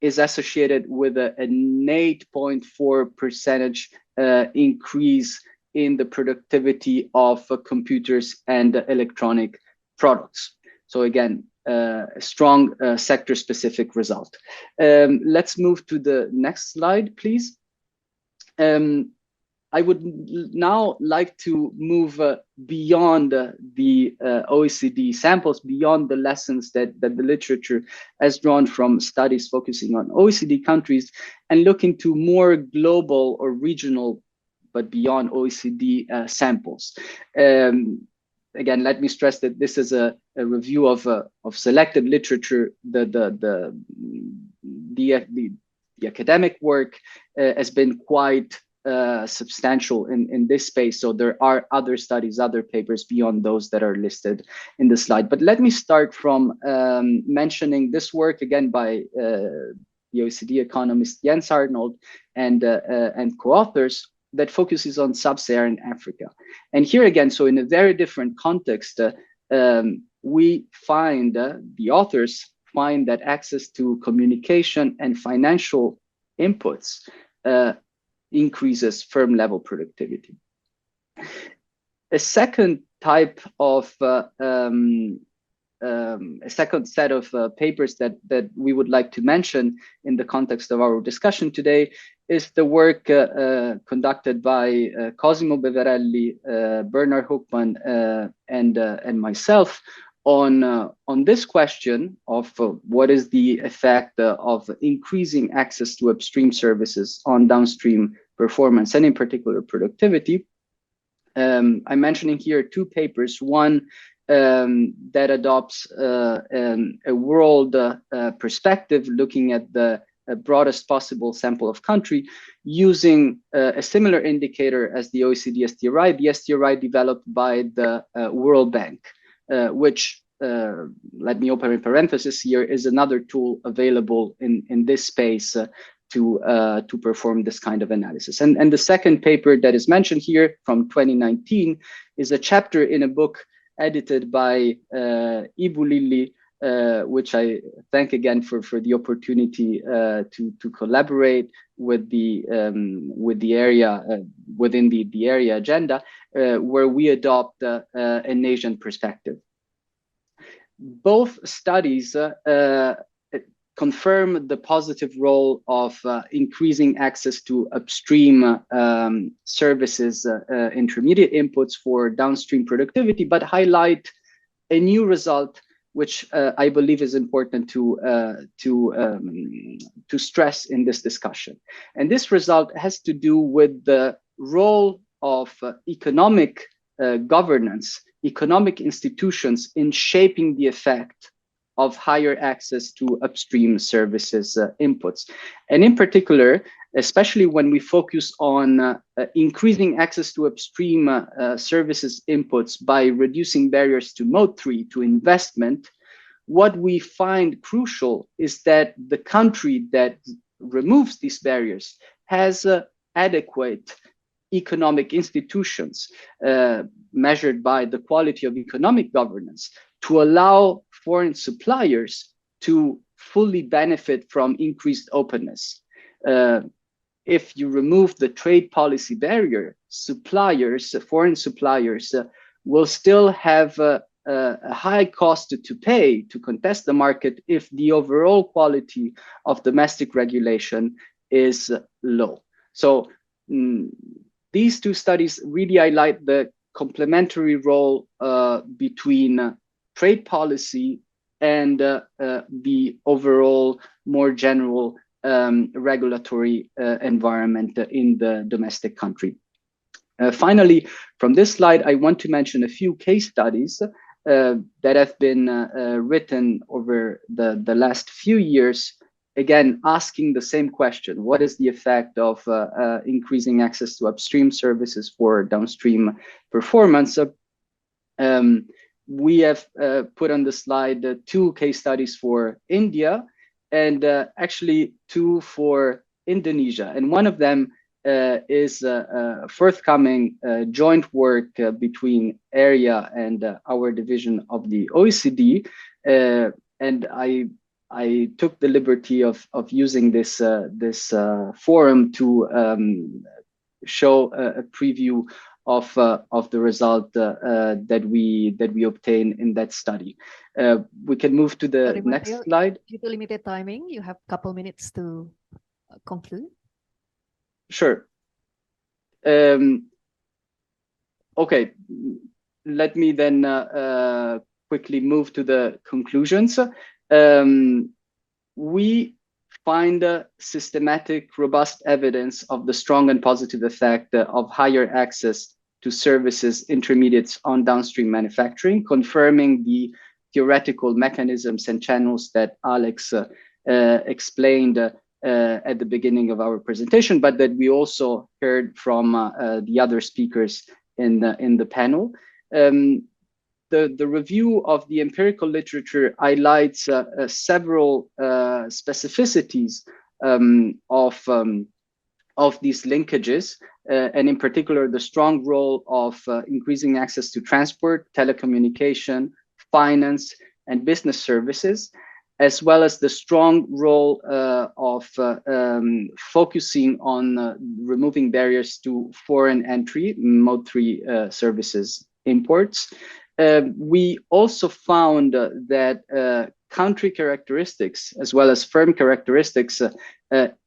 is associated with an 8.4% increase in the productivity of computers and electronic products. So again, a strong sector-specific result. Let's move to the next slide, please. I would now like to move beyond the OECD samples, beyond the lessons that the literature has drawn from studies focusing on OECD countries, and look into more global or regional, but beyond OECD samples. Again, let me stress that this is a review of selected literature. The academic work has been quite substantial in this space. So there are other studies, other papers beyond those that are listed in the slide. But let me start from mentioning this work again by the OECD economist Jens Arnold and co-authors that focuses on sub-Saharan Africa. And here again, so in a very different context, we find, the authors find that access to communication and financial inputs increases firm level productivity. A second type of a second set of papers that we would like to mention in the context of our discussion today is the work conducted by Cosimo Beverelli, Bernard Hoekman, and myself on this question of what is the effect of increasing access to upstream services on downstream performance and in particular productivity. I'm mentioning here two papers, one that adopts a world perspective, looking at the broadest possible sample of country using a similar indicator as the OECD STRI, the STRI developed by the World Bank, which, let me open a parenthesis here, is another tool available in this space to perform this kind of analysis. And the second paper that is mentioned here from 2019 is a chapter in a book edited by Ibu Lili, which I thank again for the opportunity to collaborate with the area within the area agenda, where we adopt an Asian perspective. Both studies confirm the positive role of increasing access to upstream services, intermediate inputs for downstream productivity, but highlight a new result, which I believe is important to stress in this discussion. And this result has to do with the role of economic governance, economic institutions in shaping the effect of higher access to upstream services inputs. And in particular, especially when we focus on increasing access to upstream services inputs by reducing barriers to mode 3, to investment, what we find crucial is that the country that removes these barriers has adequate economic institutions measured by the quality of economic governance to allow foreign suppliers to fully benefit from increased openness. If you remove the trade policy barrier, suppliers, foreign suppliers, will still have a high cost to pay to contest the market if the overall quality of domestic regulation is low. So these two studies really highlight the complementary role between trade policy and the overall more general regulatory environment in the domestic country. Finally, from this slide, I want to mention a few case studies that have been written over the last few years, again, asking the same question: what is the effect of increasing access to upstream services for downstream performance? We have put on the slide two case studies for India and actually two for Indonesia. And one of them is forthcoming joint work between ERIA and our division of the OECD. And I took the liberty of using this forum to show a preview of the result that we obtained in that study. We can move to the next slide. Due to limited timing, you have a couple minutes to conclude. Sure. Okay, let me then quickly move to the conclusions. We find systematic, robust evidence of the strong and positive effect of higher access to services intermediates on downstream manufacturing, confirming the theoretical mechanisms and channels that Alex explained at the beginning of our presentation, but that we also heard from the other speakers in the panel. The review of the empirical literature highlights several specificities of these linkages, and in particular, the strong role of increasing access to transport, telecommunication, finance, and business services, as well as the strong role of focusing on removing barriers to foreign entry, Mode 3 services imports. We also found that country characteristics as well as firm characteristics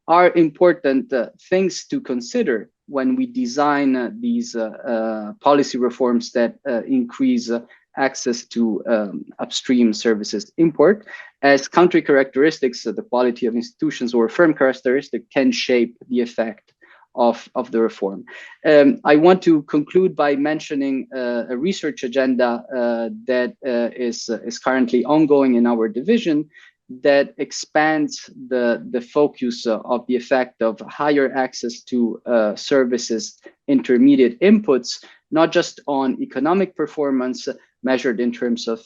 are important things to consider when we design these policy reforms that increase access to upstream services import, as country characteristics, the quality of institutions or firm characteristic can shape the effect of the reform. I want to conclude by mentioning a research agenda that is currently ongoing in our division that expands the focus of the effect of higher access to services intermediate inputs, not just on economic performance measured in terms of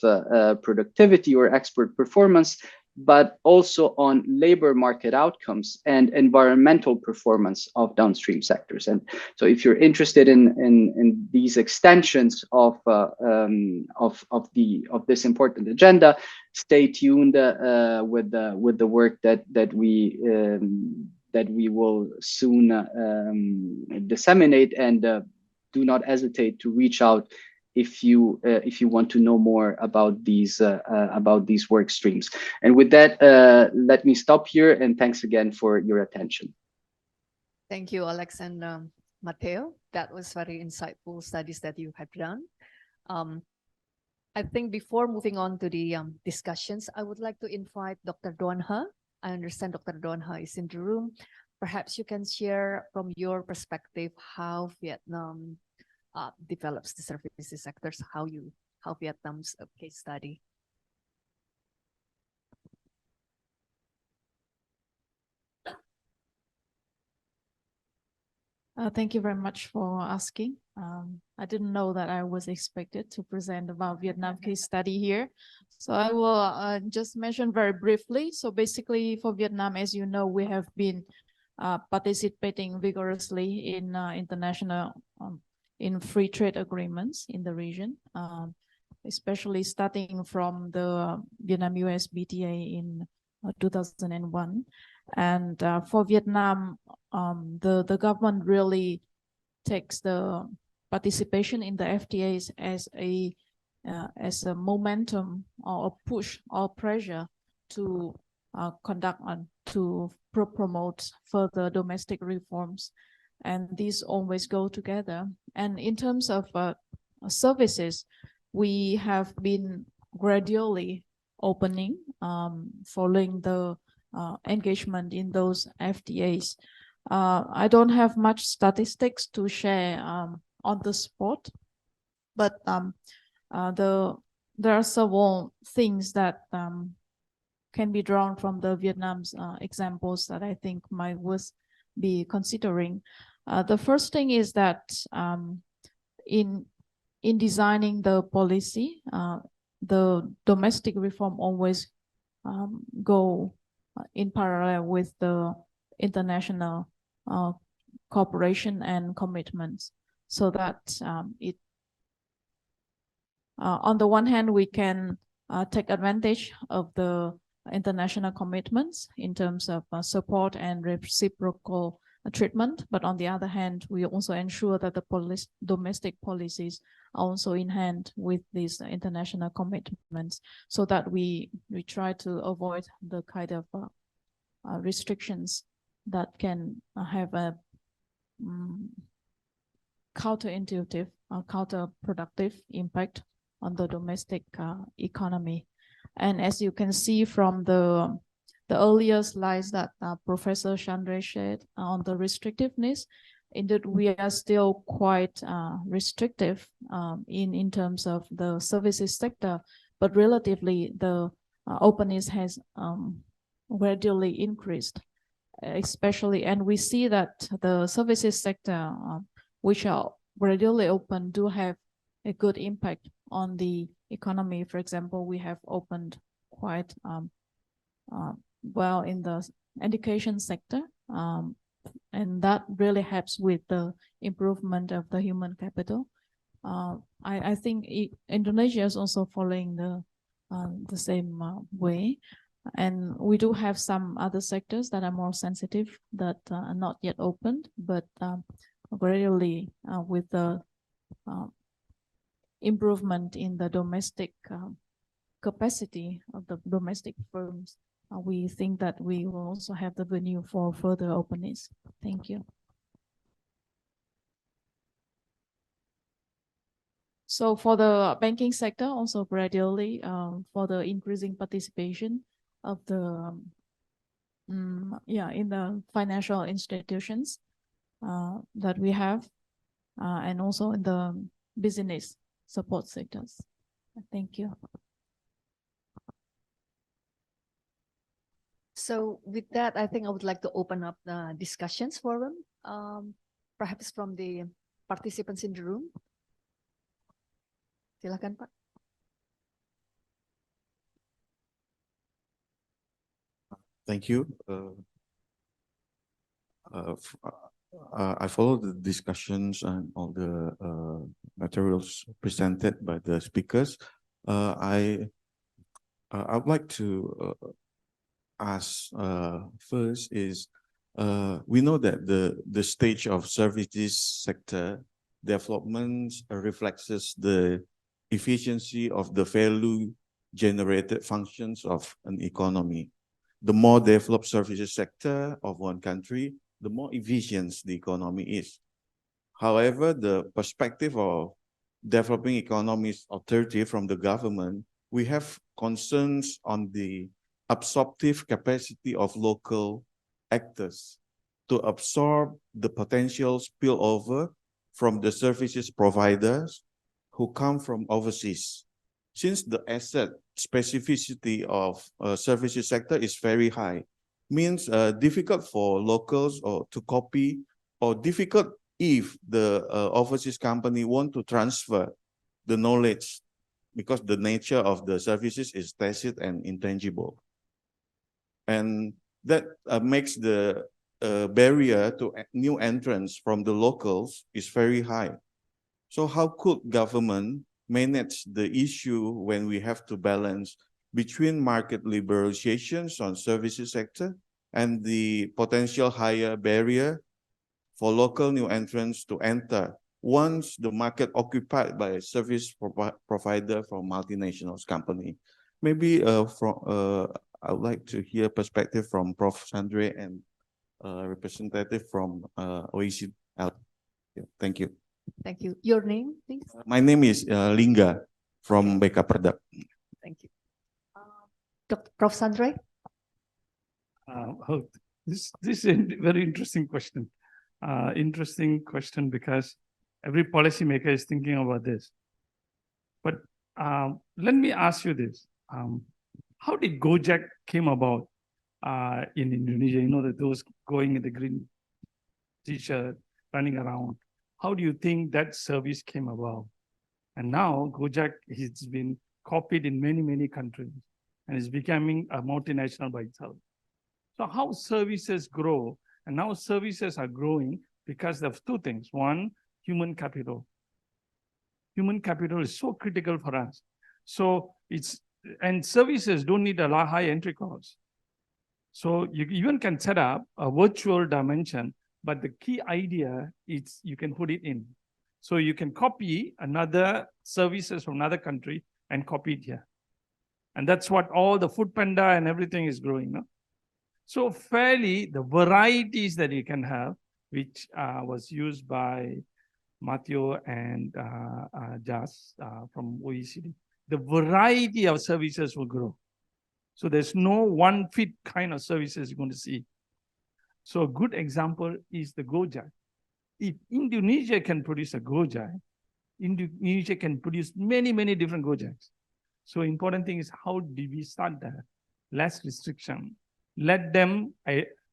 productivity or export performance, but also on labor market outcomes and environmental performance of downstream sectors. And so if you're interested in these extensions of this important agenda, stay tuned with the work that we will soon disseminate, and do not hesitate to reach out if you want to know more about these work streams. And with that, let me stop here, and thanks again for your attention. Thank you, Alex and Matteo. That was very insightful studies that you have done. I think before moving on to the discussions, I would like to invite Dr. Doanha. I understand Dr. Doanha is in the room. Perhaps you can share from your perspective how Vietnam develops the services sectors, how Vietnam's case study. Thank you very much for asking. I didn't know that I was expected to present about Vietnam case study here. So I will just mention very briefly. So basically for Vietnam, as you know, we have been participating vigorously in international in free trade agreements in the region, especially starting from the Vietnam-US BTA in 2001. And for Vietnam, the government really takes the participation in the FTAs as a momentum or a push or pressure to conduct and to promote further domestic reforms. And these always go together. And in terms of services, we have been gradually opening following the engagement in those FTAs. I don't have much statistics to share on the spot, but there are several things that can be drawn from the Vietnam's examples that I think might worth be considering. The first thing is that in designing the policy, the domestic reform always go in parallel with the international cooperation and commitments, so that on the one hand, we can take advantage of the international commitments in terms of support and reciprocal treatment, but on the other hand, we also ensure that the domestic policies are also in hand with these international commitments, so that we try to avoid the kind of restrictions that can have a counterintuitive or counterproductive impact on the domestic economy. And as you can see from the earlier slides that Professor Chandra shared on the restrictiveness, indeed we are still quite restrictive in terms of the services sector, but relatively the openness has gradually increased. especially, and we see that the services sector, which are gradually open, do have a good impact on the economy. For example, we have opened quite well in the education sector, and that really helps with the improvement of the human capital. I think Indonesia is also following the same way, and we do have some other sectors that are more sensitive that are not yet opened, but gradually with the improvement in the domestic capacity of the domestic firms, we think that we will also have the venue for further openness. Thank you. So for the banking sector, also gradually for the increasing participation of the in the financial institutions that we have, and also in the business support sectors. Thank you. So with that, I think I would like to open up the discussions forum, perhaps from the participants in the room. Silakan, Pak. Thank you. I followed the discussions and all the materials presented by the speakers. I would like to ask first is, we know that the stage of services sector development reflects the efficiency of the value generated functions of an economy. The more developed services sector of one country, the more efficient the economy is. However, the perspective of developing economies authority from the government, we have concerns on the absorptive capacity of local actors to absorb the potential spillover from the services providers who come from overseas. Since the asset specificity of services sector is very high, means difficult for locals or to copy, or difficult if the overseas company want to transfer the knowledge, because the nature of the services is tacit and intangible. And that makes the barrier to new entrants from the locals is very high. So how could government manage the issue when we have to balance between market liberalizations on services sector and the potential higher barrier for local new entrants to enter once the market occupied by a service provider from multinationals company? Maybe I would like to hear perspective from Prof. Sandre and representative from OECD. Thank you. Thank you. Your name, please? My name is Lingga from BK Perdag. Thank you. Prof. Sandre? This is a very interesting question. Because every policymaker is thinking about this. But let me ask you this. How did Gojek came about in Indonesia? You know, that those going in the green t-shirt, running around. How do you think that service came about? And now Gojek has been copied in many, many countries and is becoming a multinational by itself. So how services grow? And now services are growing because of two things. One, human capital. Human capital is so critical for us. So and services don't need a lot high entry cost. So you even can set up a virtual dimension, but the key idea is you can put it in. So you can copy another services from another country and copy it here. And that's what all the Food Panda and everything is growing. No? So fairly, the varieties that you can have, which was used by Matteo and Jas from OECD, the variety of services will grow. So there's no one fit kind of services you're going to see. So a good example is the Gojek. If Indonesia can produce a Gojek, Indonesia can produce many, many different Gojeks. So important thing is how do we start that? Less restriction. Let them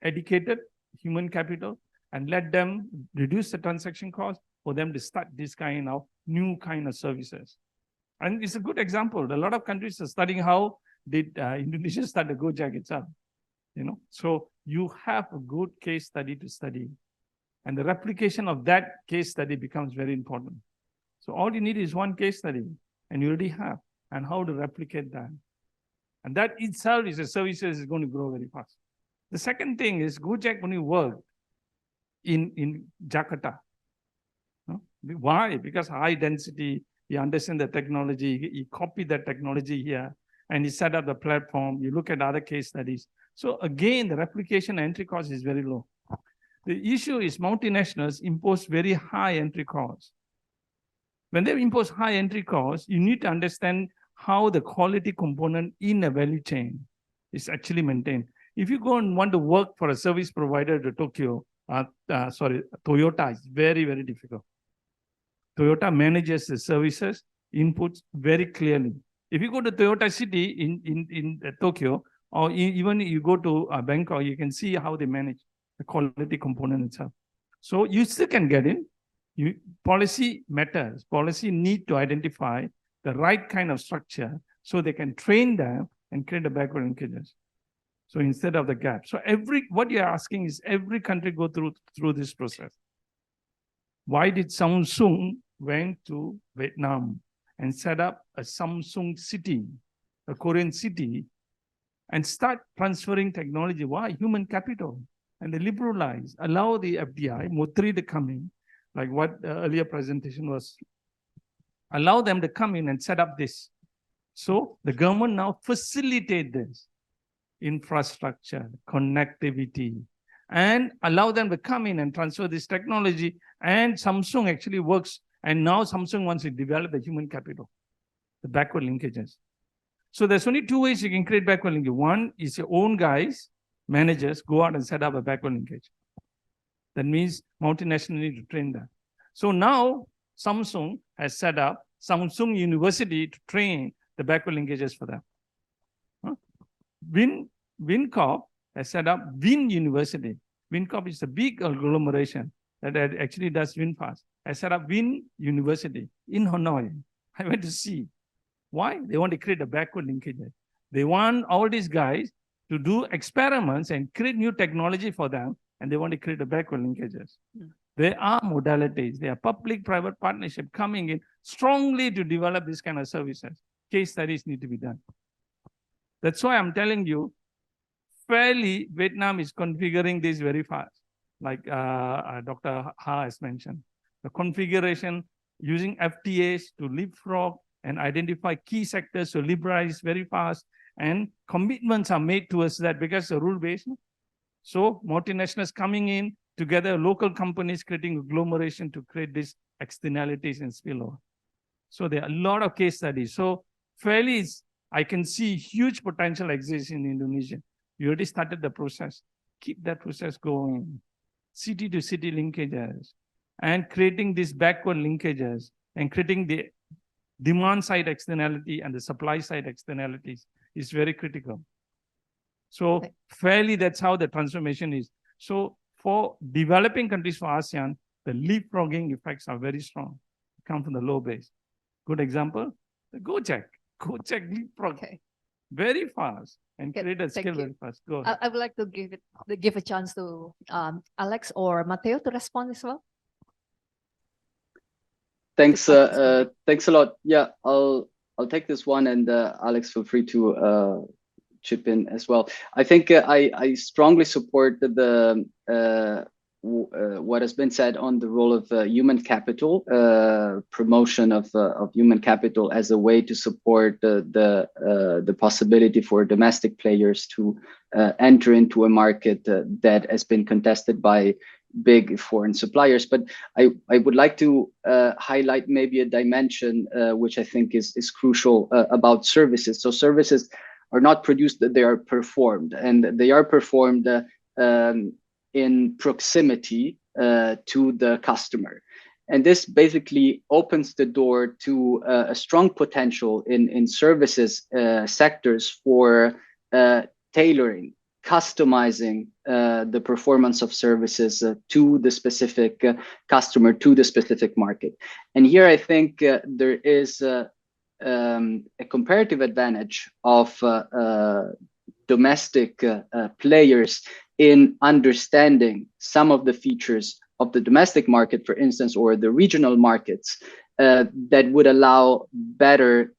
educated human capital and let them reduce the transaction cost for them to start this kind of new kind of services. And it's a good example. A lot of countries are studying how did Indonesia start the Gojek itself. So you have a good case study to study. And the replication of that case study becomes very important. So all you need is one case study, and you already have, and how to replicate that. And that itself is a services is going to grow very fast. The second thing is Gojek only worked in Jakarta. No? Why? Because high density, he understands the technology, he copied that technology here, and he set up the platform. You look at other case studies. So again, the replication entry cost is very low. The issue is multinationals impose very high entry costs. When they impose high entry costs, you need to understand how the quality component in a value chain is actually maintained. If you go and want to work for a service provider to Tokyo, Toyota is very, very difficult. Toyota manages the services, inputs very clearly. If you go to Toyota City in Tokyo, or even you go to Bangkok, you can see how they manage the quality component itself. So you still can get in. Policy matters. Policy need to identify the right kind of structure so they can train them and create the backward linkages. So instead of the gap. So what you're asking is every country go through this process. Why did Samsung went to Vietnam and set up a Samsung city, a Korean city, and start transferring technology? Why? Human capital. And they liberalize, allow the FDI, Motri to come in, like what the earlier presentation was, allow them to come in and set up this. So the government now facilitate this infrastructure, connectivity, and allow them to come in and transfer this technology. And Samsung actually works. And now Samsung wants to develop the human capital, the backward linkages. So there's only two ways you can create backward linkage. One is your own guys, managers, go out and set up a backward linkage. That means multinational need to train them. So now Samsung has set up Samsung University to train the backward linkages for them. WinCorp has set up Win University. WinCorp is a big agglomeration that actually does WinFast. Has set up Win University in Hanoi. I went to see. Why? They want to create a backward linkage. They want all these guys to do experiments and create new technology for them, and they want to create a backward linkages. There are modalities. There are public-private partnership coming in strongly to develop this kind of services. Case studies need to be done. That's why I'm telling you, fairly, Vietnam is configuring this very fast, like Dr. Ha has mentioned. The configuration using FTAs to leapfrog and identify key sectors to liberalize very fast, and commitments are made towards that because the rule-based. So multinationals coming in together, local companies creating agglomeration to create these externalities and spillover. So there are a lot of case studies. So fairly, I can see huge potential exists in Indonesia. You already started the process. Keep that process going. City to city linkages and creating these backward linkages and creating the demand side externality and the supply side externalities is very critical. So fairly, that's how the transformation is. So for developing countries for ASEAN, the leapfrogging effects are very strong. Come from the low base. Good example, the Gojek. Gojek leapfrog very fast and create a skill very fast. Go ahead. I would like to give a chance to Alex or Matteo to respond as well. Thanks, thanks a lot. Yeah, I'll take this one, and Alex, feel free to chip in as well. I think I strongly support what has been said on the role of human capital, promotion of human capital as a way to support the possibility for domestic players to enter into a market that has been contested by big foreign suppliers. But I would like to highlight maybe a dimension which I think is crucial about services. So services are not produced, they are performed, and they are performed in proximity to the customer. And this basically opens the door to a strong potential in services sectors for tailoring, customizing the performance of services to the specific customer, to the specific market. And here I think there is a comparative advantage of domestic players in understanding some of the features of the domestic market, for instance, or the regional markets that would allow better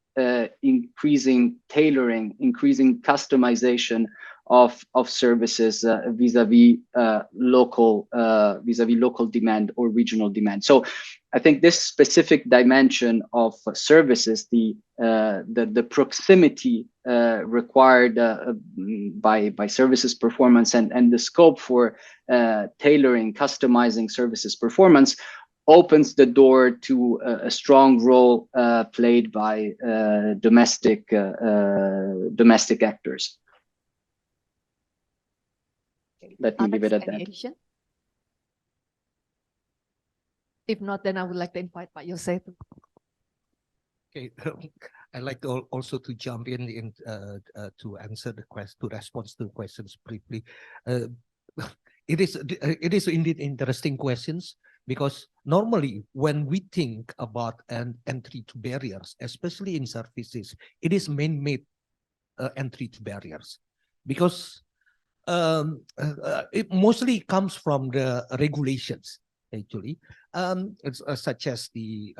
increasing tailoring, increasing customization of services vis-a-vis local demand or regional demand. So I think this specific dimension of services, the proximity required by services performance and the scope for tailoring, customizing services performance opens the door to a strong role played by domestic actors. Let me leave it at that. Addition? If not, then I would like to invite Pak Yose. Okay, I'd like to also to jump in to answer the question, to respond to the questions briefly. It is indeed interesting questions, because normally when we think about an entry to barriers, especially in services, it is man-made entry to barriers, because it mostly comes from the regulations, actually, such as the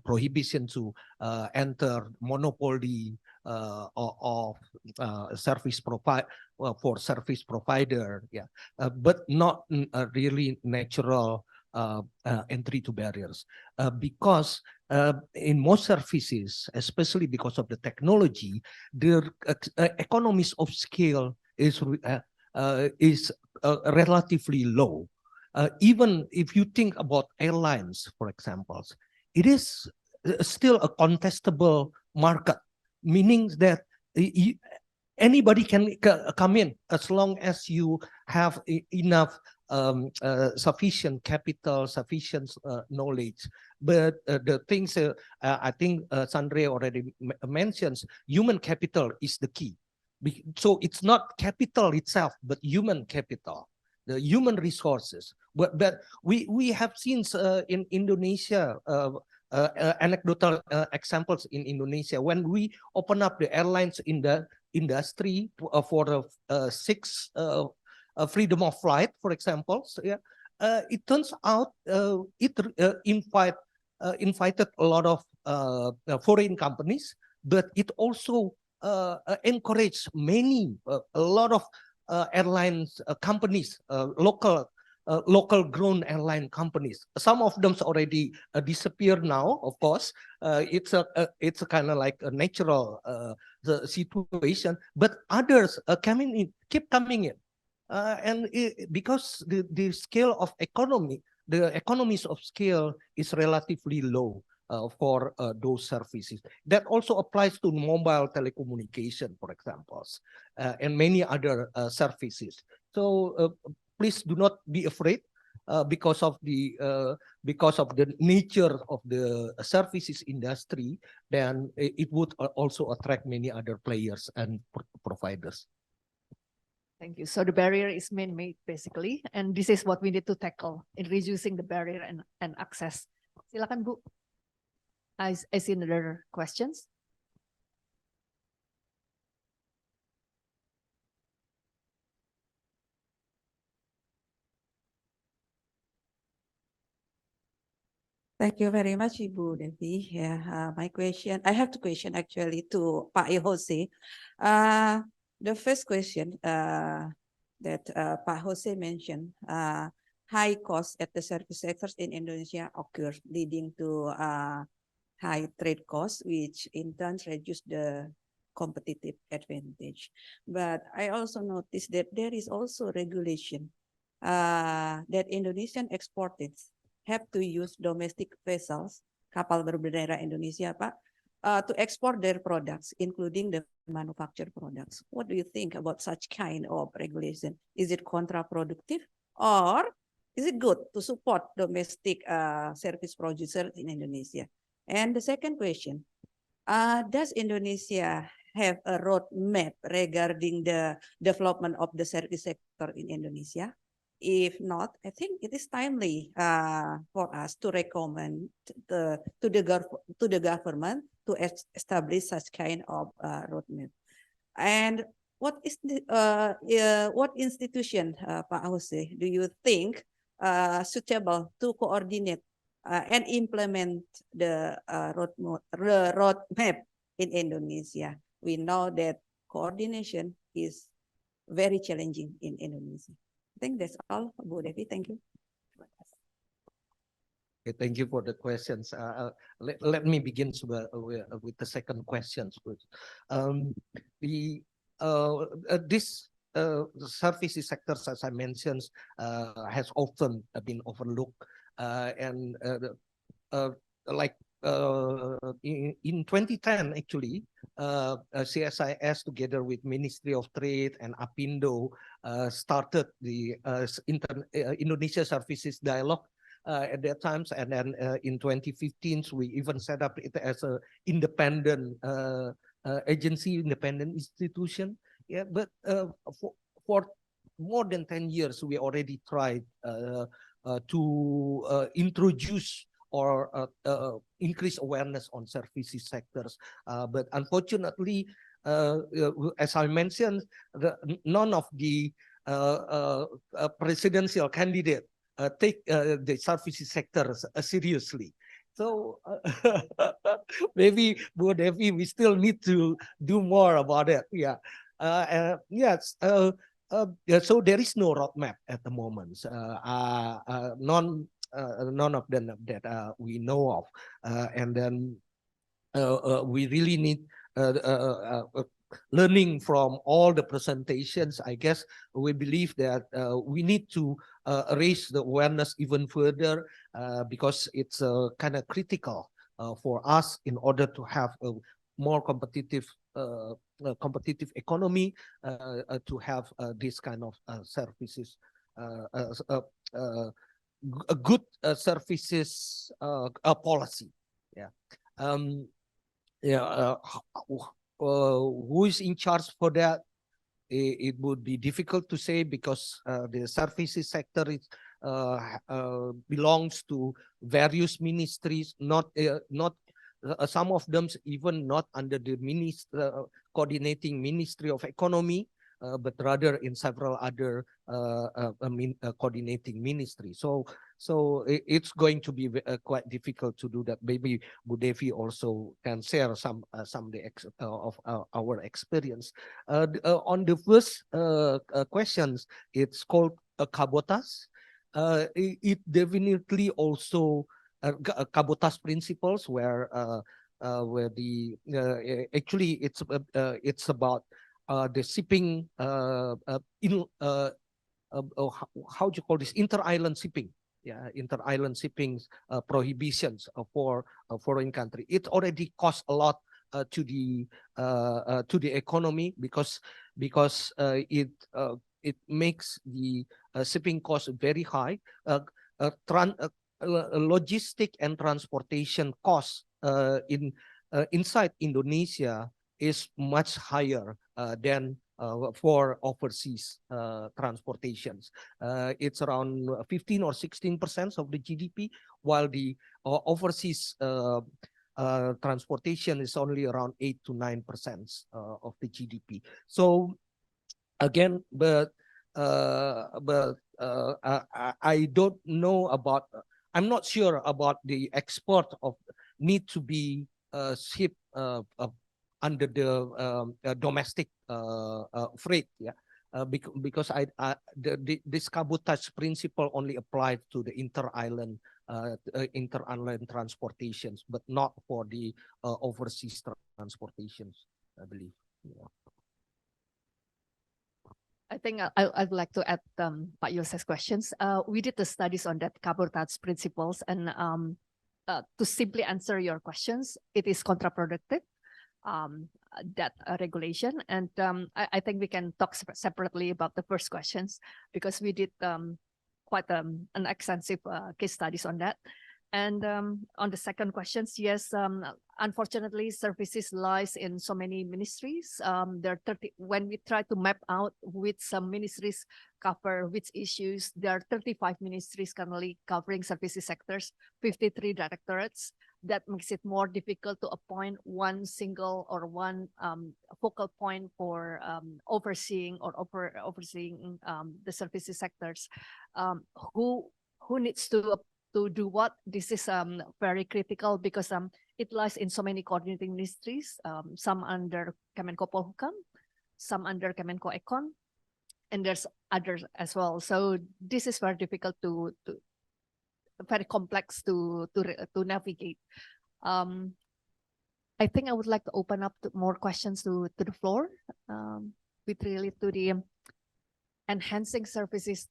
prohibition to enter monopoly of service for service provider, yeah, but not really natural entry to barriers, because in most services, especially because of the technology, the economies of scale is relatively low. Even if you think about airlines, for example, it is still a contestable market, meaning that anybody can come in as long as you have enough sufficient capital, sufficient knowledge. But the things I think Sandre already mentions, human capital is the key. So it's not capital itself, but human capital, the human resources. But we have seen in Indonesia anecdotal examples in Indonesia when we open up the airlines in the industry for the 6 freedom of flight, for example. So, yeah, it turns out it invited a lot of foreign companies, but it also encouraged a lot of airlines companies, local grown airline companies. Some of them already disappear now, of course. It's a kind of like a natural situation, but others keep coming in, and because the scale of economy, the economies of scale is relatively low for those services. That also applies to mobile telecommunication, for example, and many other services. So please do not be afraid because of the nature of the services industry. Then it would also attract many other players and providers. Thank you. So the barrier is man-made, basically, and this is what we need to tackle in reducing the barrier and access. Silakan, Bu. I see another questions. Thank you very much, Ibu Devi. Yeah, my question, I have 2 questions actually to Pak Yose. The first question that Pak Yose mentioned, high cost at the service sectors in Indonesia occurs, leading to high trade costs, which in turn reduce the competitive advantage. But I also noticed that there is also regulation that Indonesian exporters have to use domestic vessels, kapal berbendera Indonesia, Pak, to export their products, including the manufactured products. What do you think about such kind of regulation? Is it counterproductive, or is it good to support domestic service producers in Indonesia? And the second question, does Indonesia have a roadmap regarding the development of the service sector in Indonesia? If not, I think it is timely for us to recommend to the government to establish such kind of roadmap. And what is the what institution, Pak Jose, do you think suitable to coordinate and implement the roadmap in Indonesia? We know that coordination is very challenging in Indonesia. I think that's all, Bu Devi. Thank you. Okay, thank you for the questions. Let me begin with the second question. This services sectors, as I mentioned, has often been overlooked, and in 2010, actually, CSIS together with Ministry of Trade and Apindo started the Indonesia Services Dialogue at that time, and then in 2015 we even set up it as a independent agency, independent institution. Yeah, but for more than 10 years we already tried to introduce or increase awareness on services sectors, but unfortunately, as I mentioned, none of the presidential candidate take the services sectors seriously. So maybe, Bu Devi, we still need to do more about it. Yeah. Yes. So there is no roadmap at the moment. None of them that we know of, and then we really need learning from all the presentations. I guess we believe that we need to raise the awareness even further, because it's kind of critical for us in order to have a more competitive economy, to have this kind of services, a good services policy. Yeah. Who is in charge for that? It would be difficult to say, because the services sector is, belongs to various ministries, not some of them even not under the coordinating Ministry of Economy, but rather in several other coordinating ministries. So it's going to be quite difficult to do that. Maybe Bu Devi also can share some of our experience. On the first questions, it's called a cabotage. It definitely also cabotage principles, where the actually it's about the shipping how do you call this, inter-island shipping. Yeah, inter-island shipping prohibitions for a foreign country. It already costs a lot to the economy, because it makes the shipping cost very high. Logistic and transportation costs inside Indonesia is much higher than for overseas transportations. It's around 15 or 16% of the GDP, while the overseas transportation is only around 8 to 9% of the GDP. So again, but I don't know about. I'm not sure about the export of need to be shipped under the domestic freight. Yeah. Because this cabotage principle only applied to the inter-island transportations, but not for the overseas transportations, I believe. Yeah. I think I'd like to add Pak Yose's questions. We did the studies on that cabotage principles, and to simply answer your questions, it is counterproductive, that regulation. And I think we can talk separately about the first questions, because we did quite an extensive case studies on that. And on the second questions, yes, unfortunately, services lies in so many ministries. There are 30, when we try to map out which some ministries cover which issues, there are 35 ministries currently covering services sectors, 53 directorates. That makes it more difficult to appoint one single or one focal point for overseeing the services sectors. Who needs to do what? This is very critical because it lies in so many coordinating ministries, some under Kemenko Polhukam, some under Kemenko Econ, and there's others as well. So this is very difficult to very complex to navigate. I think I would like to open up to more questions to the floor with relate to the enhancing services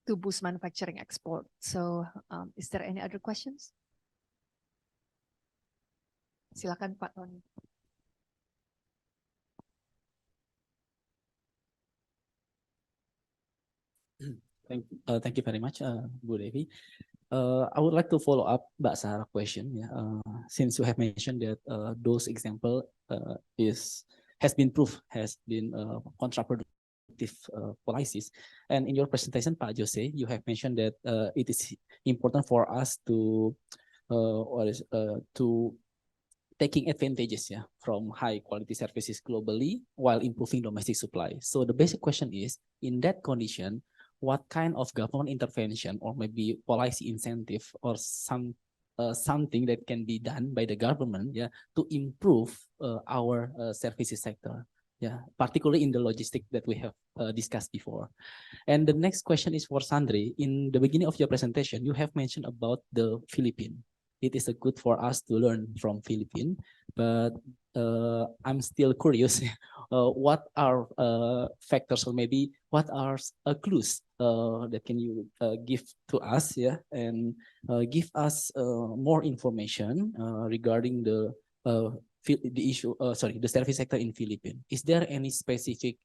to boost manufacturing export. So is there any other questions? Silakan Pak Tony. Thank you very much, Bu Devi. I would like to follow up Mbak Sarah question. Since you have mentioned that those example has been counterproductive policies, and in your presentation, Pak Jose, you have mentioned that it is important for us to taking advantages from high quality services globally while improving domestic supply. So the basic question is, in that condition, what kind of government intervention or maybe policy incentive or something that can be done by the government to improve our services sector, particularly in the logistics that we have discussed before. And the next question is for Sandri. In the beginning of your presentation, you have mentioned about the Philippines. It is good for us to learn from Philippines, but I'm still curious. What are factors or maybe what are clues that can you give to us, and give us more information regarding the service sector in Philippines? Is there any specific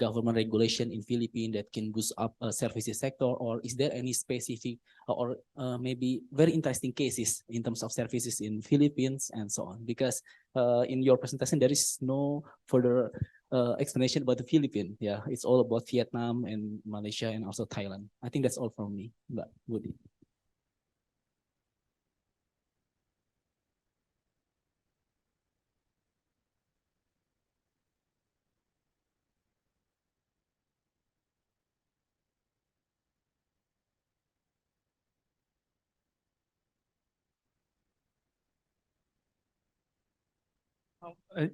government regulation in Philippines that can boost up services sector, or is there any specific or maybe very interesting cases in terms of services in Philippines and so on? Because in your presentation there is no further explanation about the Philippines. It's all about Vietnam and Malaysia and also Thailand. I think that's all from me, Mbak Budi.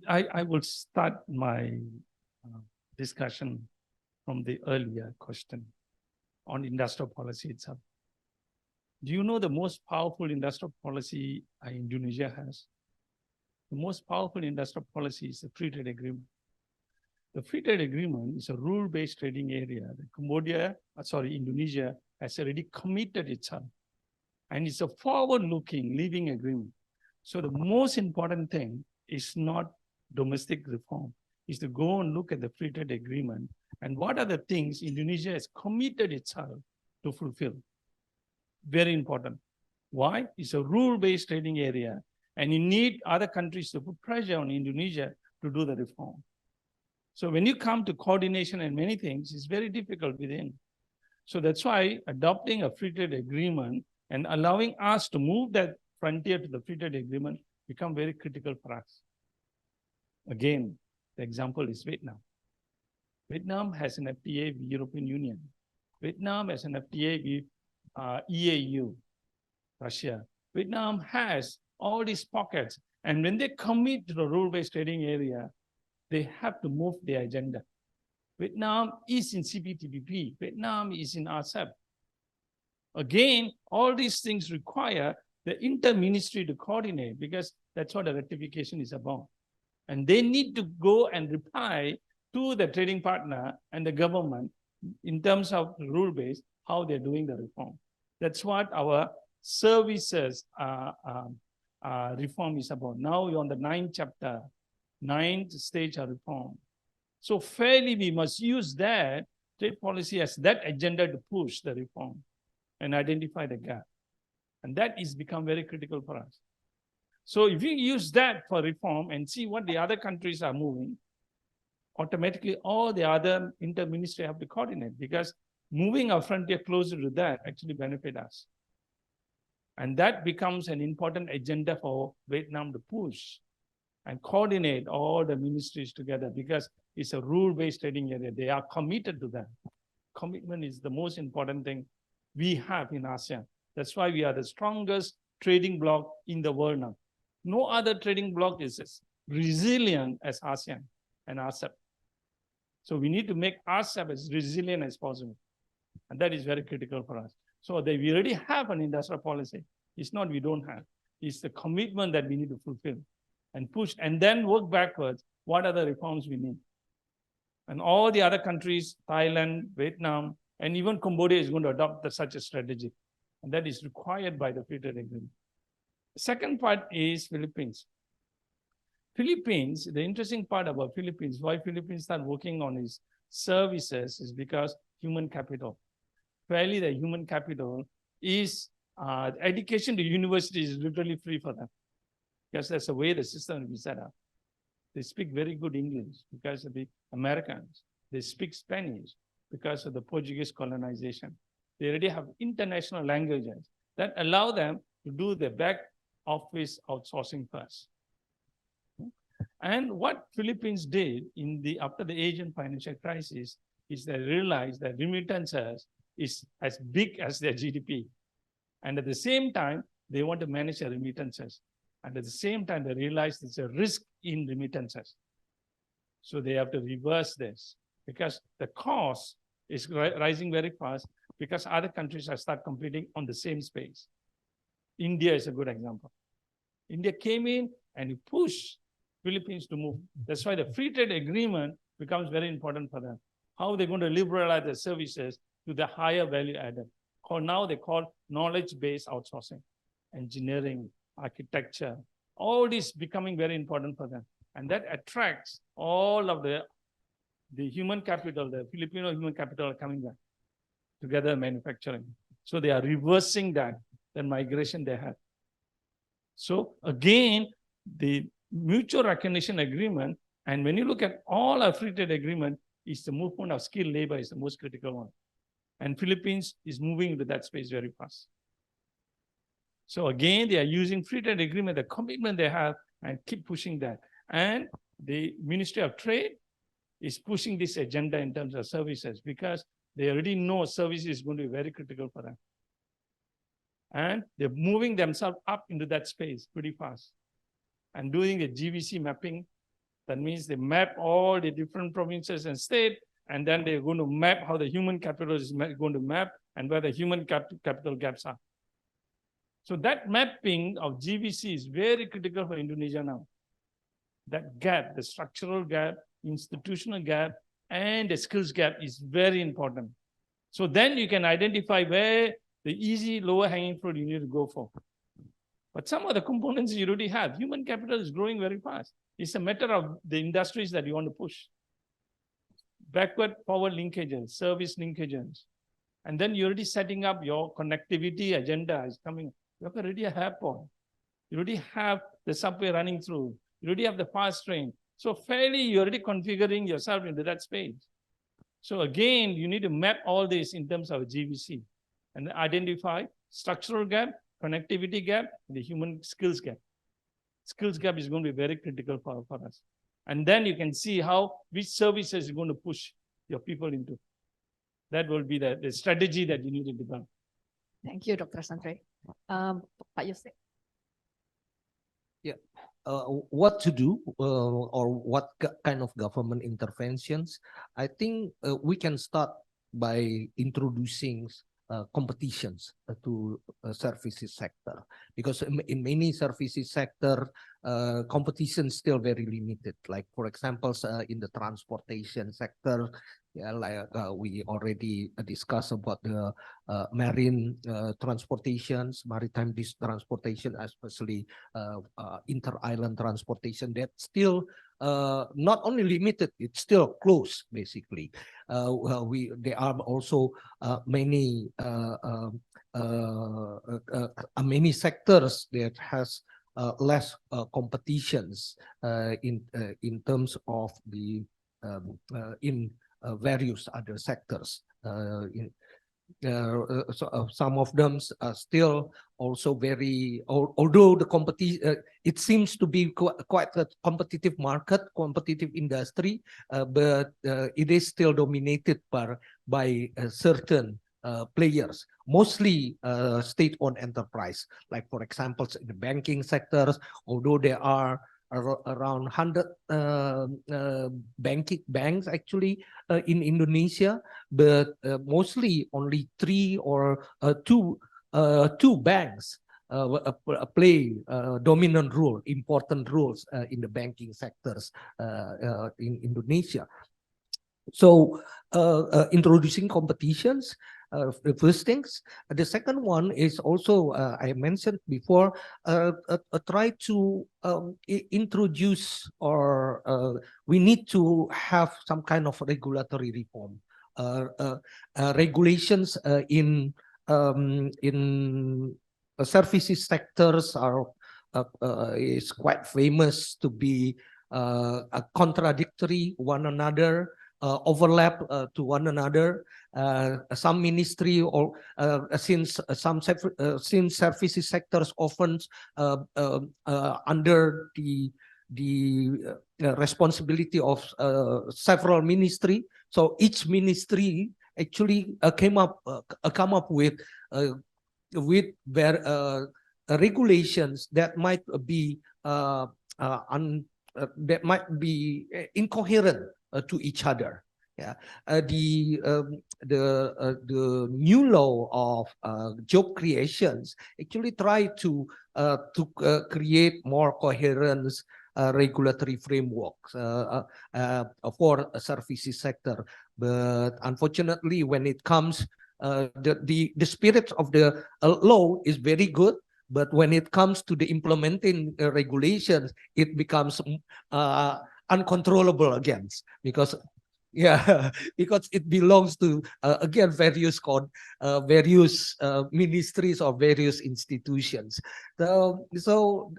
I will start my discussion from the earlier question on industrial policy itself. Do you know the most powerful industrial policy Indonesia has? The most powerful industrial policy is the Free Trade Agreement. The Free Trade Agreement is a rule-based trading area that Indonesia has already committed itself. And it's a forward-looking living agreement. So the most important thing is not domestic reform, is to go and look at the Free Trade Agreement and what are the things Indonesia has committed itself to fulfill. Very important. Why? It's a rule-based trading area, and you need other countries to put pressure on Indonesia to do the reform. So when you come to coordination and many things, it's very difficult within. So that's why adopting a Free Trade Agreement and allowing us to move that frontier to the Free Trade Agreement become very critical for us. Again, the example is Vietnam. Vietnam has an FTA with European Union. Vietnam has an FTA with EAU, Russia. Vietnam has all these pockets. And when they commit to the rule-based trading area, they have to move their agenda. Vietnam is in CPTPP. Vietnam is in RCEP. Again, all these things require the inter-ministry to coordinate, because that's what the ratification is about. And they need to go and reply to the trading partner and the government in terms of rule-based, how they're doing the reform. That's what our services reform is about. Now we're on the 9th chapter, 9th stage of reform. So fairly, we must use that trade policy as that agenda to push the reform and identify the gap. And that is become very critical for us. So if you use that for reform and see what the other countries are moving, automatically all the other inter-ministry have to coordinate, because moving our frontier closer to that actually benefit us. And that becomes an important agenda for Vietnam to push and coordinate all the ministries together, because it's a rule-based trading area. They are committed to that. Commitment is the most important thing we have in ASEAN. That's why we are the strongest trading bloc in the world now. No other trading bloc is as resilient as ASEAN and RCEP. So we need to make RCEP as resilient as possible. And that is very critical for us. So we already have an industrial policy. It's not we don't have. It's the commitment that we need to fulfill and push, and then work backwards. What are the reforms we need? And all the other countries, Thailand, Vietnam, and even Cambodia is going to adopt such a strategy. And that is required by the free trade agreement. The second part is Philippines. Philippines, the interesting part about Philippines, why Philippines start working on its services is because human capital. Fairly, the human capital is, education to university is literally free for them. Because that's the way the system will be set up. They speak very good English because of the Americans. They speak Spanish because of the Portuguese colonization. They already have international languages that allow them to do the back office outsourcing first. And what Philippines did after the Asian financial crisis is they realized that remittances is as big as their GDP. And at the same time, they want to manage their remittances. And at the same time, they realize there's a risk in remittances. So they have to reverse this, because the cost is rising very fast because other countries are start competing on the same space. India is a good example. India came in and pushed Philippines to move. That's why the free trade agreement becomes very important for them. How they're going to liberalize their services to the higher value added. Now they call knowledge-based outsourcing, engineering, architecture, all this becoming very important for them. And that attracts all of the human capital, the Filipino human capital are coming back together manufacturing. So they are reversing that migration they had. So again, the mutual recognition agreement, and when you look at all our free trade agreement, is the movement of skilled labor is the most critical one. And Philippines is moving into that space very fast. So again, they are using free trade agreement, the commitment they have, and keep pushing that. And the Ministry of Trade is pushing this agenda in terms of services, because they already know service is going to be very critical for them. And they're moving themselves up into that space pretty fast. And doing a GVC mapping, that means they map all the different provinces and states, and then they're going to map how the human capital is going to map and where the human capital gaps are. So that mapping of GVC is very critical for Indonesia now. That gap, the structural gap, institutional gap, and the skills gap is very important. So then you can identify where the easy, lower hanging fruit you need to go for. But some of the components you already have. Human capital is growing very fast. It's a matter of the industries that you want to push. Backward, forward linkages, service linkages. And then you're already setting up your connectivity agenda is coming. You already have airport. You already have the subway running through. You already have the fast train. So fairly, you're already configuring yourself into that space. So again, you need to map all this in terms of GVC and identify structural gap, connectivity gap, and the human skills gap. Skills gap is going to be very critical for us. And then you can see which services you're going to push your people into. That will be the strategy that you need to develop. Thank you, Dr. Santri. Pak Yose. Yeah. What to do or what kind of government interventions? I think we can start by introducing competitions to services sector, because in many services sector, competition is still very limited. Like for example, in the transportation sector, yeah, like we already discussed about the marine transportations, maritime transportation, especially inter-island transportation. That still not only limited, it's still close, basically. There are also many many sectors that has less competitions in terms of the in various other sectors. Some of them are still also very, although the competition, it seems to be quite a competitive market, competitive industry, but it is still dominated by certain players, mostly state-owned enterprise, like for example in the banking sectors, although there are around 100 banks actually in Indonesia, but mostly only 3 or 2 banks play dominant role, important roles in the banking sectors in Indonesia. So introducing competitions, the first things. The second one is also, I mentioned before, try to introduce, or we need to have some kind of regulatory reform. Regulations in services sectors is quite famous to be contradictory one another, overlap to one another. Some ministry, or since services sectors often under the responsibility of several ministry, so each ministry actually come up with regulations that might be incoherent to each other. Yeah, the new law of job creations actually try to create more coherence regulatory frameworks for a services sector. But unfortunately, when it comes, the spirit of the law is very good, but when it comes to the implementing regulations, it becomes uncontrollable again, because because it belongs to again various ministries or various institutions. So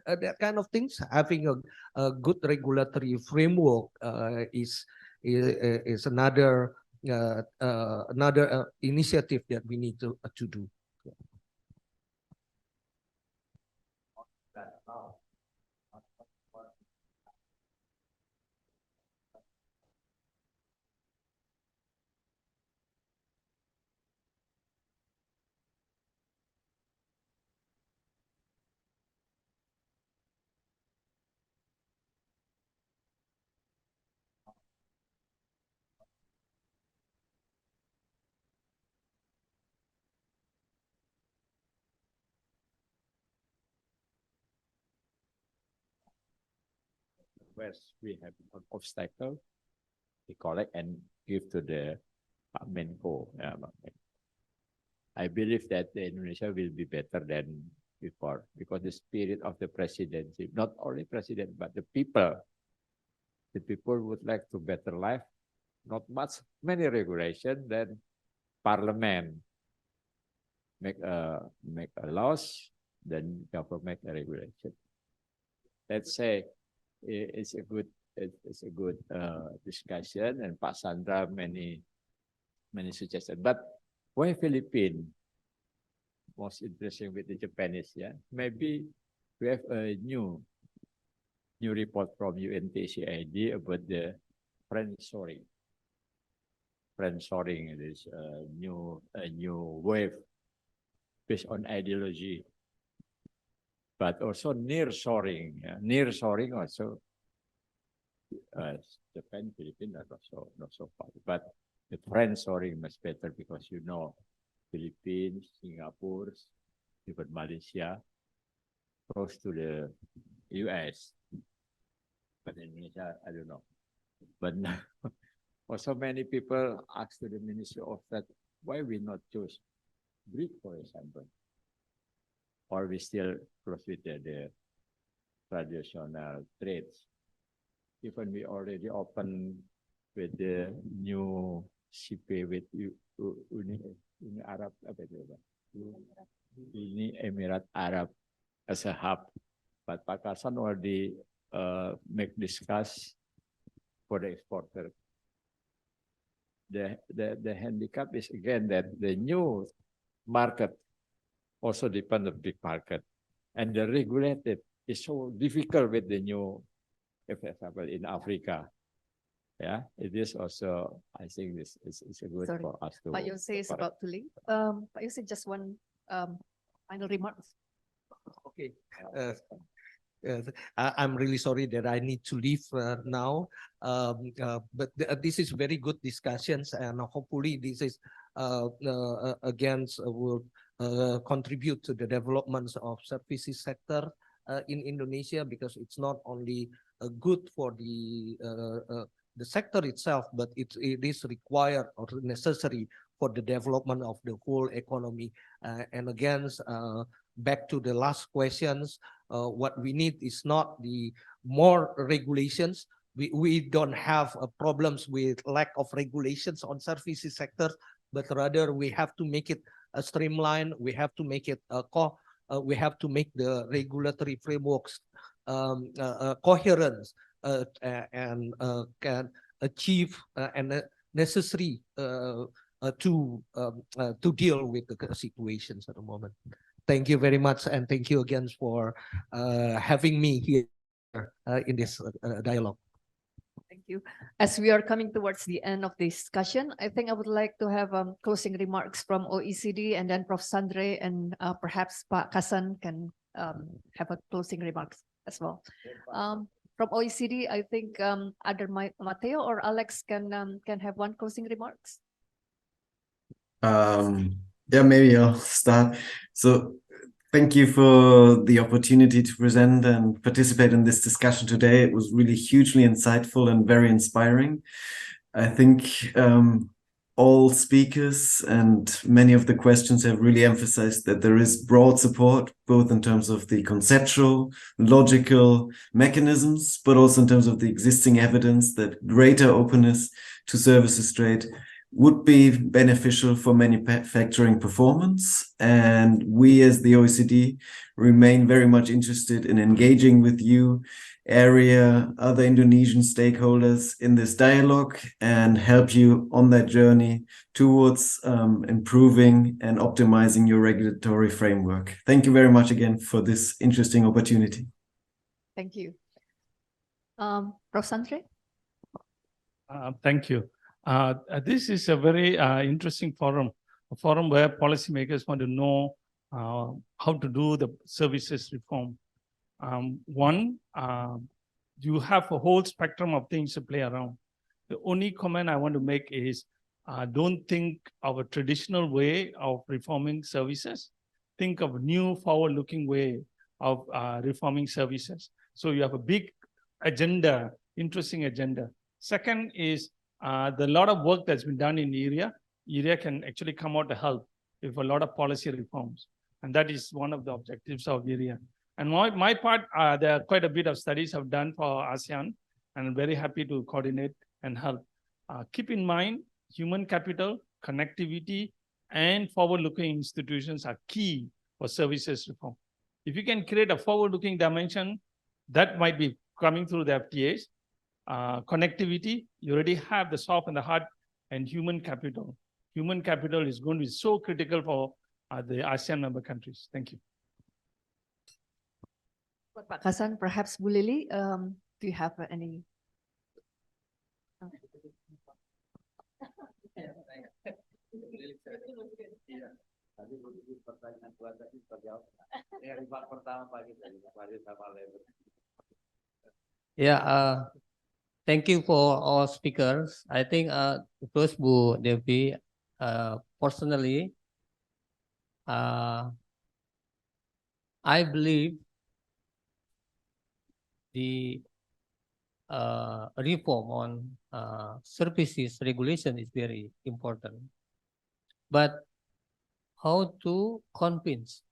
that kind of things, having a good regulatory framework is another initiative that we need to do. Where we have an obstacle, we correct and give to the Menko. I believe that the Indonesia will be better than before, because the spirit of the presidency, not only president, but the people would like to better life, not many regulation, then parliament make a laws, then government make a regulation. Let's say it's a good discussion, and Pak Sandra many suggestions. But why Philippines? Most interesting with the Japanese, yeah. Maybe we have a new report from UNTCID about the friendshoring. Friendshoring is a new wave based on ideology, but also nearshoring. Yeah. Nearshoring also. Japan, Philippines are not so far, but the friendshoring much better, because Philippines, Singapore, even Malaysia, close to the US, but Indonesia, I don't know. But also many people ask to the Ministry of that, why we not choose Greek, for example, or we still close with the traditional trades. even we already open with the new CP with Uni Arab, Uni Emirat Arab as a hub, but Pak Kasan already make discuss for the exporter. The handicap is again that the new market also depend on big market, and the regulated is so difficult with the new, for example, in Africa. Yeah, it is also, I think this is a good Sorry, for us to. Pak Yose is about to leave. Pak Yose, just one final remarks. Okay. I'm really sorry that I need to leave now, but this is very good discussions, and hopefully this is again will contribute to the developments of services sector in Indonesia, because it's not only good for the sector itself, but it is required or necessary for the development of the whole economy. And again, back to the last questions, what we need is not the more regulations. We don't have problems with lack of regulations on services sector, but rather we have to make it a streamline. We have to make it we have to make the regulatory frameworks coherent and can achieve and necessary to deal with the situations at the moment. Thank you very much, and thank you again for having me here in this dialogue. Thank you. As we are coming towards the end of the discussion, I think I would like to have closing remarks from OECD, and then Prof. Sandre and perhaps Pak Kasan can have a closing remarks as well. From OECD, I think either Matteo or Alex can have one closing remarks. Yeah, maybe I'll start. So thank you for the opportunity to present and participate in this discussion today. It was really hugely insightful and very inspiring. I think all speakers and many of the questions have really emphasized that there is broad support, both in terms of the conceptual, logical mechanisms, but also in terms of the existing evidence that greater openness to services trade would be beneficial for manufacturing performance. And we as the OECD remain very much interested in engaging with you, ERIA, other Indonesian stakeholders in this dialogue, and help you on that journey towards improving and optimizing your regulatory framework. Thank you very much again for this interesting opportunity. Thank you. Prof. Sandre? Thank you. This is a very interesting forum, a forum where policymakers want to know how to do the services reform. One, you have a whole spectrum of things to play around. The only comment I want to make is don't think of a traditional way of reforming services. Think of a new forward-looking way of reforming services. So you have a big agenda, interesting agenda. Second is the lot of work that's been done in ERIA. ERIA can actually come out to help with a lot of policy reforms. And that is one of the objectives of ERIA. And my part, there are quite a bit of studies I've done for ASEAN, and I'm very happy to coordinate and help. Keep in mind, human capital, connectivity, and forward-looking institutions are key for services reform. If you can create a forward-looking dimension, that might be coming through the FTAs. Connectivity, you already have the soft and the hard, and human capital. Human capital is going to be so critical for the ASEAN member countries. Thank you. Pak Kasan, perhaps Bu Lili, do you have any? Yeah, thank you for all speakers. I think first, Bu Devi, personally, I believe the reform on services regulation is very important. But how to convince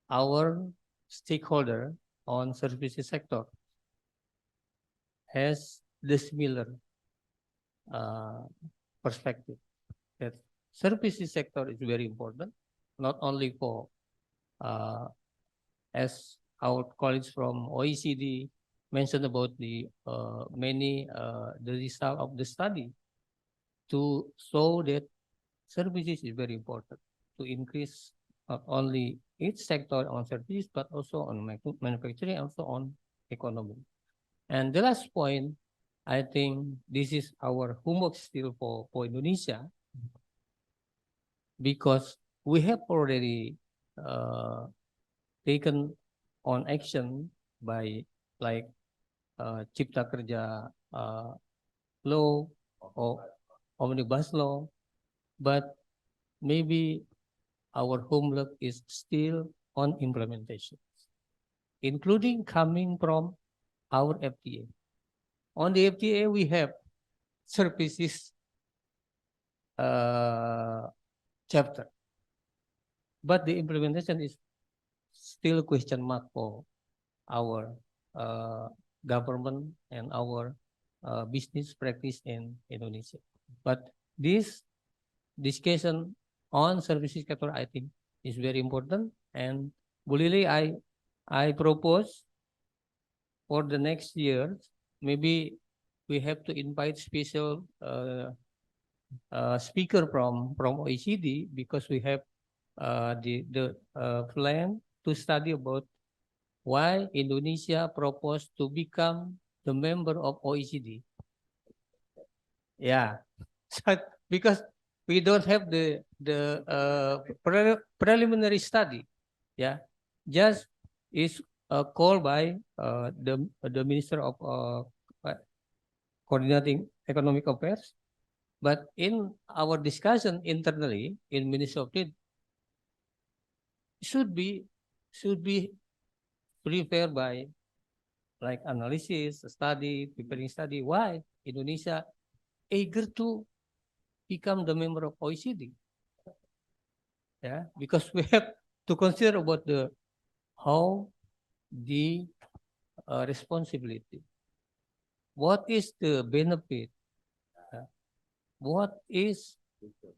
our stakeholder on services sector? has the similar perspective that services sector is very important, not only for as our colleagues from OECD mentioned about the the result of the study to show that services is very important to increase not only each sector on services but also on manufacturing, also on economy. And the last point, I think this is our homework still for Indonesia, because we have already taken on action by like Cipta Kerja law or omnibus law, but maybe our homework is still on implementation, including coming from our FTA. On the FTA, we have services chapter, but the implementation is still a question mark for our government and our business practice in Indonesia. But this discussion on services sector, I think, is very important. And Bu Lili, I propose for the next year, maybe we have to invite special speaker from OECD, because we have the plan to study about why Indonesia proposed to become the member of OECD. Yeah, so, because we don't have the preliminary study. Yeah, just is called by the Minister of Coordinating Economic Affairs. But in our discussion internally in Ministry of Trade, should be prepared by like analysis, study, preparing study. Why Indonesia eager to become the member of OECD? Yeah, because we have to consider about how the responsibility. What is the benefit? What is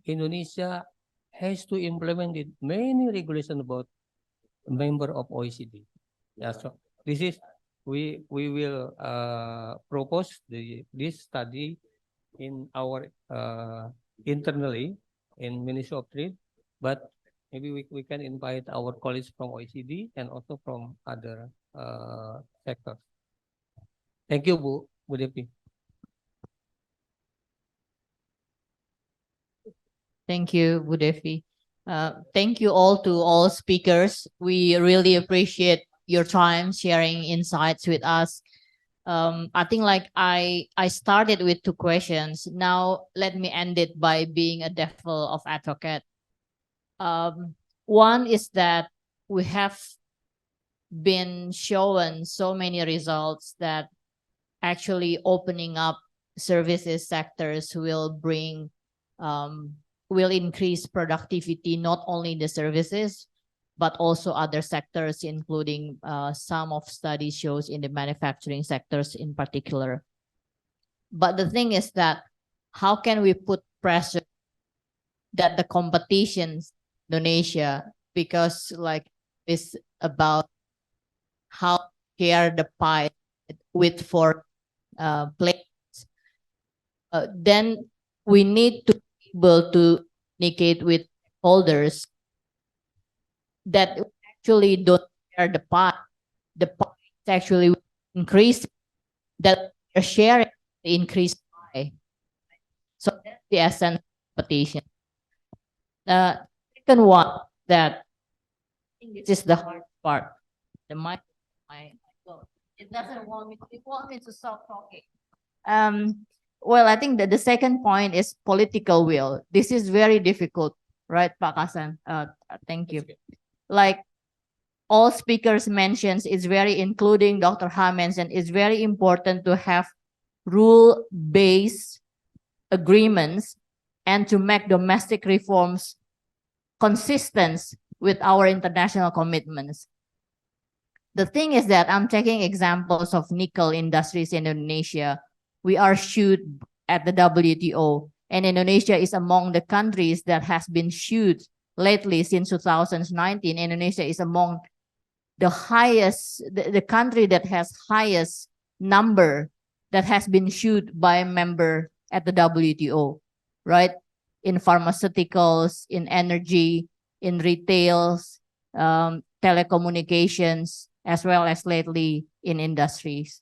Indonesia has to implement it many regulations about a member of OECD. Yeah, so this is we will propose this study in our internally in Ministry of Trade, but maybe we can invite our colleagues from OECD and also from other sectors. Thank you, Bu Devi. Thank you, Bu Devi. Thank you all to all speakers. We really appreciate your time sharing insights with us. I think like I started with 2 questions. Now let me end it by being a devil of advocate. One is that we have been shown so many results that actually opening up services sectors will bring will increase productivity, not only in the services, but also other sectors, including some of studies shows in the manufacturing sectors in particular. But the thing is that how can we put pressure that the competitions Indonesia, because like it's about how to share the pie with 4 players, then we need to be able to communicate with holders that actually don't share the pie. The pie is actually increasing, that they're sharing the increased pie. So that's the essence of competition. Second one, that I think this is the hard part. The mic, it doesn't want me. It wants me to stop talking. Well, I think that the second point is political will. This is very difficult, right, Pak Kasan? Thank you. Like all speakers mentions, it's very, including Dr. Ha mentioned, it's very important to have rule-based agreements and to make domestic reforms consistent with our international commitments. The thing is that I'm taking examples of nickel industries in Indonesia. We are sued at the WTO, and Indonesia is among the countries that has been sued lately since 2019. Indonesia is among the highest, the country that has highest number that has been sued by a member at the WTO, right? In pharmaceuticals, in energy, in retails, telecommunications, as well as lately in industries.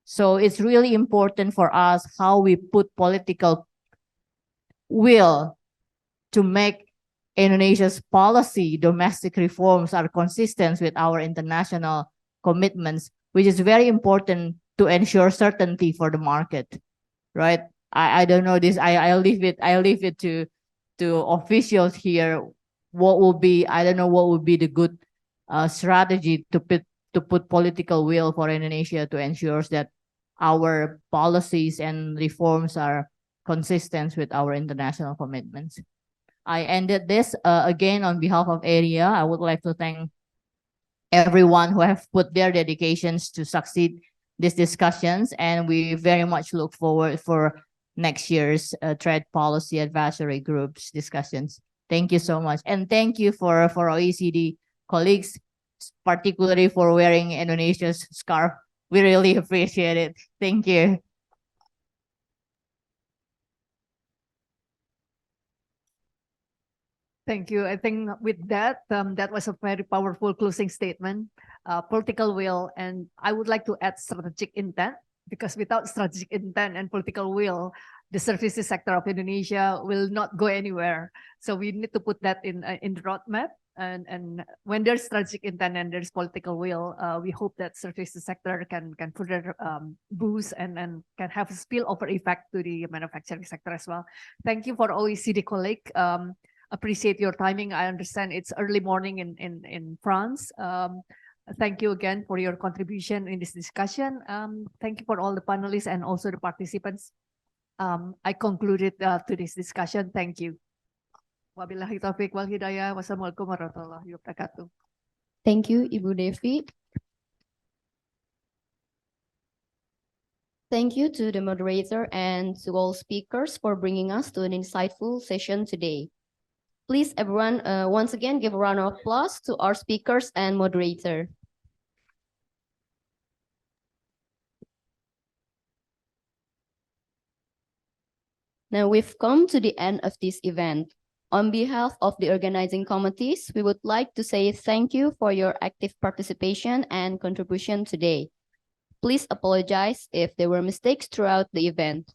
So it's really important for us how we put political will to make Indonesia's policy, domestic reforms are consistent with our international commitments, which is very important to ensure certainty for the market, right? I don't know this. I leave it to officials here. What will be, I don't know what would be the good strategy to put political will for Indonesia to ensure that our policies and reforms are consistent with our international commitments. I ended this again on behalf of ERIA. I would like to thank everyone who have put their dedications to succeed these discussions, and we very much look forward for next year's trade policy advisory groups discussions. Thank you so much, and thank you for OECD colleagues, particularly for wearing Indonesia's scarf. We really appreciate it. Thank you. Thank you. I think with that, that was a very powerful closing statement, political will, and I would like to add strategic intent, because without strategic intent and political will, the services sector of Indonesia will not go anywhere. So we need to put that in the roadmap. And when there's strategic intent and there's political will, we hope that services sector can further boost and can have a spillover effect to the manufacturing sector as well. Thank you for OECD colleague. Appreciate your timing. I understand it's early morning in France. Thank you again for your contribution in this discussion. Thank you for all the panelists and also the participants. I concluded today's discussion. Thank you. Wabillahi taufiq wal hidayah. Wassalamualaikum warahmatullahi wabarakatuh. Thank you, Ibu Devi. Thank you to the moderator and to all speakers for bringing us to an insightful session today. Please, everyone, once again, give a round of applause to our speakers and moderator. Now we've come to the end of this event. On behalf of the organizing committees, we would like to say thank you for your active participation and contribution today. Please apologize if there were mistakes throughout the event.